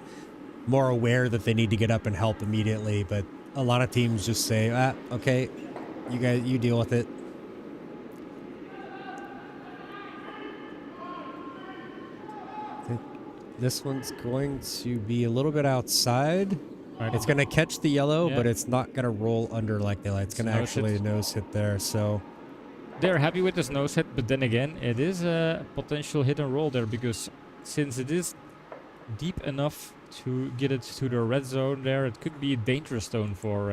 more aware that they need to get up and help immediately. But a lot of teams just say, okay, you deal with it. This one's going to be a little bit outside.
Right.
It's going to catch the yellow, but it's not going to roll under like they like. It's going to actually nose hit there, so...
They're happy with this nose hit, but then again, it is a potential hit and roll there, because since it is deep enough to get it to the red zone there, it could be a dangerous stone for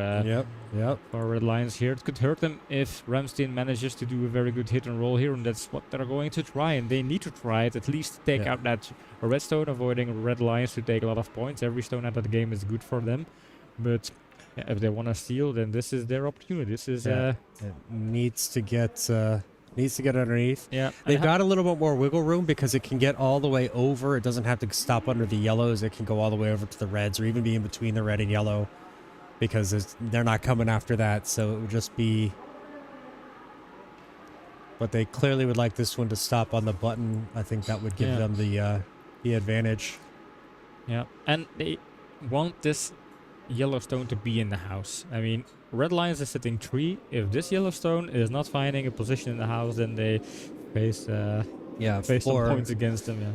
for Red Lions here. It could hurt them if Rammsteen manages to do a very good hit and roll here, and that's what they're going to try, and they need to try it, at least take out that red stone, avoiding Red Lions to take a lot of points. Every stone out of the game is good for them, but if they want to steal, then this is their opportunity. This is
it needs to get underneath.
Yeah,
they've got a little bit more wiggle room because it can get all the way over. It doesn't have to stop under the yellows. It can go all the way over to the reds, or even be in between the red and yellow, because they're not coming after that. So it would just be. But they clearly would like this one to stop on the button. I think that would give them the advantage.
Yeah, and they want this Yellowstone to be in the house. I mean, Red Lions is sitting 3. If this Yellowstone is not finding a position in the house, then they face some points against them. Yeah.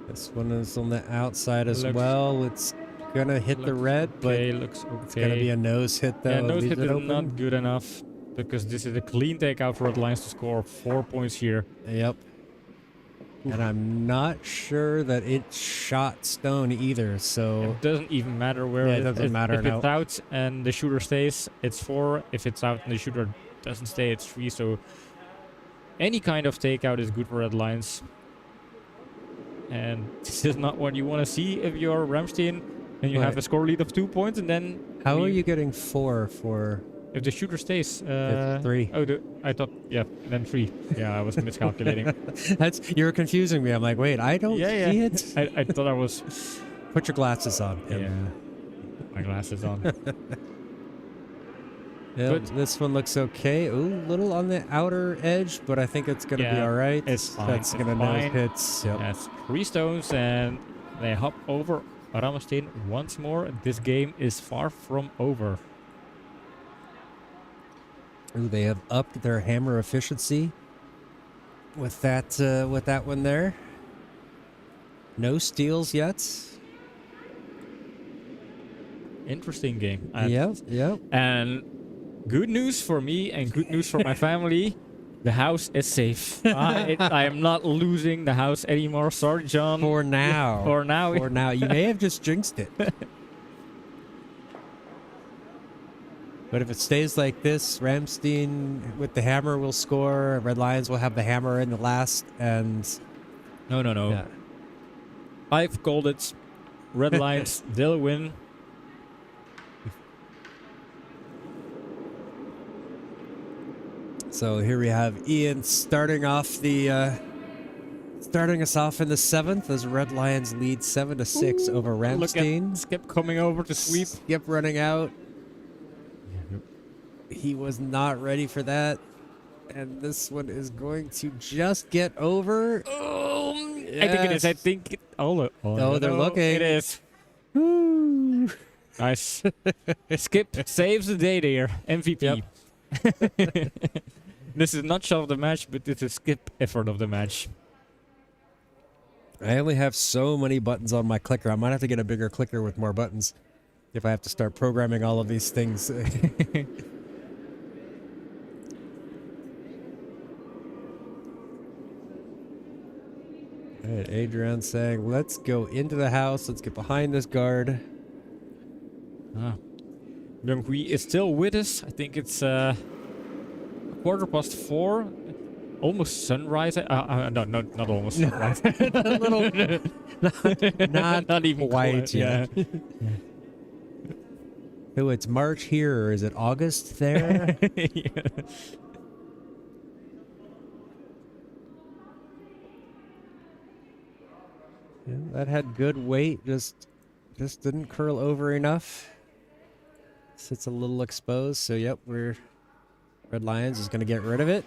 This one is on the outside as well. It's gonna hit the red, but
looks okay.
It's gonna be a nose hit though.
Yeah, nose hit is not good enough, because this is a clean takeout for Red Lions to score 4 points here.
Yep. And I'm not sure that it shot stone either, so...
It doesn't even matter where
it doesn't matter,
If it's out and the shooter stays, it's 4. If it's out and the shooter doesn't stay, it's 3. So any kind of takeout is good for Red Lions. And this is not what you want to see if you're Rammsteen and you have a score lead of 2 points, and then...
How are you getting 4 for...
If the shooter stays,
3.
Oh, I thought, then 3. Yeah, I was miscalculating.
You're confusing me. I'm like, wait, I don't see it.
I thought I was.
Put your glasses on.
Yeah, put my glasses on.
But this one looks okay. Ooh, little on the outer edge, but I think it's gonna be all right.
It's fine.
That's gonna nose hits. Yep.
That's 3 stones, and they hop over Rammsteen once more. This game is far from over.
Ooh, they have upped their hammer efficiency with that one there. No steals yet.
Interesting game.
Yep.
And good news for me and good news for my family. The house is safe. I am not losing the house anymore. Sorry, John.
For now.
For now.
For now. You may have just jinxed it. But if it stays like this, Rammsteen with the hammer will score. Red Lions will have the hammer in the last, and...
No.
Yeah.
I've called it. Red Lions, they'll win.
So here we have Ian starting us off in the 7th as Red Lions lead 7-6 over Rammsteen.
Look at Skip coming over to sweep.
Skip running out. He was not ready for that. And this one is going to just get over.
Oh, yes. I think it is. I think it... Oh,
they're looking.
It is.
Woo.
Nice. Skip saves the day there. MVP. Yep. This is not shot of the match, but it's a Skip effort of the match.
I only have so many buttons on my clicker. I might have to get a bigger clicker with more buttons if I have to start programming all of these things. All right, Adrian saying, let's go into the house. Let's get behind this guard.
Young Hui is still with us. I think it's 4:15. Almost sunrise. No, not almost sunrise.
A little, not
even
quite
close,
yet.
yeah.
So it's March here, or is it August there?
Yeah.
Yeah, that had good weight, just didn't curl over enough. Sits a little exposed, so yep, Red Lions is going to get rid of it.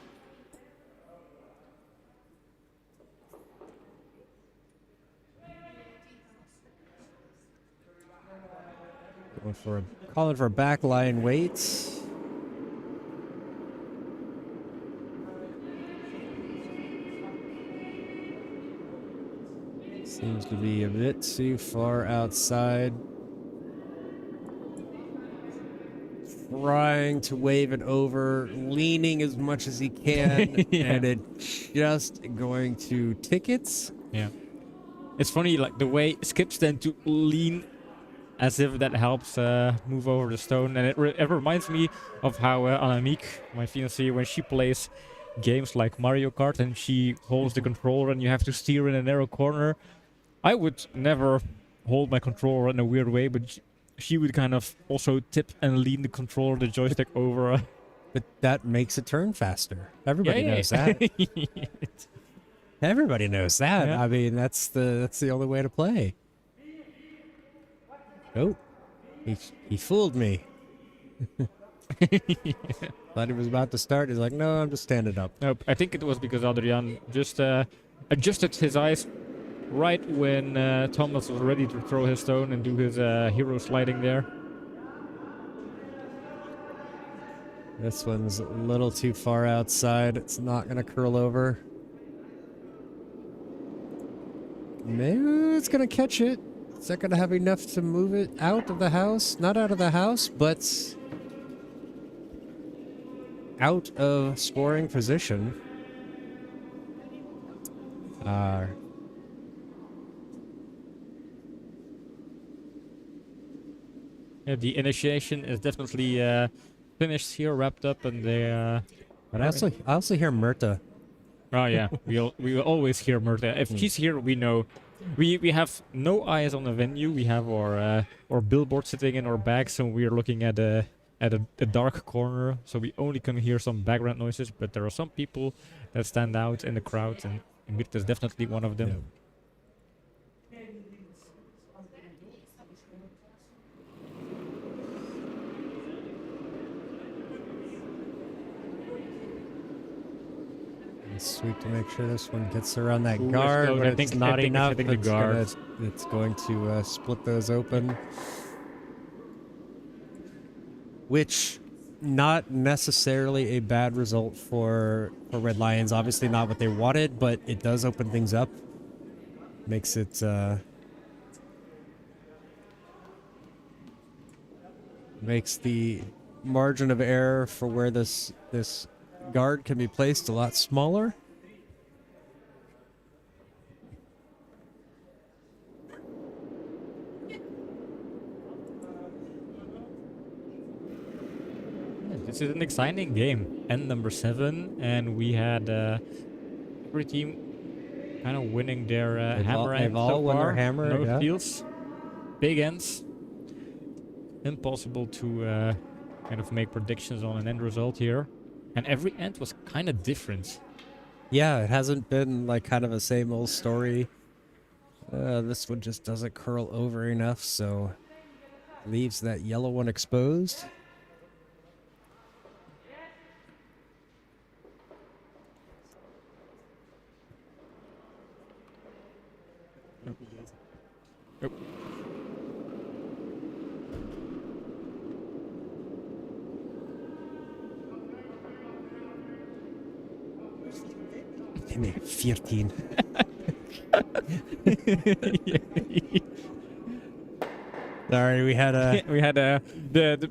Calling for back line weights. Seems to be a bit too far outside. Trying to wave it over, leaning as much as he can,
Yeah.
and it's just going to tickets.
Yeah. It's funny, like the way skips tend to lean as if that helps move over the stone. And it reminds me of how Annemiek, my fiancée, when she plays games like Mario Kart and she holds the controller and you have to steer in a narrow corner. I would never hold my controller in a weird way, but she would kind of also tip and lean the controller, the joystick over.
But that makes it turn faster. Everybody knows that. Everybody knows that.
Yeah.
I mean, that's the only way to play. Oh, he fooled me. Thought he was about to start. He's like, no, I'm just standing up.
Nope, I think it was because Adrian just adjusted his eyes right when Thomas was ready to throw his stone and do his hero sliding there.
This one's a little too far outside. It's not going to curl over. Maybe it's going to catch it. It's not going to have enough to move it out of the house. Not out of the house, but out of scoring position.
Yeah, the initiation is definitely finished here, wrapped up, and they.
But I also hear Myrta.
Oh yeah, we will always hear Myrta. If she's here, we know. We have no eyes on the venue. We have our billboard sitting in our bag, so we are looking at a dark corner. So we only can hear some background noises. But there are some people that stand out in the crowd, and Myrta is definitely one of them.
Yeah. Sweep to make sure this one gets around that guard, but it's not enough. It's going to split those open. Which, not necessarily a bad result for Red Lions. Obviously not what they wanted, but it does open things up. Makes it... makes the margin of error for where this guard can be placed a lot smaller.
This is an exciting game. End number 7, and we had every team kind of winning their hammer end.
They've all won their hammer.
No
Yeah.
fields, big ends. Impossible to kind of make predictions on an end result here. And every end was kind of different.
Yeah, it hasn't been like kind of a same old story. This one just doesn't curl over enough, so leaves that yellow one exposed.
Nope.
Give me 14. Sorry, we had a...
We had the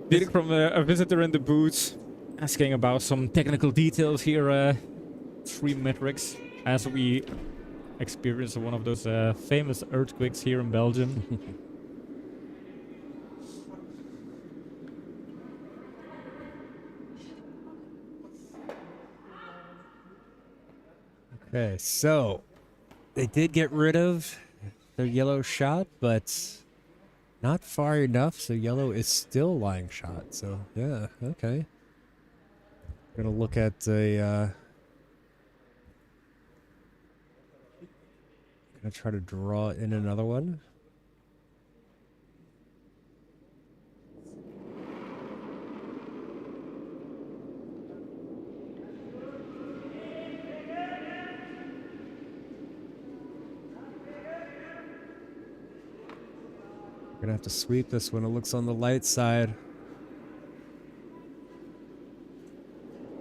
feedback from a visitor in the booth asking about some technical details here. 3 metrics as we experienced one of those famous earthquakes here in Belgium.
Okay, so they did get rid of their yellow shot, but not far enough, so yellow is still lying shot. So, yeah, okay. Gonna look at a... gonna try to draw in another one. Gonna have to sweep this one. It looks on the light side.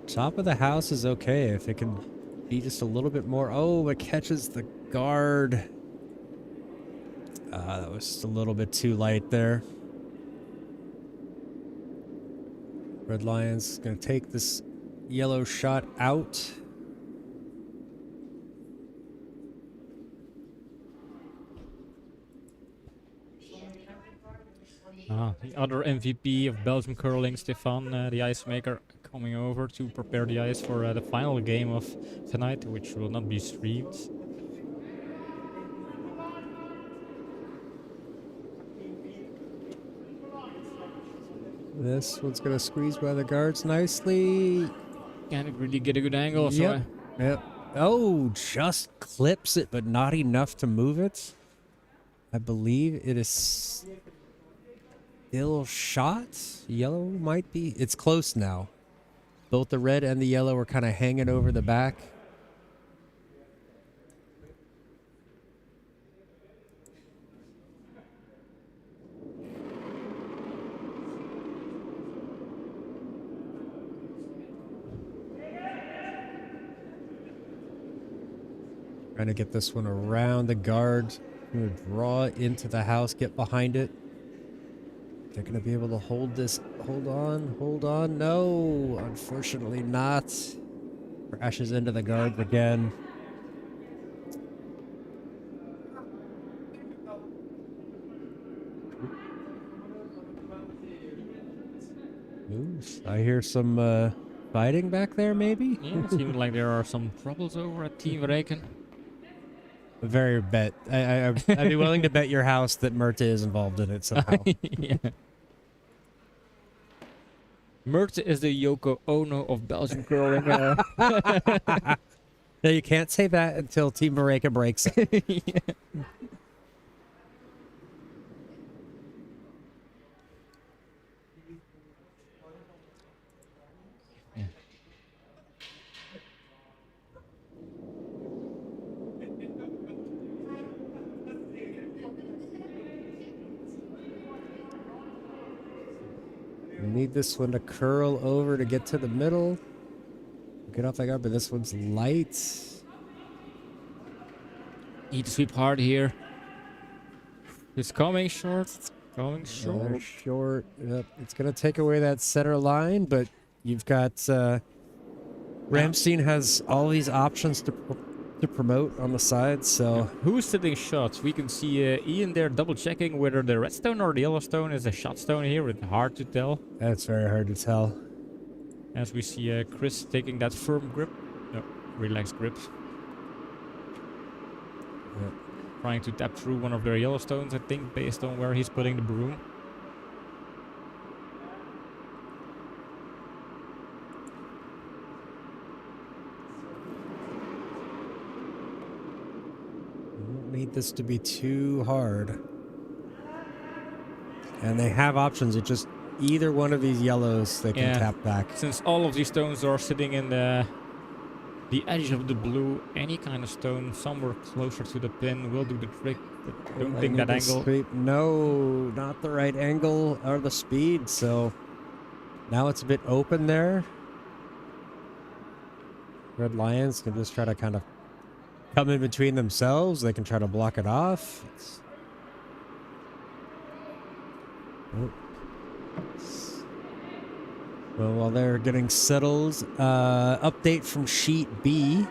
Top of the house is okay if it can be just a little bit more. Oh, it catches the guard. That was just a little bit too light there. Red Lions gonna take this yellow shot out.
The other MVP of Belgian curling, Stefan, the ice maker, coming over to prepare the ice for the final game of tonight, which will not be streamed.
This one's gonna squeeze by the guards nicely.
Can't really get a good angle, so
Yep. Yep. Oh, just clips it, but not enough to move it. I believe it is still shot. Yellow might be. It's close now. Both the red and the yellow are kind of hanging over the back. Trying to get this one around the guard. I'm going to draw it into the house, get behind it. They're going to be able to hold this. Hold on, hold on. No, unfortunately not. Crashes into the guard again. Ooh, I hear some fighting back there, maybe?
yeah, it seems like there are some troubles over at Team Reken.
A very bet. I'd be willing to bet your house that Myrta is involved in it somehow.
Yeah. Myrta is the Yoko Ono of Belgian curling.
No, you can't say that until Team Mareka breaks it.
Yeah.
We need this one to curl over to get to the middle. Get off the guard, but this one's light.
Need to sweep hard here. It's coming short. It's coming short.
Short. Yep. It's going to take away that center line, but you've got Rammsteen has all these options to promote on the side, so...
Who's sitting shots? We can see Ian there double checking whether the red stone or the yellow stone is a shot stone here. It's hard to tell.
That's very hard to tell.
As we see Chris taking that firm grip. No, relaxed grip.
Yep.
Trying to tap through one of their yellow stones, I think, based on where he's putting the broom.
Need this to be too hard. And they have options. It's just either one of these yellows they can tap back.
Since all of these stones are sitting in the edge of the blue, any kind of stone somewhere closer to the pin will do the trick. But don't think that angle.
No, not the right angle or the speed. So now it's a bit open there. Red Lions can just try to kind of come in between themselves. They can try to block it off. Oh. Well, while they're getting settled, update from sheet B.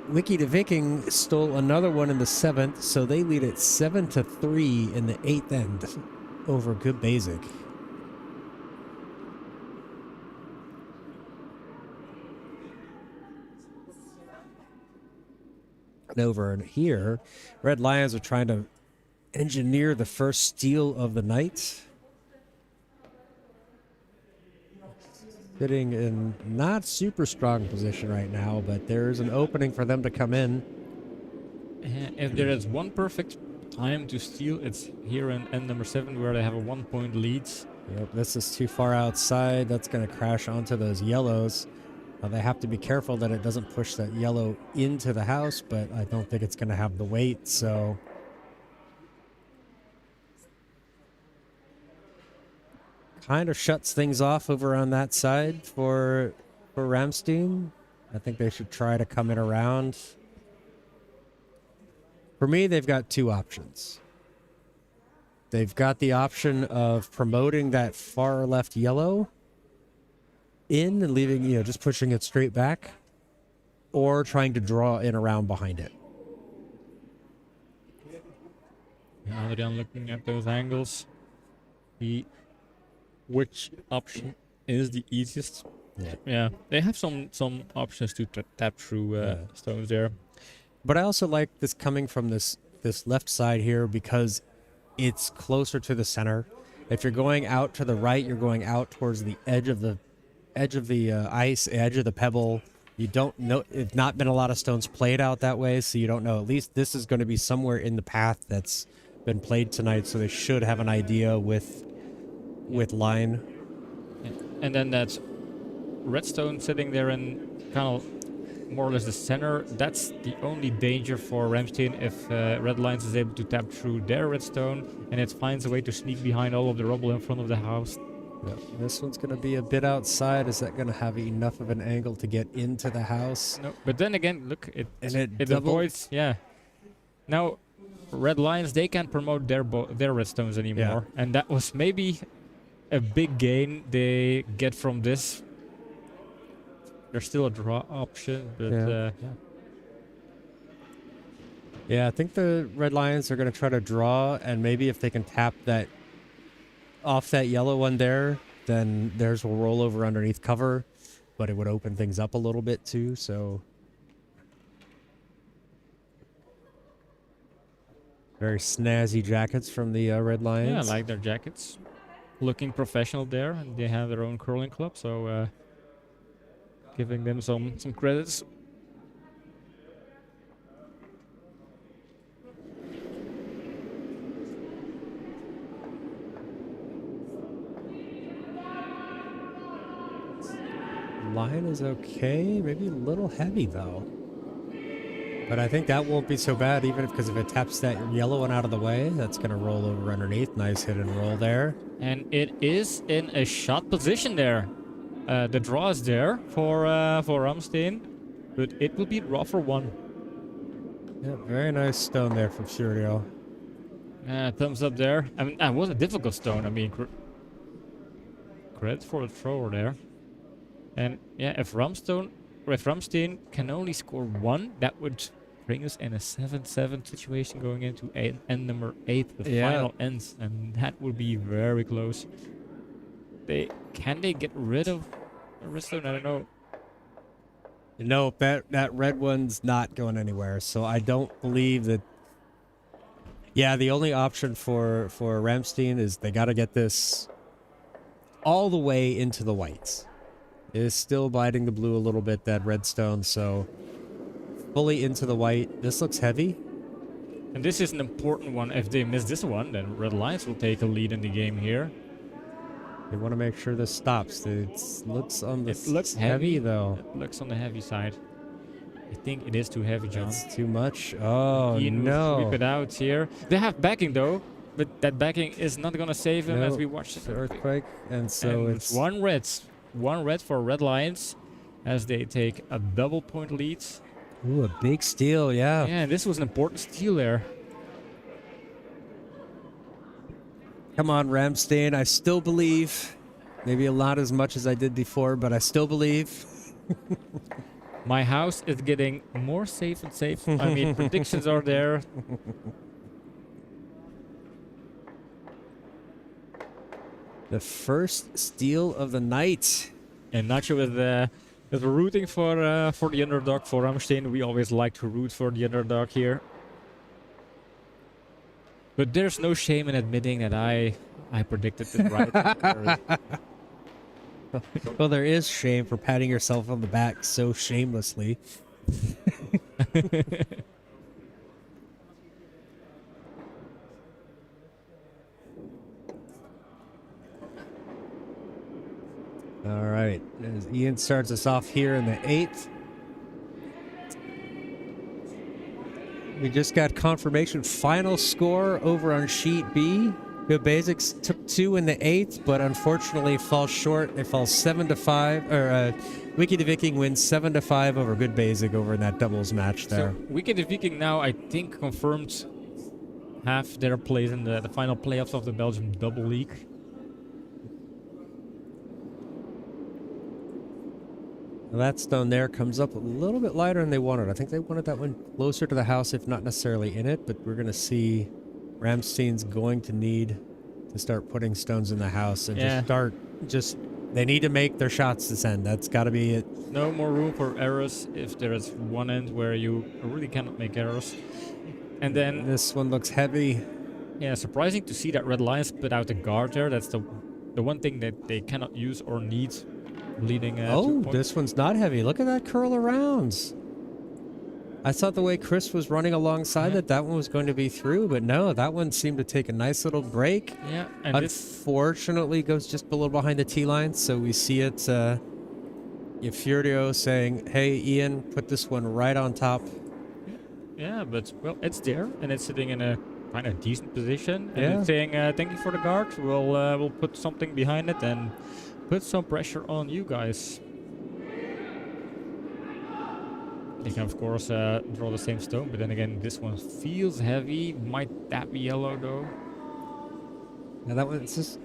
Wiki the Viking stole another one in the 7th, so they lead it 7-3 in the 8th end over Good Basic. And over here, Red Lions are trying to engineer the first steal of the night. Sitting in not super strong position right now, but there's an opening for them to come in.
If there is one perfect time to steal, it's here in end number 7 where they have a 1-point lead.
Yep, this is too far outside. That's going to crash onto those yellows. They have to be careful that it doesn't push that yellow into the house, but I don't think it's going to have the weight, so... Kind of shuts things off over on that side for Rammsteen. I think they should try to come in around. For me, they've got two options. They've got the option of promoting that far left yellow in and leaving, just pushing it straight back, or trying to draw in around behind it.
Adrian looking at those angles. Which option is the easiest? Yeah, they have some options to tap through stones there.
But I also like this coming from this left side here because it's closer to the center. If you're going out to the right, you're going out towards the edge of the ice, edge of the pebble. You don't know. It's not been a lot of stones played out that way, so you don't know. At least this is going to be somewhere in the path that's been played tonight, so they should have an idea with line.
Yeah. And then that's redstone sitting there in kind of more or less the center. That's the only danger for Rammsteen if Red Lions is able to tap through their redstone and it finds a way to sneak behind all of the rubble in front of the house.
Yeah. This one's going to be a bit outside. Is that going to have enough of an angle to get into the house?
No, but then again, look, it
double-
avoids. Yeah. Now, Red Lions, they can't promote their redstones anymore, and that was maybe a big gain they get from this. There's still a draw option, but
yeah, I think the Red Lions are going to try to draw, and maybe if they can tap that off that yellow one there, then theirs will roll over underneath cover, but it would open things up a little bit too, so... Very snazzy jackets from the Red Lions.
Yeah, I like their jackets. Looking professional there, and they have their own curling club, so giving them some credits.
Line is okay, maybe a little heavy though. But I think that won't be so bad, even because if it taps that yellow one out of the way, that's going to roll over underneath. Nice hit and roll there.
And it is in a shot position there. The draw is there for Rammsteen, but it will be draw for 1.
Yeah, very nice stone there from Furio.
Thumbs up there. I mean, that was a difficult stone. I mean, credit for the thrower there. And yeah, if Rammsteen can only score 1, that would bring us in a 7-7 situation going into end number 8, the final ends, and that would be very close. Can they get rid of redstone? I don't know.
No, that red one's not going anywhere, so I don't believe that. Yeah, the only option for Rammsteen is they got to get this all the way into the whites. It is still biting the blue a little bit, that redstone, so fully into the white. This looks heavy.
And this is an important one. If they miss this one, then Red Lions will take a lead in the game here.
They want to make sure this stops. It looks on the...
It looks
heavy, though.
It looks on the heavy side. I think it is too heavy, John.
It's too much. Oh,
Ian
no.
will sweep it out here. They have backing, though, but that backing is not going to save them as we watch
the earthquake. And so
and
it's...
One red for Red Lions as they take a double point lead.
Ooh, a big steal, yeah.
Yeah, this was an important steal there.
Come on, Rammsteen. I still believe. Maybe a lot as much as I did before, but I still believe.
My house is getting more safe and safe. I mean, predictions are there.
The first steal of the night.
And Nacho is rooting for the underdog for Rammsteen. We always like to root for the underdog here. But there's no shame in admitting that I predicted it right.
Well, there is shame for patting yourself on the back so shamelessly. All right, as Ian starts us off here in the 8th. We just got confirmation. Final score over on sheet B. Good Basics took 2 in the 8th, but unfortunately falls short. They fall 7-5. Or Wiki the Viking wins 7-5 over Good Basic over in that doubles match there.
So Wiki the Viking now, I think, confirmed half their place in the final playoffs of the Belgian Double League.
Well, that stone there comes up a little bit lighter than they wanted. I think they wanted that one closer to the house, if not necessarily in it, but we're going to see Rammsteen's going to need to start putting stones in the house and they need to make their shots descend. That's got to be it.
No more room for errors if there is one end where you really cannot make errors. And then
this one looks heavy.
Yeah, surprising to see that Red Lions put out a guard there. That's the one thing that they cannot use or need leading
oh, this one's not heavy. Look at that curl arounds. I thought the way Chris was running alongside that one was going to be through, but no, that one seemed to take a nice little break.
Yeah, and
unfortunately goes just a little behind the tee line, so we see it. Furio saying, "Hey, Ian, put this one right on top."
Yeah, but well, it's there and it's sitting in a kind of decent position. And
Yeah.
it's saying, "Thank you for the guard. We'll put something behind it and put some pressure on you guys." They can, of course, draw the same stone, but then again, this one feels heavy. Might that be yellow, though?
Now that one's just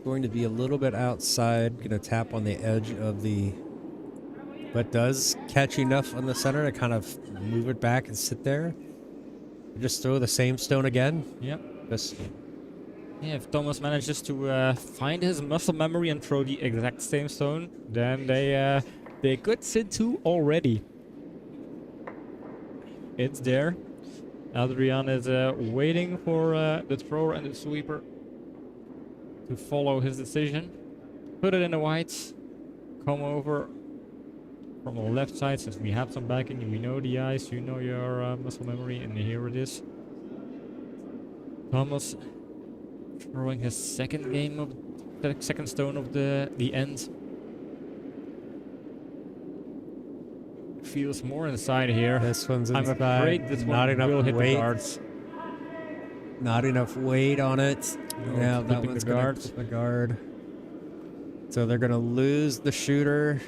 going to be a little bit outside, going to tap on the edge of the... But does catch enough on the center to kind of move it back and sit there. Just throw the same stone again.
Yep.
Just...
Yeah, if Thomas manages to find his muscle memory and throw the exact same stone, then they could sit 2 already. It's there. Adrian is waiting for the thrower and the sweeper to follow his decision. Put it in the whites. Come over from the left side, since we have some backing. We know the ice, you know your muscle memory, and here it is. Thomas throwing his second game of the second stone of the end. Feels more inside here.
This one's inside.
I'm afraid this
not
one
enough
will hit
weight.
the guards.
Not enough weight on it.
No,
Yeah, that
keeping
one's
the
going
guards.
to the guard. So they're going to lose the shooter.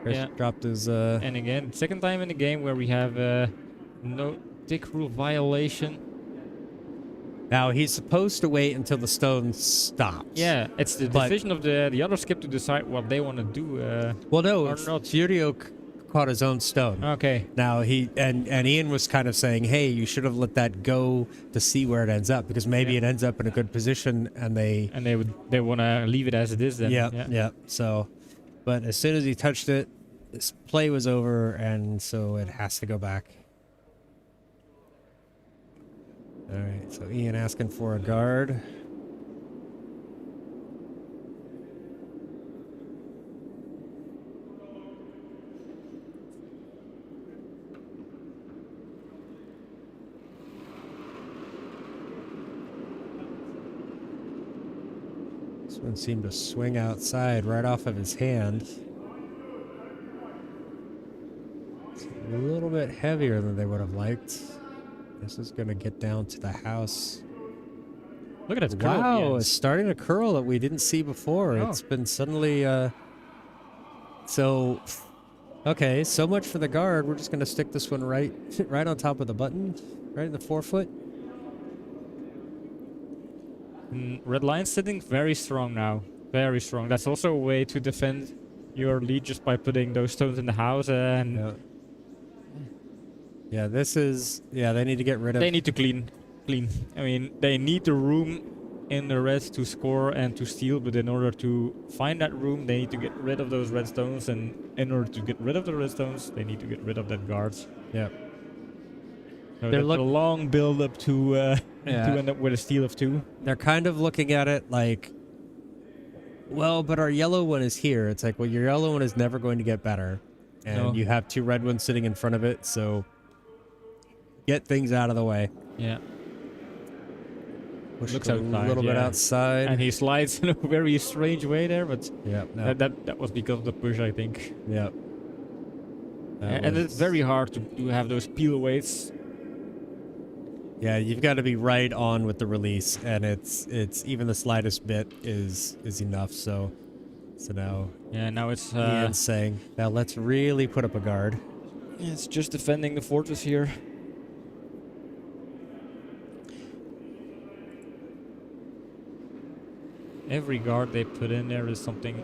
Chris
Yeah.
dropped his...
And again, second time in the game where we have no tick rule violation.
Now, he's supposed to wait until the stone stops.
Yeah, it's the decision of the other skip to decide what they want to do.
Well, no,
or not.
Furio caught his own stone.
Okay.
Now, he and Ian was kind of saying, hey, you should have let that go to see where it ends up, because maybe it ends up in a good position and they
want to leave it as it is then.
Yeah. So, but as soon as he touched it, this play was over, and so it has to go back. All right, so Ian asking for a guard. This one seemed to swing outside right off of his hand. It's a little bit heavier than they would have liked. This is going to get down to the house.
Look at that curl.
Wow, it's starting to curl that we didn't see before.
Oh.
It's been suddenly... So Okay, so much for the guard. We're just gonna stick this one right, right on top of the button, right in the forefoot.
Red Lion's sitting very strong now. Very strong. That's also a way to defend your lead just by putting those stones in the house and
Yeah. Yeah, this is. Yeah, they need to get rid of.
they need to clean. I mean, they need the room in the red to score and to steal, but in order to find that room, they need to get rid of those red stones, and in order to get rid of the red stones, they need to get rid of that guard.
Yeah.
So
They're
that's a long build up to
Yeah.
end up with a steal of 2.
They're kind of looking at it like, well, but our yellow one is here. It's like, well, your yellow one is never going to get better, and
No.
you have 2 red ones sitting in front of it. So get things out of the way.
Yeah.
Push
Looks
a
outside,
little bit
yeah.
outside.
And he slides in a very strange way there, but
Yeah. No,
that was because of the push, I think.
yeah.
And it's very hard to have those peel aways.
Yeah, you've got to be right on with the release, and it's even the slightest bit is enough. So now
Yeah, now it's
Ian's saying, now let's really put up a guard.
it's just defending the fortress here. Every guard they put in there is something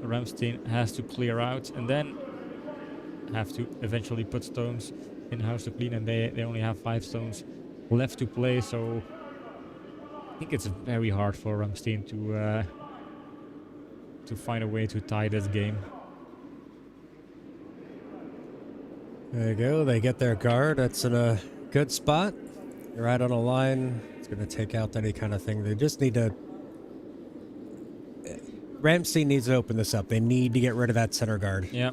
Rammsteen has to clear out, and then have to eventually put stones in house to clean, and they only have 5 stones left to play, so I think it's very hard for Rammsteen to find a way to tie this game.
There you go. They get their guard. That's in a good spot. You're right on a line. It's going to take out any kind of thing. They just need to... Rammsteen needs to open this up. They need to get rid of that center guard.
Yeah.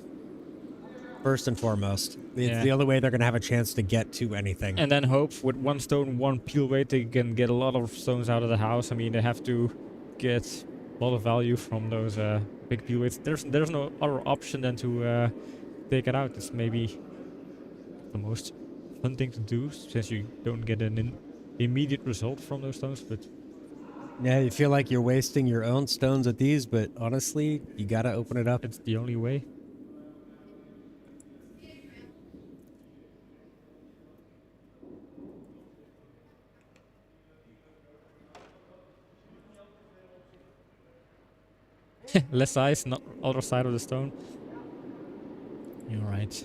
First and foremost. It's
Yeah.
the only way they're going to have a chance to get to anything.
And then hope with 1 stone, 1 peel weight, they can get a lot of stones out of the house. I mean, they have to get a lot of value from those big peel weights. There's no other option than to take it out. It's maybe the most fun thing to do, since you don't get an immediate result from those stones. But
Yeah, you feel like you're wasting your own stones at these, but honestly, you got to open it up.
it's the only way. Less ice, not other side of the stone. You're right.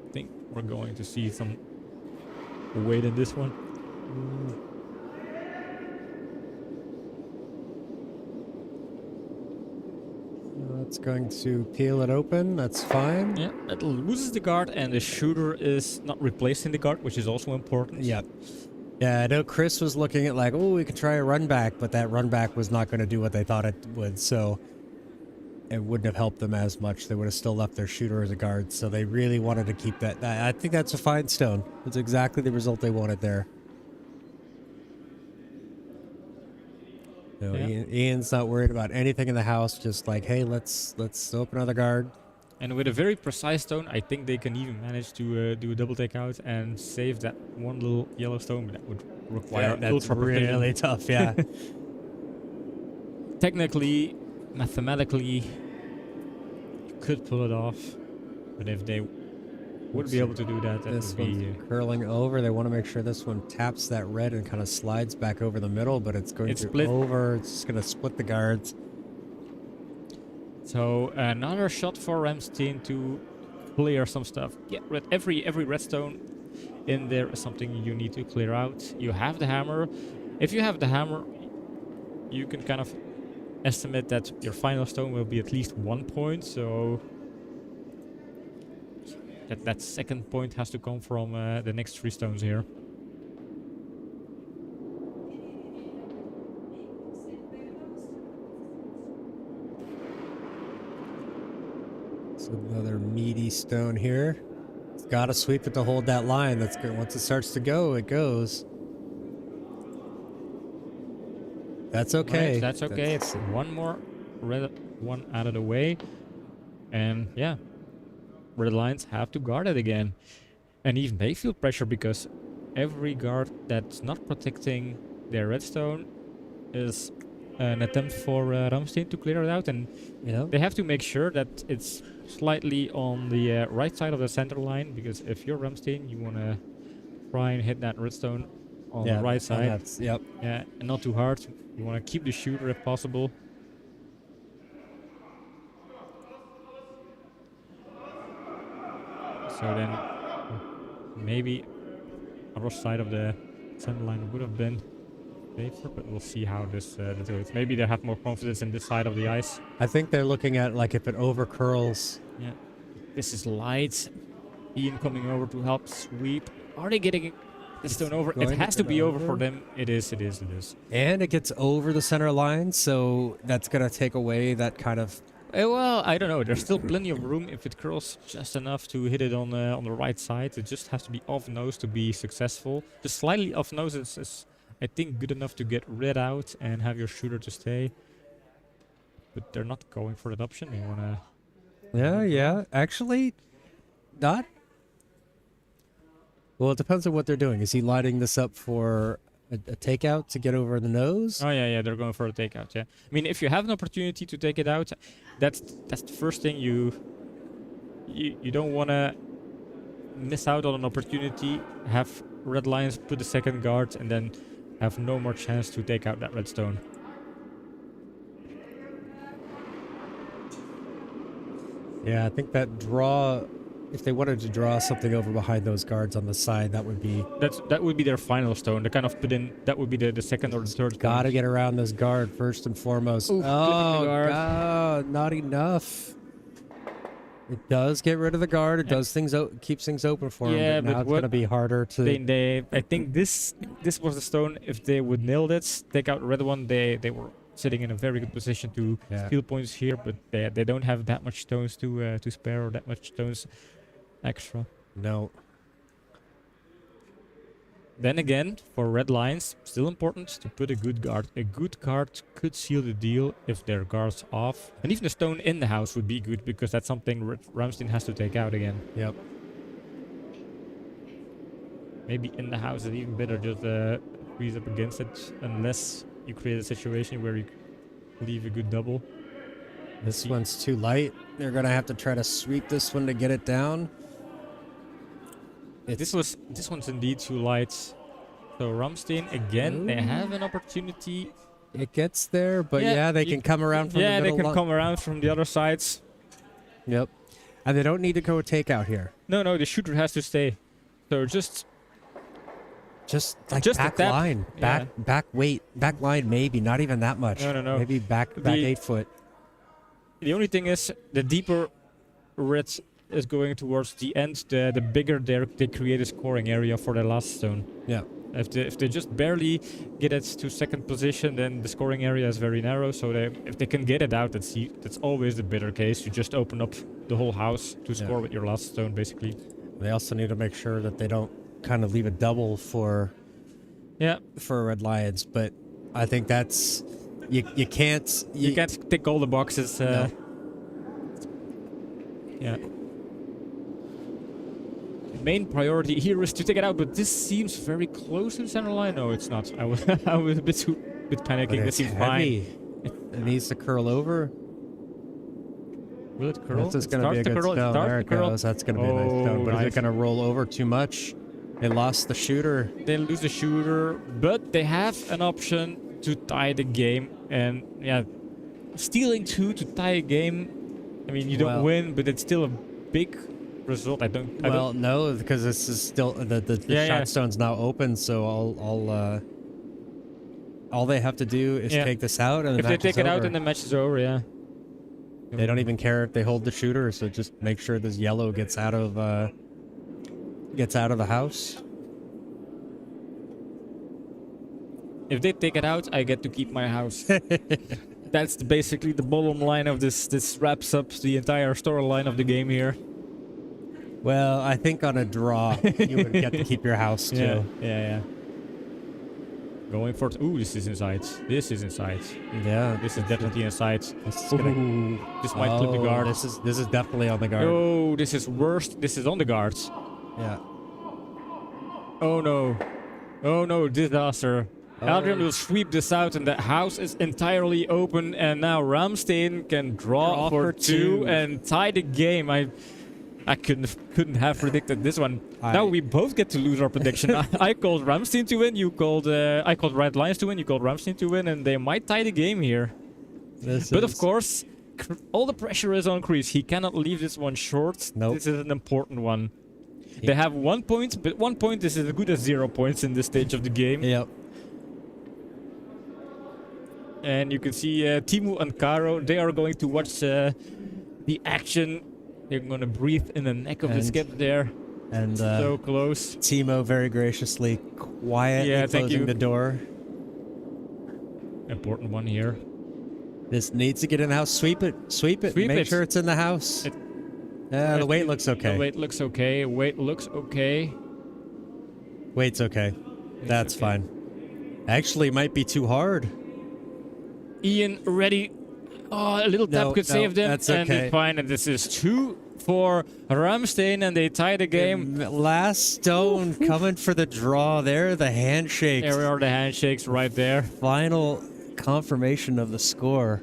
I think we're going to see some weight in this one.
That's going to peel it open. That's fine.
Yeah, it loses the guard, and the shooter is not replacing the guard, which is also important.
Yep. Yeah, I know Chris was looking at like, oh, we could try a run back, but that run back was not going to do what they thought it would, so it wouldn't have helped them as much. They would have still left their shooter as a guard, so they really wanted to keep that. I think that's a fine stone. It's exactly the result they wanted there. So
Yeah.
Ian's not worried about anything in the house, just like, hey, let's open another guard.
And with a very precise stone, I think they can even manage to do a double takeout and save that one little yellow stone, but that would require
That's
ultra precision.
really tough, yeah.
Technically, mathematically, you could pull it off, but if they would be able to do that, that
This
would
one's
be...
curling over. They want to make sure this one taps that red and kind of slides back over the middle, but it's going
It's
to
split.
over. It's just going to split the guards.
So another shot for Rammsteen to clear some stuff. Get rid every redstone in there is something you need to clear out. You have the hammer. If you have the hammer, you can kind of estimate that your final stone will be at least 1 point. So that second point has to come from the next 3 stones here.
So another meaty stone here. It's got to sweep it to hold that line. That's good. Once it starts to go, it goes. That's okay.
Right, that's okay. It's one more red one out of the way. And yeah, red lions have to guard it again. And even they feel pressure because every guard that's not protecting their redstone is an attempt for Rammsteen to clear it out, and
Yeah.
they have to make sure that it's slightly on the right side of the center line, because if you're Rammsteen, you want to try and hit that redstone on the right side.
Yep.
Yeah, and not too hard. You want to keep the shooter if possible. So then maybe other side of the center line would have been safer, but we'll see how this goes. Maybe they have more confidence in this side of the ice.
I think they're looking at like if it over curls.
Yeah. This is light. Ian coming over to help sweep. Are they getting the stone over? It
going
has
to
to be
get
over for
over.
them. It is.
And it gets over the center line, so that's going to take away that kind of...
Well, I don't know. There's still plenty of room if it curls just enough to hit it on the right side. It just has to be off nose to be successful. Just slightly off nose is I think, good enough to get red out and have your shooter to stay. But they're not going for that option. They want to...
Yeah. Actually, not... Well, it depends on what they're doing. Is he lighting this up for a takeout to get over the nose?
Oh, yeah, they're going for a takeout, yeah. I mean, if you have an opportunity to take it out, that's the first thing you don't want to miss out on an opportunity, have red lines, put the second guard, and then have no more chance to take out that redstone.
Yeah, I think that draw... If they wanted to draw something over behind those guards on the side, that would be...
That would be their final stone. They kind of put in... That would be the second or the third.
Gotta get around this guard first and foremost.
Ooh,
oh,
guard.
God, not enough. It does get rid of the guard. It does things keeps things open for him.
Yeah,
but now
but
it's gonna be harder to...
I think this was the stone. If they would nail it, take out the red one, they were sitting in a very good position to steal points here. But they don't have that much stones to spare, or that much stones extra.
No.
Then again, for red lines, still important to put a good guard. A good guard could seal the deal if their guard's off. And even a stone in the house would be good, because that's something Rammsteen has to take out again.
Yep.
Maybe in the house is even better, just squeeze up against it, unless you create a situation where you leave a good double.
This one's too light. They're gonna have to try to sweep this one to get it down.
This one's indeed too light. So Rammsteen again, they have an opportunity.
It gets there, but they can come around from the middle.
Yeah, they can come around from the other sides.
Yep. And they don't need to go take out here.
No, the shooter has to stay. So just
back line, back line, maybe not even that much.
No.
Maybe back 8 foot.
The only thing is, the deeper red is going towards the end, the bigger they create a scoring area for their last stone.
Yeah.
If they just barely get it to second position, then the scoring area is very narrow. So if they can get it out, that's always the better case. You just open up the whole house to score with your last stone, basically.
They also need to make sure that they don't kind of leave a double for red lions. But I think that's you can't
tick all the boxes.
No.
Yeah. Main priority here is to take it out, but this seems very close to the center line. No, it's not. I was a bit panicking. This seems fine.
It needs to curl over.
Will it curl?
This is going to be a good stone. There it goes. That's going to be a nice stone. But is it going to roll over too much? They lost the shooter.
They lose the shooter, but they have an option to tie the game. And stealing 2 to tie a game. I mean, you don't win, but it's still a big result.
No, because this is still the shot stone's now open, so all they have to do is take this out, and
if they take it out, then the match is over. Yeah.
They don't even care if they hold the shooter, so just make sure this yellow gets out of the house.
If they take it out, I get to keep my house. That's basically the bottom line of this. This wraps up the entire storyline of the game here.
Well, I think on a draw, you would get to keep your house too.
Yeah. Going for it. Ooh, this is inside. This is inside.
Yeah.
This is definitely inside. This might clip the guard.
This is definitely on the guard.
Oh, this is worst. This is on the guards.
Yeah.
Oh no, disaster. Adrian will sweep this out, and the house is entirely open. And now Rammsteen can draw for two and tie the game. I couldn't have predicted this one. Now we both get to lose our prediction. I called Rammsteen to win. You called I called Red Lions to win. You called Rammsteen to win, and they might tie the game here. But of course, all the pressure is on Chris. He cannot leave this one short.
Nope.
This is an important one. They have 1 point, but 1 point is as good as 0 points in this stage of the game.
Yep.
And you can see Timu and Karo, they are going to watch the action. They're going to breathe in the neck of the skip there.
And
so close.
Timo very graciously, quietly closing the door.
Important one here.
This needs to get in the house. Sweep it. Sweep it. Make sure it's in the house. The weight looks okay.
The weight looks okay. Weight looks okay.
Weight's okay. That's fine. Actually, might be too hard.
Ian ready. Oh, a little tap could save them.
That's
and
okay.
It's fine. And this is 2 for Rammsteen, and they tie the game.
Last stone coming for the draw there. The handshakes.
There are the handshakes right there.
Final confirmation of the score.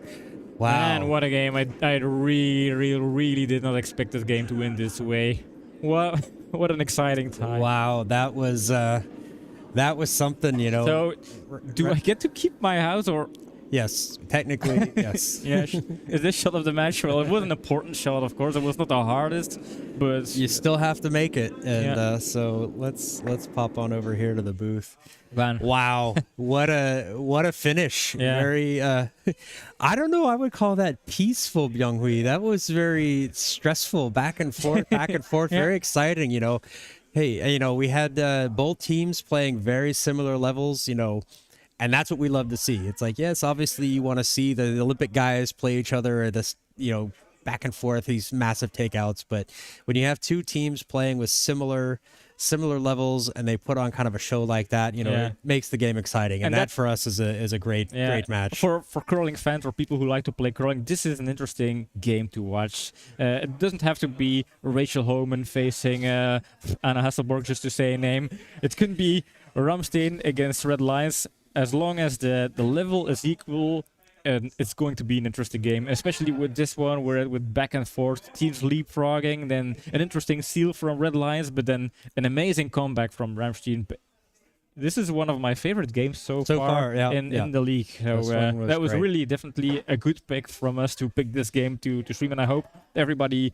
Wow.
Man, what a game. I really did not expect this game to win this way. What an exciting time.
Wow, that was something, you know.
So, do I get to keep my house or?
Yes, technically, yes.
Yeah, is this shot of the match? Well, it was an important shot, of course. It was not the hardest, but
you still have to make it. And so let's pop on over here to the booth.
Man.
Wow, what a finish!
Yeah.
Very, I don't know. I would call that peaceful, Byung-Hui. That was very stressful, back and forth, back and forth. Very exciting, you know. Hey, you know, we had both teams playing very similar levels, you know. And that's what we love to see. It's like, yes, obviously you want to see the Olympic guys play each other at this, you know, back and forth, these massive takeouts. But when you have two teams playing with similar levels and they put on kind of a show like that, you know, it makes the game exciting. And that for us is a great match.
For curling fans or people who like to play curling, this is an interesting game to watch. It doesn't have to be Rachel Homan facing Anna Hasselborg, just to say a name. It can be Rammsteen against Red Lions. As long as the level is equal, it's going to be an interesting game, especially with this one where with back and forth, teams leapfrogging, then an interesting seal from Red Lions, but then an amazing comeback from Rammsteen. This is one of my favorite games so far in the league. So that was really definitely a good pick from us to pick this game to stream, and I hope everybody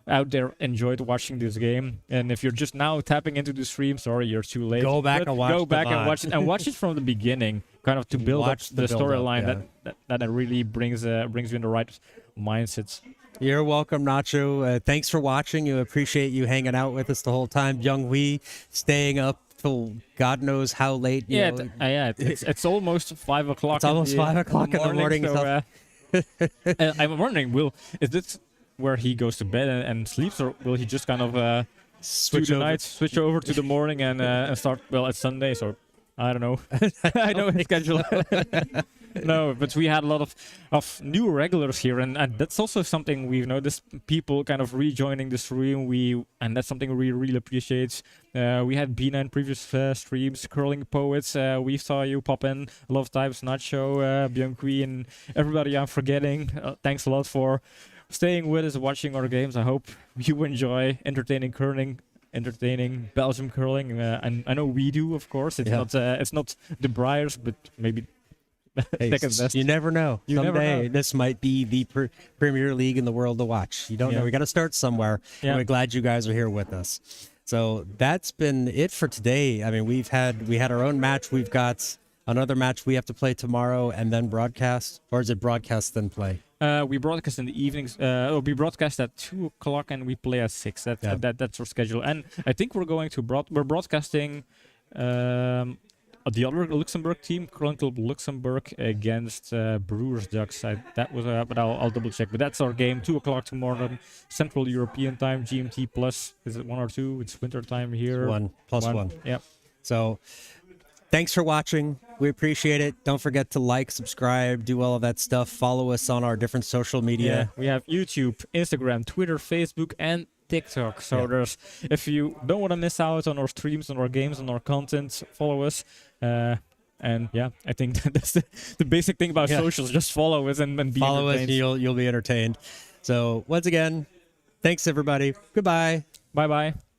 out there enjoyed watching this game. And if you're just now tapping into the stream, sorry, you're too late.
Go back and watch
it and watch it from the beginning, kind of to build up the storyline that really brings you in the right mindset.
You're welcome, Nacho. Thanks for watching. You appreciate you hanging out with us the whole time. Byung-Hui staying up till God knows how late.
It's almost 5 o'clock.
It's almost 5 o'clock in the morning.
So, I'm wondering, is this where he goes to bed and sleeps, or will he just kind of switch over to the morning and start? Well, it's Sunday, so I don't know. I know his schedule. No, but we had a lot of new regulars here, and that's also something we've noticed. People kind of rejoining the stream. And that's something we really appreciate. We had Bina in previous streams, Curling Poets. We saw you pop in a lot of times. Nacho, Byung-Hui, and everybody I'm forgetting. Thanks a lot for staying with us, watching our games. I hope you enjoy entertaining curling, entertaining Belgian curling. And I know we do, of course. It's not the Briars, but maybe second best.
You never know. Someday this might be the Premier League in the world to watch. You don't know. We got to start somewhere. And we're glad you guys are here with us. So that's been it for today. I mean, we had our own match. We've got another match we have to play tomorrow and then broadcast, or is it broadcast then play?
We broadcast in the evenings. We broadcast at 2 o'clock and we play at 6. That's our schedule. And I think we're going to we're broadcasting the other Luxembourg team, Curling Club Luxembourg, against Brewers Ducks. But I'll double check. But that's our game. 2 o'clock tomorrow, Central European time, GMT plus. Is it 1 or 2? It's winter time here.
1 plus 1.
Yeah.
So thanks for watching. We appreciate it. Don't forget to like, subscribe, do all of that stuff. Follow us on our different social media.
Yeah, we have YouTube, Instagram, Twitter, Facebook, and TikTok. So if you don't want to miss out on our streams, on our games, on our content, follow us. And yeah, I think that's the basic thing about socials. Just follow us and be
Follow us,
entertained.
you'll be entertained. So once again, thanks everybody. Goodbye.
Bye bye.